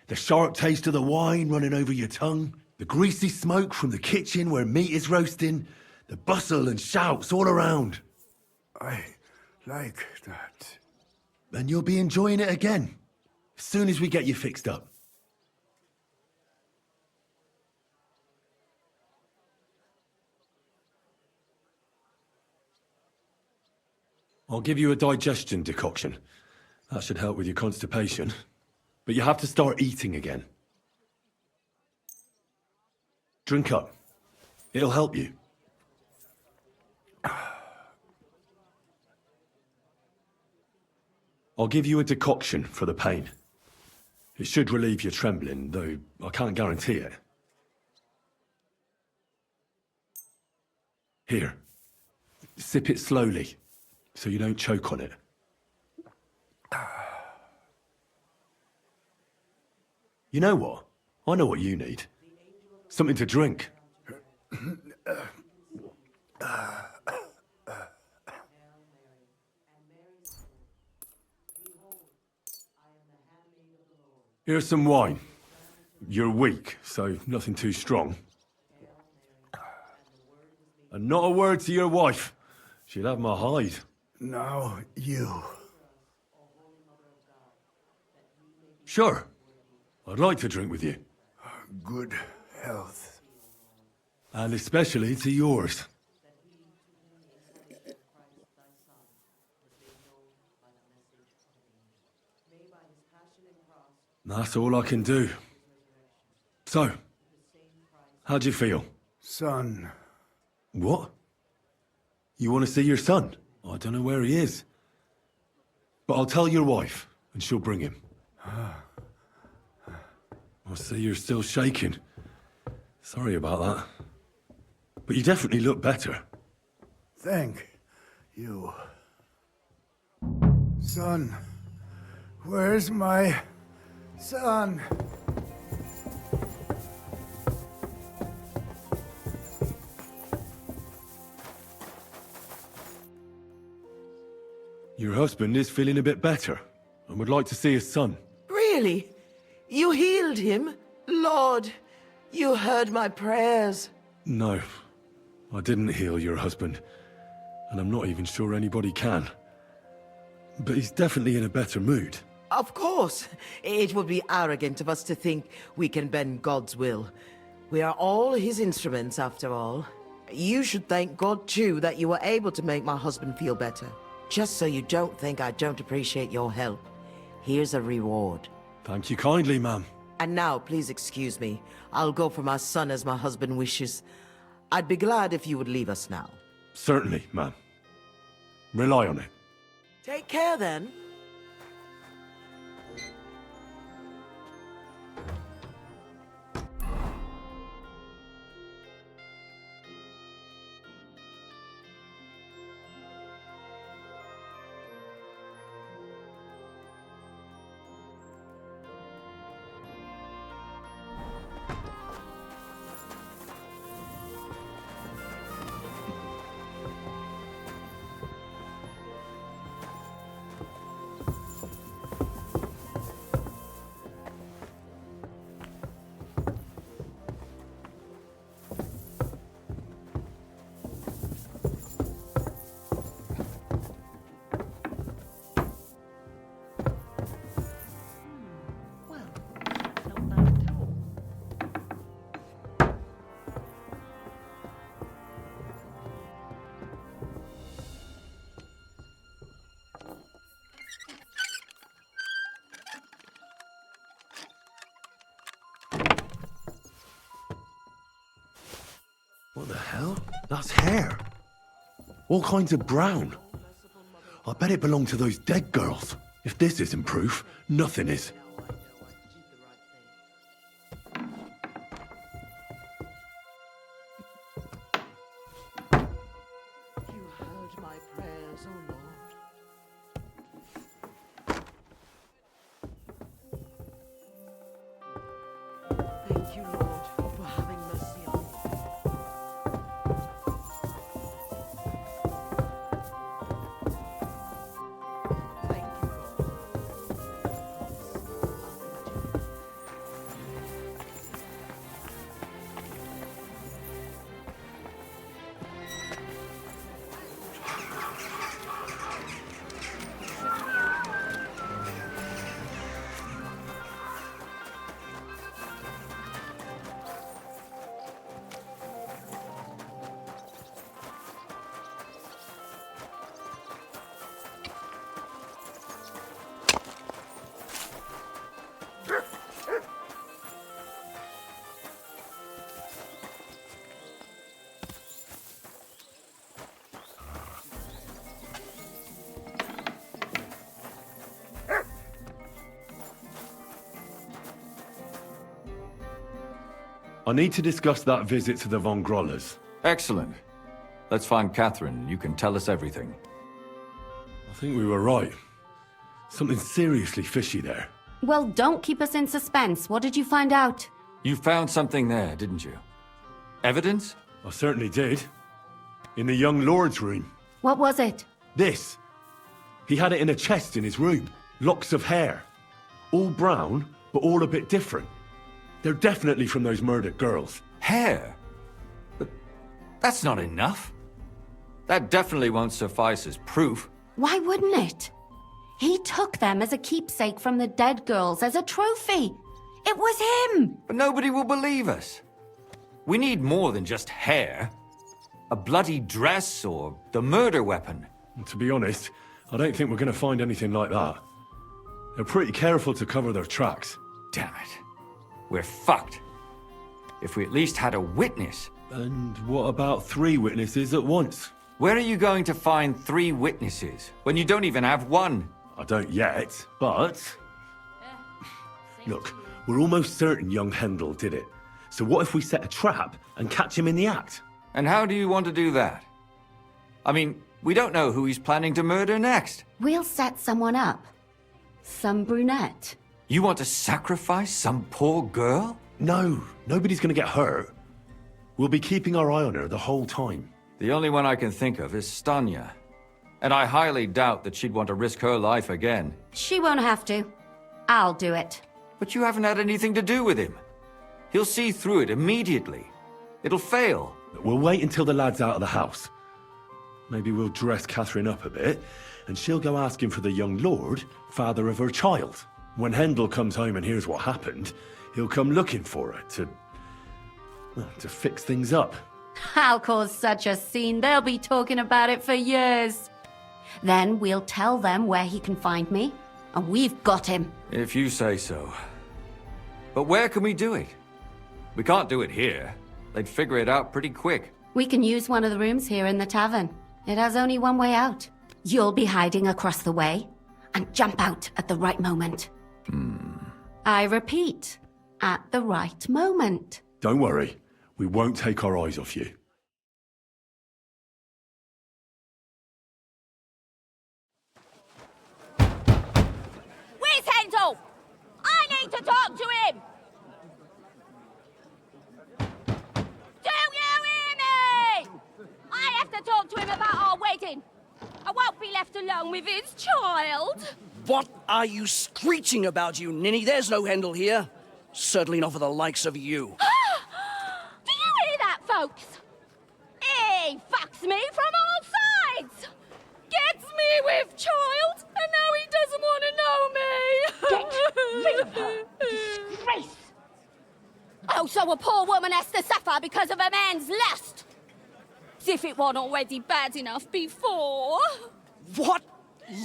The sharp taste of the wine running over your tongue. The greasy smoke from the kitchen where meat is roasting. The bustle and shouts all around. I like that. And you'll be enjoying it again, as soon as we get you fixed up. I'll give you a digestion decoction. That should help with your constipation. But you have to start eating again. Drink up. It'll help you. I'll give you a decoction for the pain. It should relieve your trembling, though I can't guarantee it. Here. Sip it slowly, so you don't choke on it. You know what? I know what you need. Something to drink. Here's some wine. You're weak, so nothing too strong. And not a word to your wife. She'd have my hide. Now you. Sure. I'd like to drink with you. Good health. And especially to yours. That's all I can do. So, how'd you feel? Son. What? You want to see your son? I don't know where he is. But I'll tell your wife, and she'll bring him. I see you're still shaking. Sorry about that. But you definitely look better. Thank you. Son. Where's my son? Your husband is feeling a bit better and would like to see his son. Really? You healed him? Lord, you heard my prayers. No, I didn't heal your husband, and I'm not even sure anybody can. But he's definitely in a better mood. Of course. It would be arrogant of us to think we can bend God's will. We are all his instruments, after all. You should thank God, too, that you were able to make my husband feel better. Just so you don't think I don't appreciate your help, here's a reward. Thank you kindly, ma'am. And now, please excuse me. I'll go for my son as my husband wishes. I'd be glad if you would leave us now. Certainly, ma'am. Rely on it. Take care, then. That's hair. All kinds of brown. I bet it belonged to those dead girls. If this isn't proof, nothing is. You heard my prayers, O Lord. Thank you, Lord, for having mercy on me. I need to discuss that visit to the Von Grollers. Excellent. Let's find Catherine. You can tell us everything. I think we were right. Something seriously fishy there. Well, don't keep us in suspense. What did you find out? You found something there, didn't you? Evidence? I certainly did. In the young lord's room. What was it? This. He had it in a chest in his room. Locks of hair. All brown, but all a bit different. They're definitely from those murdered girls. Hair? But that's not enough. That definitely won't suffice as proof. Why wouldn't it? He took them as a keepsake from the dead girls, as a trophy. It was him! But nobody will believe us. We need more than just hair. A bloody dress or the murder weapon. To be honest, I don't think we're going to find anything like that. They're pretty careful to cover their tracks. Damn it. We're fucked. If we at least had a witness. And what about 3 witnesses at once? Where are you going to find 3 witnesses when you don't even have one? I don't yet, but... Look, we're almost certain young Hendel did it. So what if we set a trap and catch him in the act? And how do you want to do that? I mean, we don't know who he's planning to murder next. We'll set someone up. Some brunette. You want to sacrifice some poor girl? No, nobody's gonna get hurt. We'll be keeping our eye on her the whole time. The only one I can think of is Stanya. And I highly doubt that she'd want to risk her life again. She won't have to. I'll do it. But you haven't had anything to do with him. He'll see through it immediately. It'll fail. We'll wait until the lad's out of the house. Maybe we'll dress Catherine up a bit, and she'll go asking for the young lord, father of her child. When Hendel comes home and hears what happened, he'll come looking for her to fix things up. I'll cause such a scene, they'll be talking about it for years. Then we'll tell them where he can find me, and we've got him. If you say so. But where can we do it? We can't do it here. They'd figure it out pretty quick. We can use one of the rooms here in the tavern. It has only one way out. You'll be hiding across the way, and jump out at the right moment. I repeat, at the right moment. Don't worry, we won't take our eyes off you. Where's Hendel? I need to talk to him! Do you hear me? I have to talk to him about our wedding. I won't be left alone with his child. What are you screeching about, you ninny? There's no Hendel here. Certainly not for the likes of you. Do you hear that, folks? He fucks me from all sides. Gets me with child, and now he doesn't want to know me. Get rid of her. Disgrace. Oh, so a poor woman has to suffer because of a man's lust. As if it wasn't already bad enough before. What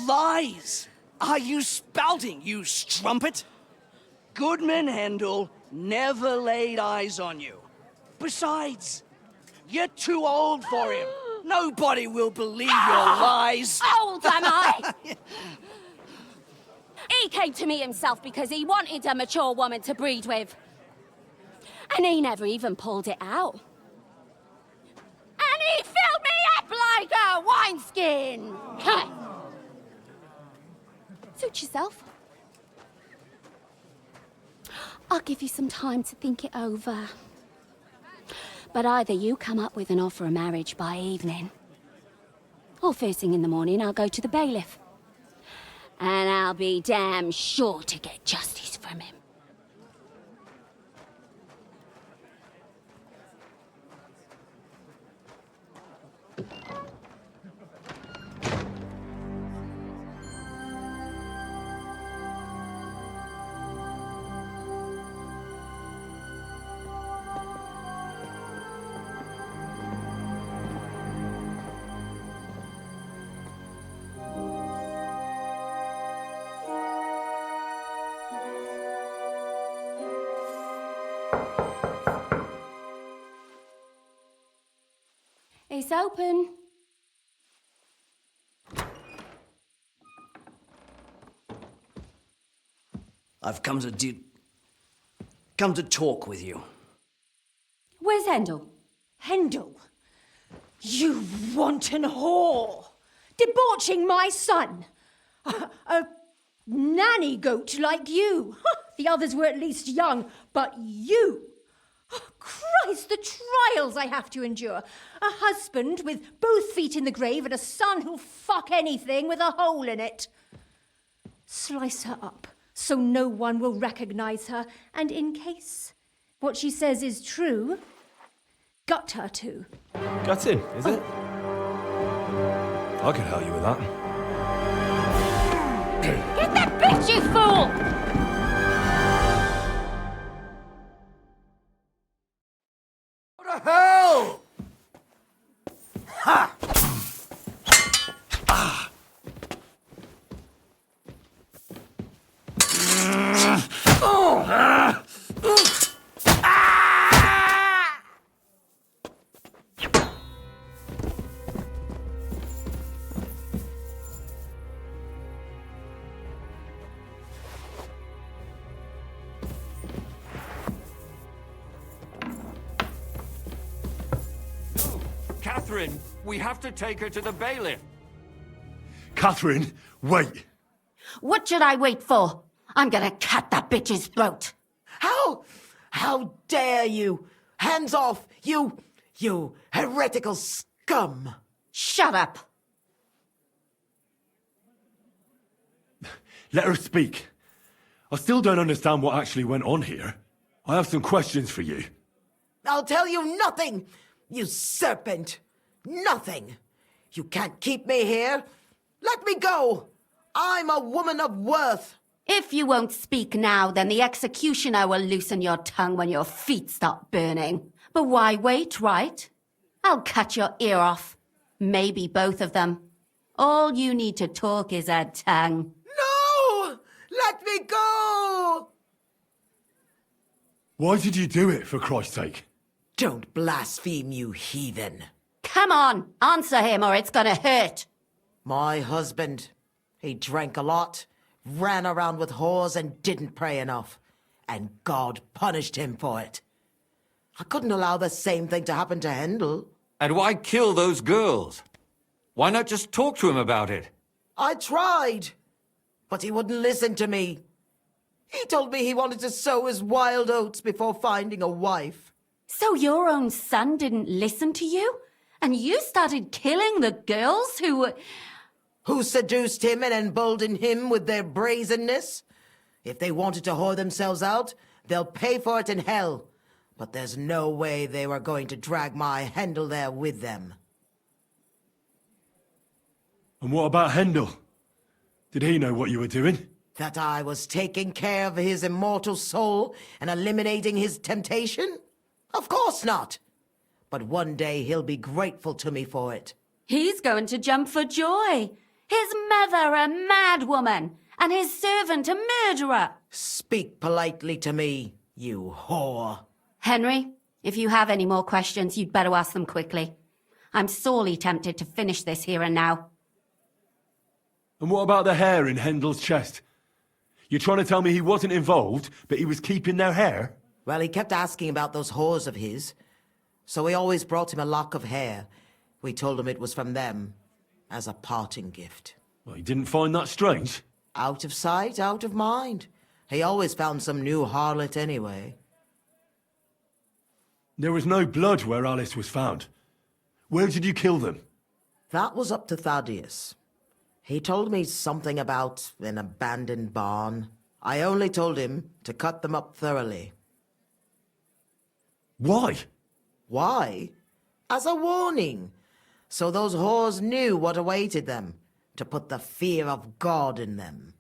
lies are you spouting, you strumpet? Goodman Hendel never laid eyes on you. Besides, You're too old for him. Nobody will believe your lies. Old am I? He came to me himself because he wanted a mature woman to breed with. And he never even pulled it out. And he filled me up like a wineskin. Suit yourself. I'll give you some time to think it over. But either you come up with an offer of marriage by evening, or first thing in the morning I'll go to the bailiff. And I'll be damn sure to get justice from him. It's open. I've come to talk with you. Where's Hendel? Hendel? You wanton whore! Debauching my son! A nanny goat like you! The others were at least young, but you! Oh, Christ, the trials I have to endure. A husband with both feet in the grave and a son who'll fuck anything with a hole in it. Slice her up so no one will recognize her, and in case what she says is true, gut her too. Gutting, is it? I could help you with that. Get that bitch, you fool! What the hell? Ha! Ah! Catherine, we have to take her to the bailiff. Catherine, wait. What should I wait for? I'm gonna cut that bitch's throat. How dare you? Hands off, you heretical scum. Shut up. Let her speak. I still don't understand what actually went on here. I have some questions for you. I'll tell you nothing, you serpent. Nothing. You can't keep me here. Let me go. I'm a woman of worth. If you won't speak now, then the executioner will loosen your tongue when your feet start burning. But why wait, right? I'll cut your ear off. Maybe both of them. All you need to talk is a tongue. No! Let me go! Why did you do it, for Christ's sake? Don't blaspheme, you heathen. Come on, answer him or it's gonna hurt. My husband, he drank a lot, ran around with whores and didn't pray enough. And God punished him for it. I couldn't allow the same thing to happen to Hendel. And why kill those girls? Why not just talk to him about it? I tried, but he wouldn't listen to me. He told me he wanted to sow his wild oats before finding a wife. So your own son didn't listen to you? And you started killing the girls who seduced him and emboldened him with their brazenness? If they wanted to whore themselves out, they'll pay for it in hell. But there's no way they were going to drag my Hendel there with them. And what about Hendel? Did he know what you were doing? That I was taking care of his immortal soul and eliminating his temptation? Of course not. But one day he'll be grateful to me for it. He's going to jump for joy. His mother a mad woman, and his servant a murderer. Speak politely to me, you whore. Henry, If you have any more questions, you'd better ask them quickly. I'm sorely tempted to finish this here and now. And what about the hair in Hendel's chest? You're trying to tell me he wasn't involved, but he was keeping their hair? Well, he kept asking about those whores of his, so we always brought him a lock of hair. We told him it was from them, as a parting gift. Well, he didn't find that strange? Out of sight, out of mind. He always found some new harlot anyway. There was no blood where Alice was found. Where did you kill them? That was up to Thaddeus. He told me something about an abandoned barn. I only told him to cut them up thoroughly. Why? Why? As a warning, so those whores knew what awaited them, to put the fear of God in them.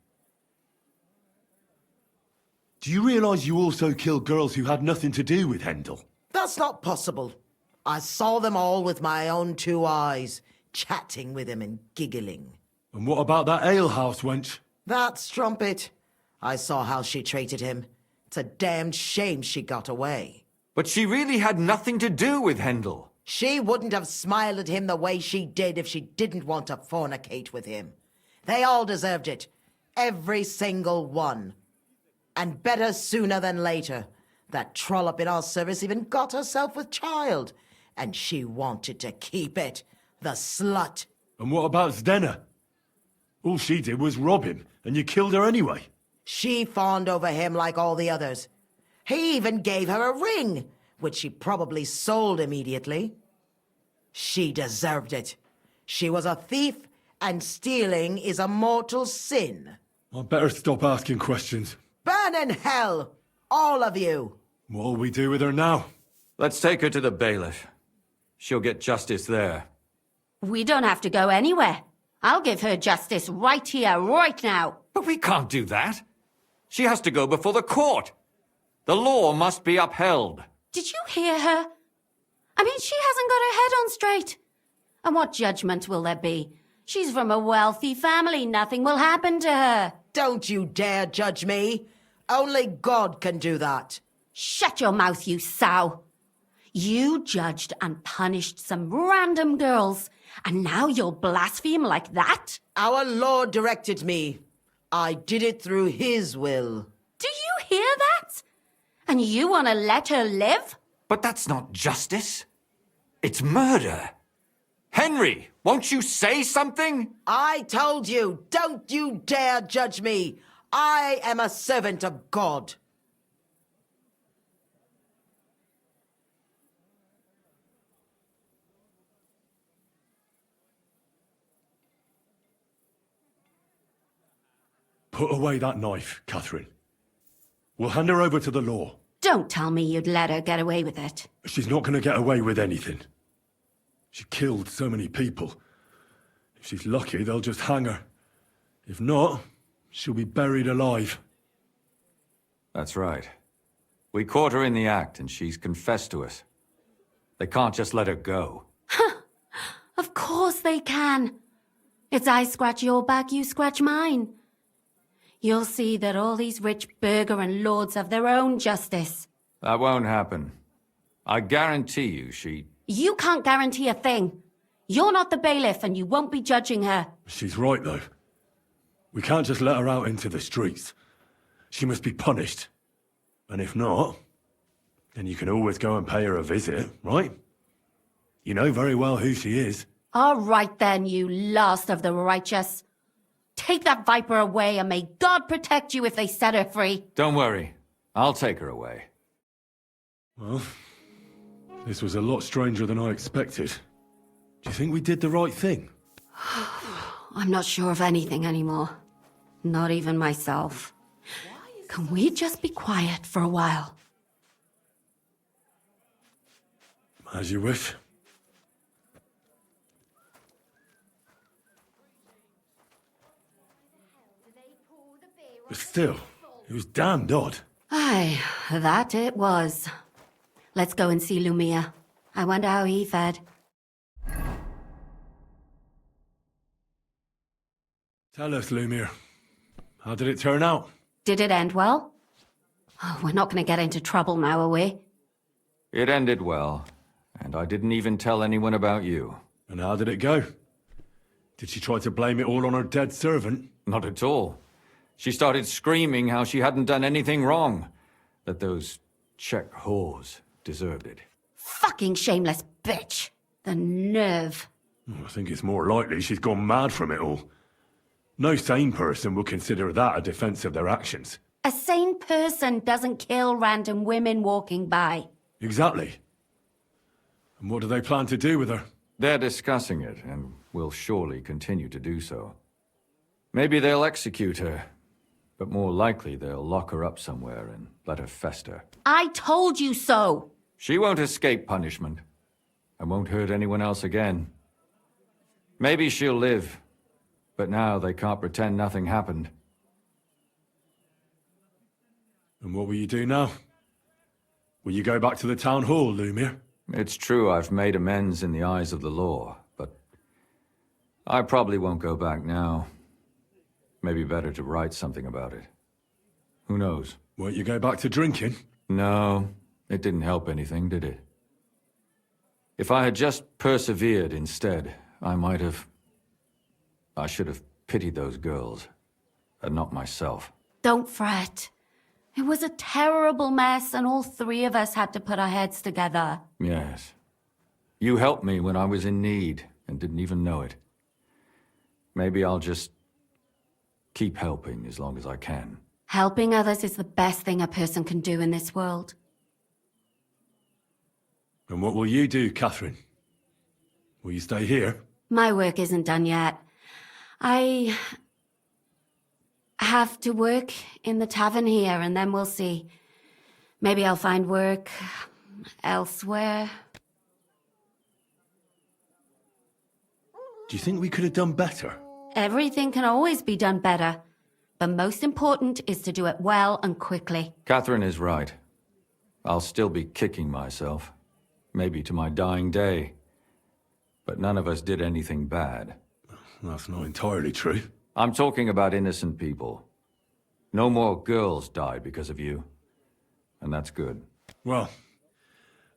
Do you realize you also killed girls who had nothing to do with Hendel? That's not possible. I saw them all with my own 2 eyes, chatting with him and giggling. And what about that alehouse wench? That strumpet. I saw how she treated him. It's a damned shame she got away. But she really had nothing to do with Hendel. She wouldn't have smiled at him the way she did if she didn't want to fornicate with him. They all deserved it. Every single one. And better sooner than later. That trollop in our service even got herself with child. And she wanted to keep it. The slut. And what about Zdenna? All she did was rob him, and you killed her anyway. She fawned over him like all the others. He even gave her a ring, which she probably sold immediately. She deserved it. She was a thief, and stealing is a mortal sin. I'd better stop asking questions. Burn in hell, all of you. What'll we do with her now? Let's take her to the bailiff. She'll get justice there. We don't have to go anywhere. I'll give her justice right here, right now. But we can't do that. She has to go before the court. The law must be upheld. Did you hear her? I mean, she hasn't got her head on straight. And what judgment will there be? She's from a wealthy family. Nothing will happen to her. Don't you dare judge me. Only God can do that. Shut your mouth, you sow. You judged and punished some random girls, and now you'll blaspheme like that? Our Lord directed me. I did it through His will. Do you hear that? And you want to let her live? But that's not justice. It's murder. Henry, won't you say something? I told you, don't you dare judge me. I am a servant of God. Put away that knife, Catherine. We'll hand her over to the law. Don't tell me you'd let her get away with it. She's not going to get away with anything. She killed so many people. If she's lucky, they'll just hang her. If not, she'll be buried alive. That's right. We caught her in the act, and she's confessed to us. They can't just let her go. Of course they can. It's I scratch your back, you scratch mine. You'll see that all these rich burgher and lords have their own justice. That won't happen. I guarantee you she... You can't guarantee a thing. You're not the bailiff and you won't be judging her. She's right, though. We can't just let her out into the streets. She must be punished. And if not, then you can always go and pay her a visit, right? You know very well who she is. All right then, you last of the righteous. Take that viper away and may God protect you if they set her free. Don't worry. I'll take her away. Well, this was a lot stranger than I expected. Do you think we did the right thing? I'm not sure of anything anymore. Not even myself. Can we just be quiet for a while? As you wish. But still, it was damned odd. Aye, that it was. Let's go and see Lumia. I wonder how he fared. Tell us, Lumir. How did it turn out? Did it end well? Oh, we're not going to get into trouble now, are we? It ended well, and I didn't even tell anyone about you. And how did it go? Did she try to blame it all on her dead servant? Not at all. She started screaming how she hadn't done anything wrong, that those Czech whores deserved it. Fucking shameless bitch. The nerve. I think it's more likely she's gone mad from it all. No sane person would consider that a defense of their actions. A sane person doesn't kill random women walking by. Exactly. And what do they plan to do with her? They're discussing it, and will surely continue to do so. Maybe they'll execute her, but more likely they'll lock her up somewhere and let her fester. I told you so! She won't escape punishment, and won't hurt anyone else again. Maybe she'll live, but now they can't pretend nothing happened. And what will you do now? Will you go back to the town hall, Lumir? It's true I've made amends in the eyes of the law, but I probably won't go back now. Maybe better to write something about it. Who knows? Won't you go back to drinking? No, it didn't help anything, did it? If I had just persevered instead, I should have pitied those girls, and not myself. Don't fret. It was a terrible mess, and all three of us had to put our heads together. Yes. You helped me when I was in need, and didn't even know it. Maybe I'll just keep helping as long as I can. Helping others is the best thing a person can do in this world. And what will you do, Catherine? Will you stay here? My work isn't done yet. I have to work in the tavern here, and then we'll see. Maybe I'll find work elsewhere. Do you think we could have done better? Everything can always be done better. The most important is to do it well and quickly. Catherine is right. I'll still be kicking myself. Maybe to my dying day. But none of us did anything bad. That's not entirely true. I'm talking about innocent people. No more girls died because of you. And that's good. Well,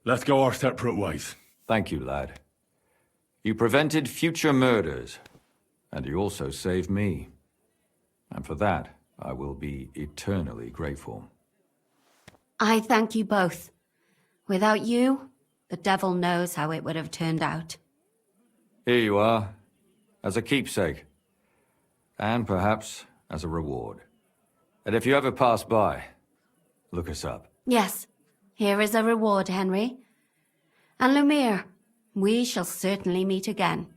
let's go our separate ways. Thank you, lad. You prevented future murders, and you also saved me. And for that, I will be eternally grateful. I thank you both. Without you, the devil knows how it would have turned out. Here you are, as a keepsake. And perhaps as a reward. And if you ever pass by, look us up. Yes, here is a reward, Henry. And Lumir, we shall certainly meet again.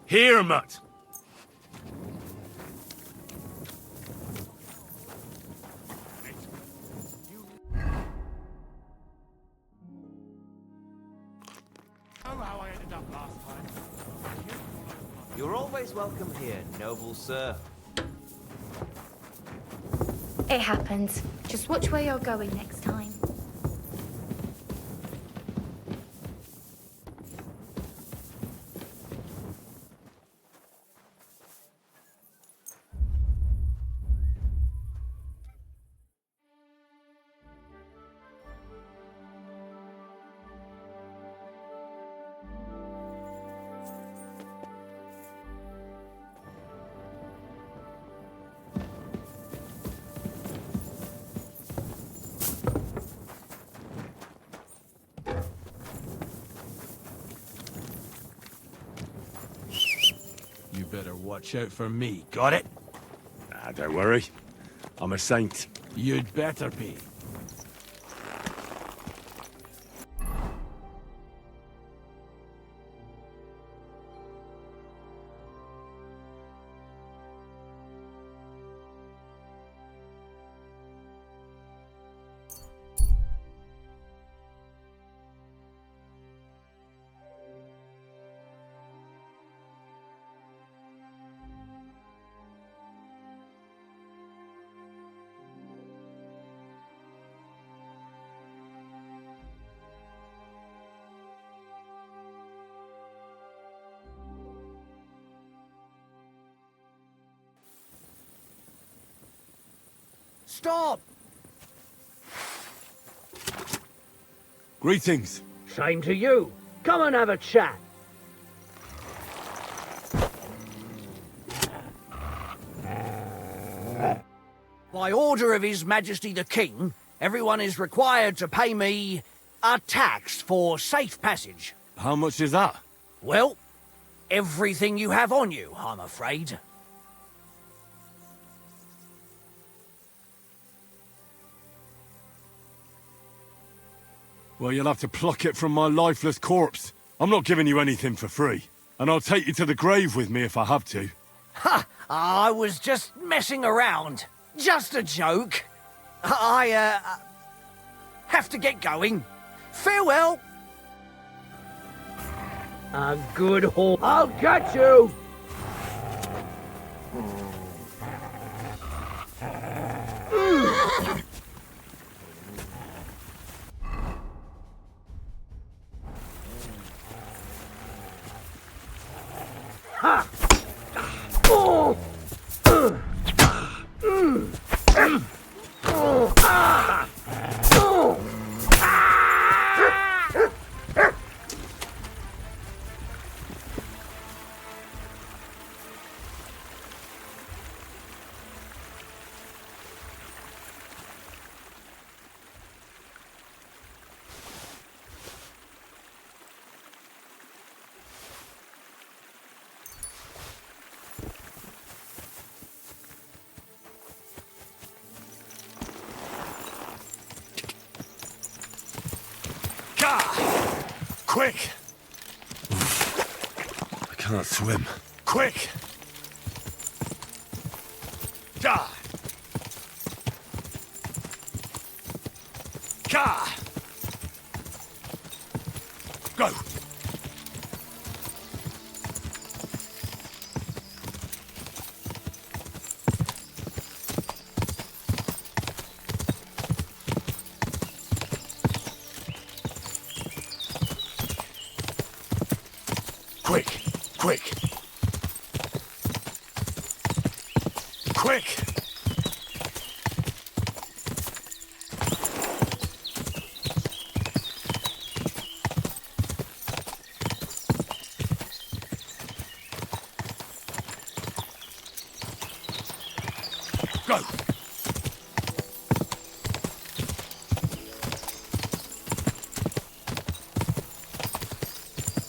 Here, Mutt! You're always welcome here, noble sir. It happens. Just watch where you're going next time. Better watch out for me, got it? Don't worry. I'm a saint. You'd better be. Stop! Greetings. Same to you. Come and have a chat. By order of His Majesty the King, everyone is required to pay me a tax for safe passage. How much is that? Well, everything you have on you, I'm afraid. Well, you'll have to pluck it from my lifeless corpse. I'm not giving you anything for free. And I'll take you to the grave with me if I have to. Ha! I was just messing around. Just a joke. I have to get going. Farewell. A good horse. I'll catch you! Ha! Oh! Quick! I can't swim. Quick! Gah! Gah! Go! Quick! Quick! Quick! Go!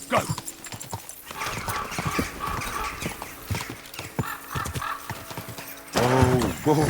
Go! Whoa!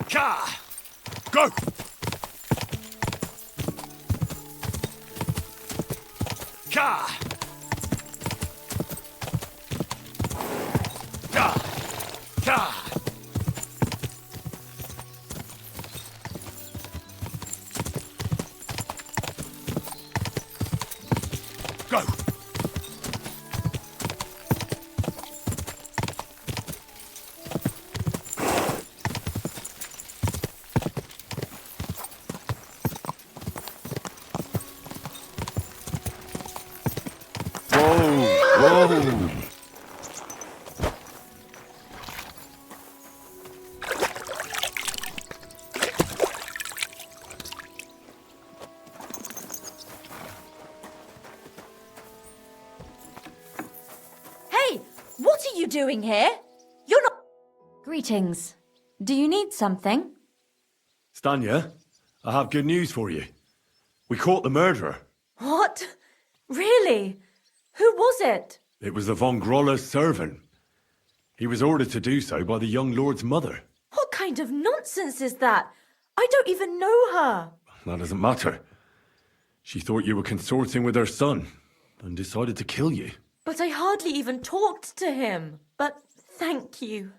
Car! Go! Car! Car! Car! Go! Whoa! Hey, what are you doing here? You're not... Greetings. Do you need something? Stanya, I have good news for you. We caught the murderer. What? Really? Who was it? It was the von Groller's servant. He was ordered to do so by the young lord's mother. What kind of nonsense is that? I don't even know her. That doesn't matter. She thought you were consorting with her son and decided to kill you. But I hardly even talked to him. But thank you.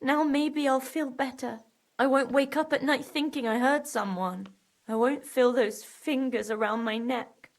Now maybe I'll feel better. I won't wake up at night thinking I hurt someone. I won't feel those fingers around my neck.